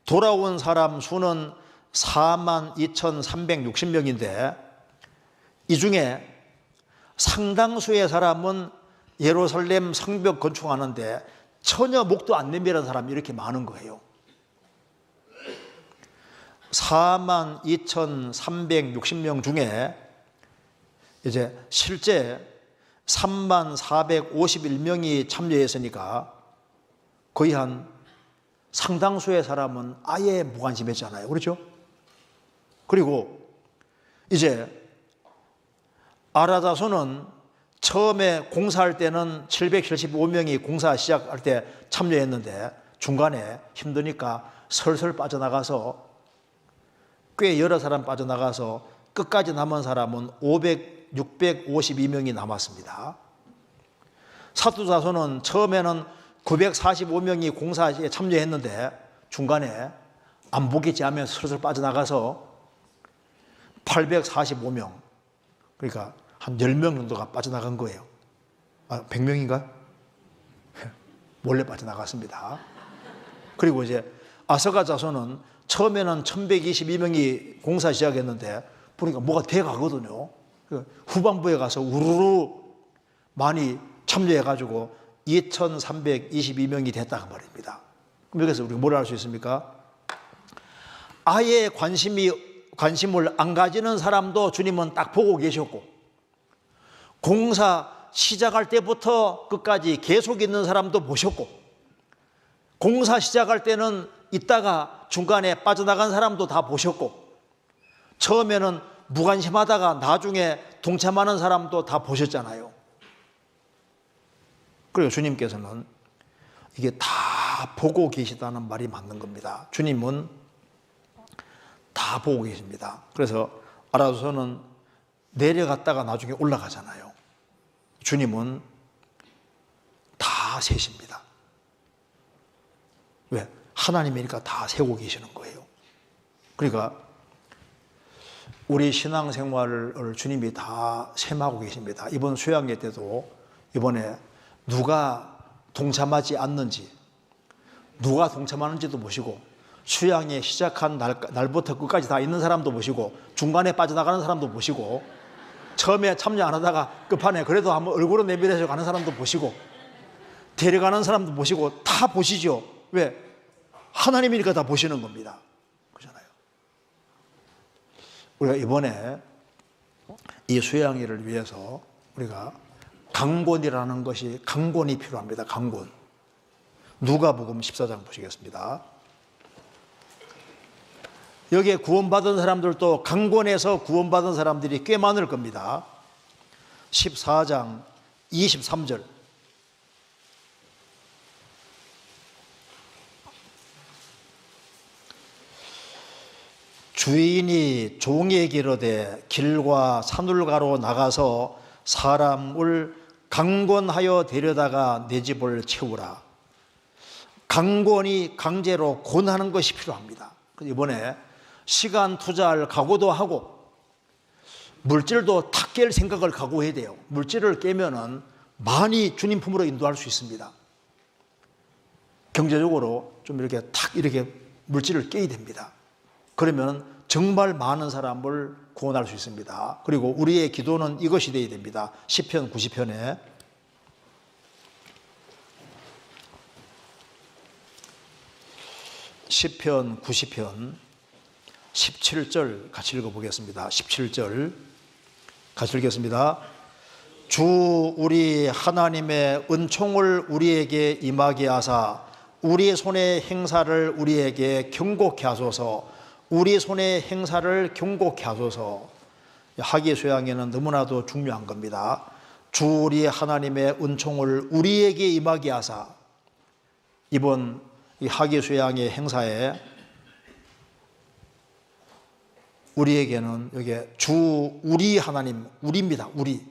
돌아온 사람 수는 42,360명인데 이 중에 상당수의 사람은 예루살렘 성벽 건축하는데 전혀 목도 안 내밀은 사람이 이렇게 많은 거예요. 42,360명 중에 이제 실제 3451명이 참여했으니까 거의 한 상당수의 사람은 아예 무관심했잖아요. 그렇죠? 그리고 이제 아라자손은 처음에 공사할 때는 775명이 공사 시작할 때 참여했는데 중간에 힘드니까 설설 빠져나가서, 꽤 여러 사람 빠져나가서 끝까지 남은 사람은 652명이 남았습니다. 삿두자손은 처음에는 945명이 공사에 참여했는데 중간에 안 보겠지 하면서 슬슬 빠져나가서 845명, 그러니까 한 10명 정도가 빠져나간 거예요. 100명인가? 몰래 빠져나갔습니다. 그리고 이제 아서가 자손은 처음에는 1122명이 공사 시작했는데 보니까 뭐가 돼 가거든요. 후반부에 가서 우르르 많이 참여해가지고 2,322명이 됐다 그 말입니다. 그럼 여기서 우리가 뭘 알 수 있습니까? 아예 관심을 안 가지는 사람도 주님은 딱 보고 계셨고, 공사 시작할 때부터 끝까지 계속 있는 사람도 보셨고, 공사 시작할 때는 있다가 중간에 빠져나간 사람도 다 보셨고, 처음에는 무관심하다가 나중에 동참하는 사람도 다 보셨잖아요. 그리고 주님께서는 이게 다 보고 계시다는 말이 맞는 겁니다. 주님은 다 보고 계십니다. 그래서 아라도서는 내려갔다가 나중에 올라가잖아요. 주님은 다 세십니다. 왜? 하나님이니까 다 세고 계시는 거예요. 그러니까 우리 신앙생활을 주님이 다 셈하고 계십니다. 이번 수양회 때도 이번에 누가 동참하지 않는지, 누가 동참하는지도 보시고, 수양회 시작한 날부터 끝까지 다 있는 사람도 보시고, 중간에 빠져나가는 사람도 보시고, 처음에 참여 안 하다가 끝판에 그래도 한번 얼굴을 내밀어서 가는 사람도 보시고, 데려가는 사람도 보시고, 다 보시죠. 왜? 하나님이니까 다 보시는 겁니다. 그렇잖아요. 우리가 이번에 이 수양회를 위해서 우리가 강권이라는 것이, 강권이 필요합니다. 강권. 누가복음 14장 보시겠습니다. 여기에 구원받은 사람들도 강권에서 구원받은 사람들이 꽤 많을 겁니다. 14장 23절. 주인이 종에게 이르되 길과 산울가로 나가서 사람을 강권하여 데려다가 내 집을 채우라. 강권이 강제로 권하는 것이 필요합니다. 이번에 시간 투자할 각오도 하고, 물질도 탁 깰 생각을 각오해야 돼요. 물질을 깨면은 많이 주님 품으로 인도할 수 있습니다. 경제적으로 좀 이렇게 탁 이렇게 물질을 깨야 됩니다. 그러면 정말 많은 사람을 구원할 수 있습니다. 그리고 우리의 기도는 이것이 되어야 됩니다. 시편 90편에 시편 90편 17절 같이 읽어보겠습니다. 17절 같이 읽겠습니다. 주 우리 하나님의 은총을 우리에게 임하게 하사 우리 손의 행사를 우리에게 경고케 하소서. 우리 손의 행사를 경고케 하소서. 하기수양에는 너무나도 중요한 겁니다. 주 우리 하나님의 은총을 우리에게 임하게 하사. 이번 이 하기수양의 행사에 우리에게는 여기 주 우리 하나님, 우리입니다. 우리.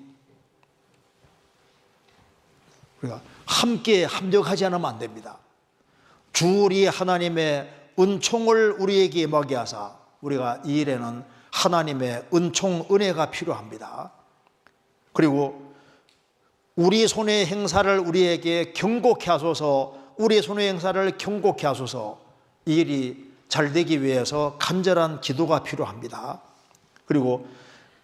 우리가 함께 합력하지 않으면 안 됩니다. 주 우리 하나님의 은총을 우리에게 임하게 하사. 우리가 이 일에는 하나님의 은총, 은혜가 필요합니다. 그리고 우리 손의 행사를 우리에게 경고케 하소서. 우리 손의 행사를 경고케 하소서. 이 일이 잘 되기 위해서 간절한 기도가 필요합니다. 그리고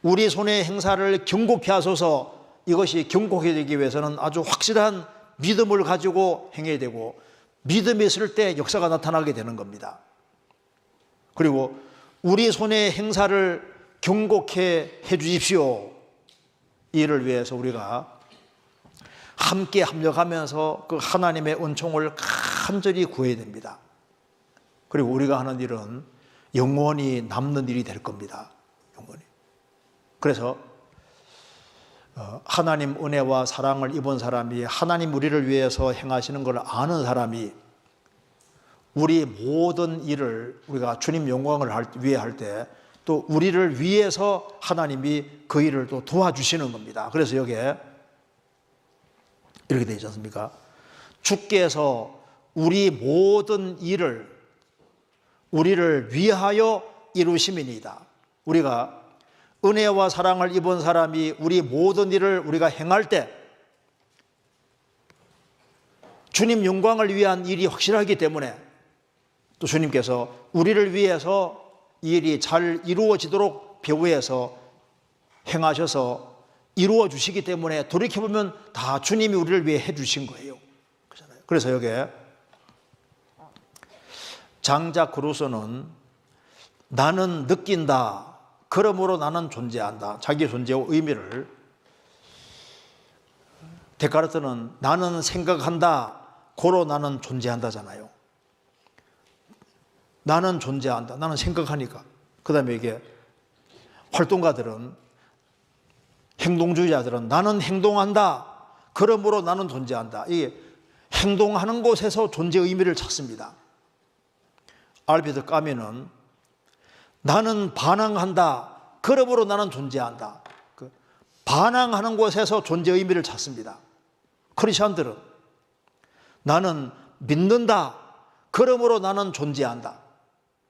우리 손의 행사를 경고케 하소서. 이것이 경고케 되기 위해서는 아주 확실한 믿음을 가지고 행해야 되고, 믿음이 있을 때 역사가 나타나게 되는 겁니다. 그리고 우리 손의 행사를 경고케 해 주십시오. 이를 위해서 우리가 함께 합력하면서 그 하나님의 은총을 간절히 구해야 됩니다. 그리고 우리가 하는 일은 영원히 남는 일이 될 겁니다. 영원히. 그래서 하나님 은혜와 사랑을 입은 사람이, 하나님 우리를 위해서 행하시는 걸 아는 사람이 우리 모든 일을 우리가 주님 영광을 위해 할 때 또 우리를 위해서 하나님이 그 일을 또 도와주시는 겁니다. 그래서 여기에 이렇게 되어 있지 않습니까? 주께서 우리 모든 일을 우리를 위하여 이루심이니이다. 우리가 은혜와 사랑을 입은 사람이 우리 모든 일을 우리가 행할 때 주님 영광을 위한 일이 확실하기 때문에 또 주님께서 우리를 위해서 이 일이 잘 이루어지도록 배후에서 행하셔서 이루어 주시기 때문에 돌이켜보면 다 주님이 우리를 위해 해주신 거예요. 그래서 여기에 장자 그로서는 나는 느낀다, 그러므로 나는 존재한다. 자기 존재의 의미를, 데카르트는 나는 생각한다, 고로 나는 존재한다잖아요. 나는 존재한다, 나는 생각하니까. 그 다음에 이게 활동가들은, 행동주의자들은 나는 행동한다, 그러므로 나는 존재한다. 이게 행동하는 곳에서 존재 의미를 찾습니다. 알베르 까뮈는 나는 반항한다. 그러므로 나는 존재한다. 반항하는 곳에서 존재 의미를 찾습니다. 크리스천들은 나는 믿는다. 그러므로 나는 존재한다.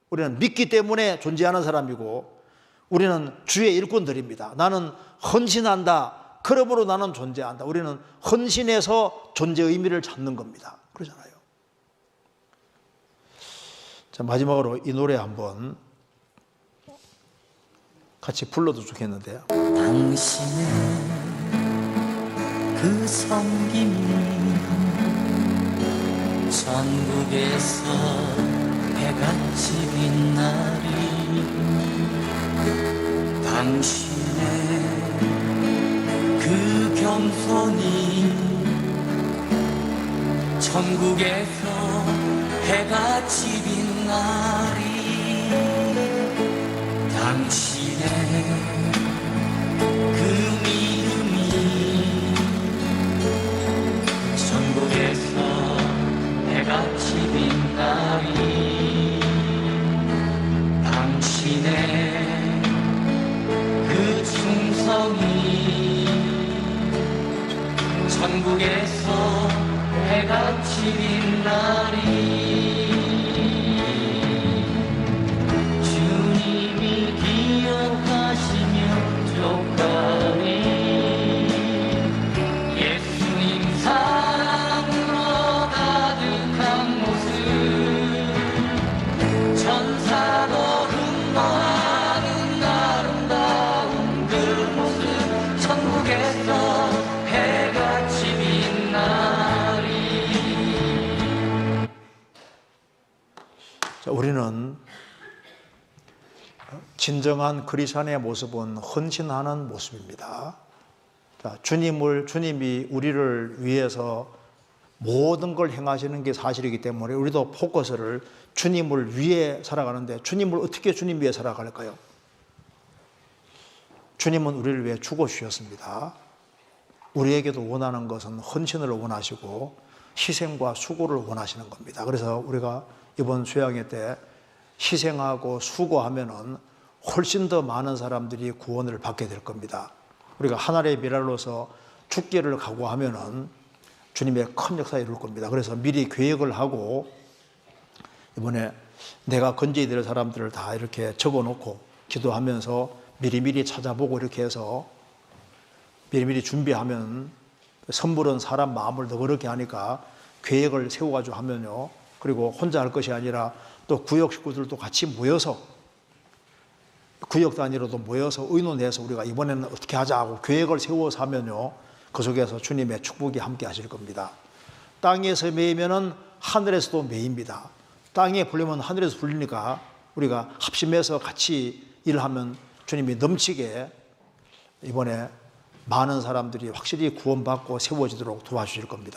우리는 믿기 때문에 존재하는 사람이고 우리는 주의 일꾼들입니다. 나는 헌신한다. 그러므로 나는 존재한다. 우리는 헌신해서 존재 의미를 찾는 겁니다. 그러잖아요. 자, 마지막으로 이 노래 한번 같이 불러도 좋겠는데요. 당신의 그 섬김이 전국에서 해같이 빛나리. 당신의 그 겸손이 전국에서 해같이 빛나리. 당신의 그 믿음이 전국에서 해같이 빛나리. 당신의 그 충성이 전국에서 해같이 빛나리. 주님이 기억하시며 족하니 예수님 사랑으로 가득한 모습 천사도 흠모하는 아름다운 그 모습 천국에서 해같이 빛나리. 자, 우리는 진정한 크리스천의 모습은 헌신하는 모습입니다. 자, 주님이 우리를 위해서 모든 걸 행하시는 게 사실이기 때문에 우리도 포커스를 주님을 위해 살아가는데 주님을 어떻게 주님 위해 살아갈까요? 주님은 우리를 위해 죽어주셨습니다. 우리에게도 원하는 것은 헌신을 원하시고 희생과 수고를 원하시는 겁니다. 그래서 우리가 이번 수양회 때 희생하고 수고하면은 훨씬 더 많은 사람들이 구원을 받게 될 겁니다. 우리가 하나의 미랄로서 죽기를 각오하면은 주님의 큰 역사 이룰 겁니다. 그래서 미리 계획을 하고 이번에 내가 건져야 될 사람들을 다 이렇게 적어놓고 기도하면서 미리미리 찾아보고 이렇게 해서 미리미리 준비하면 선물은 사람 마음을 너그럽게 하니까 계획을 세워가지고 하면요. 그리고 혼자 할 것이 아니라 또 구역 식구들도 같이 모여서 구역 단위로도 모여서 의논해서 우리가 이번에는 어떻게 하자 하고 계획을 세워서 하면요. 그 속에서 주님의 축복이 함께 하실 겁니다. 땅에서 매이면은 하늘에서도 매입니다. 땅에 불리면 하늘에서 불리니까 우리가 합심해서 같이 일하면 주님이 넘치게 이번에 많은 사람들이 확실히 구원받고 세워지도록 도와주실 겁니다.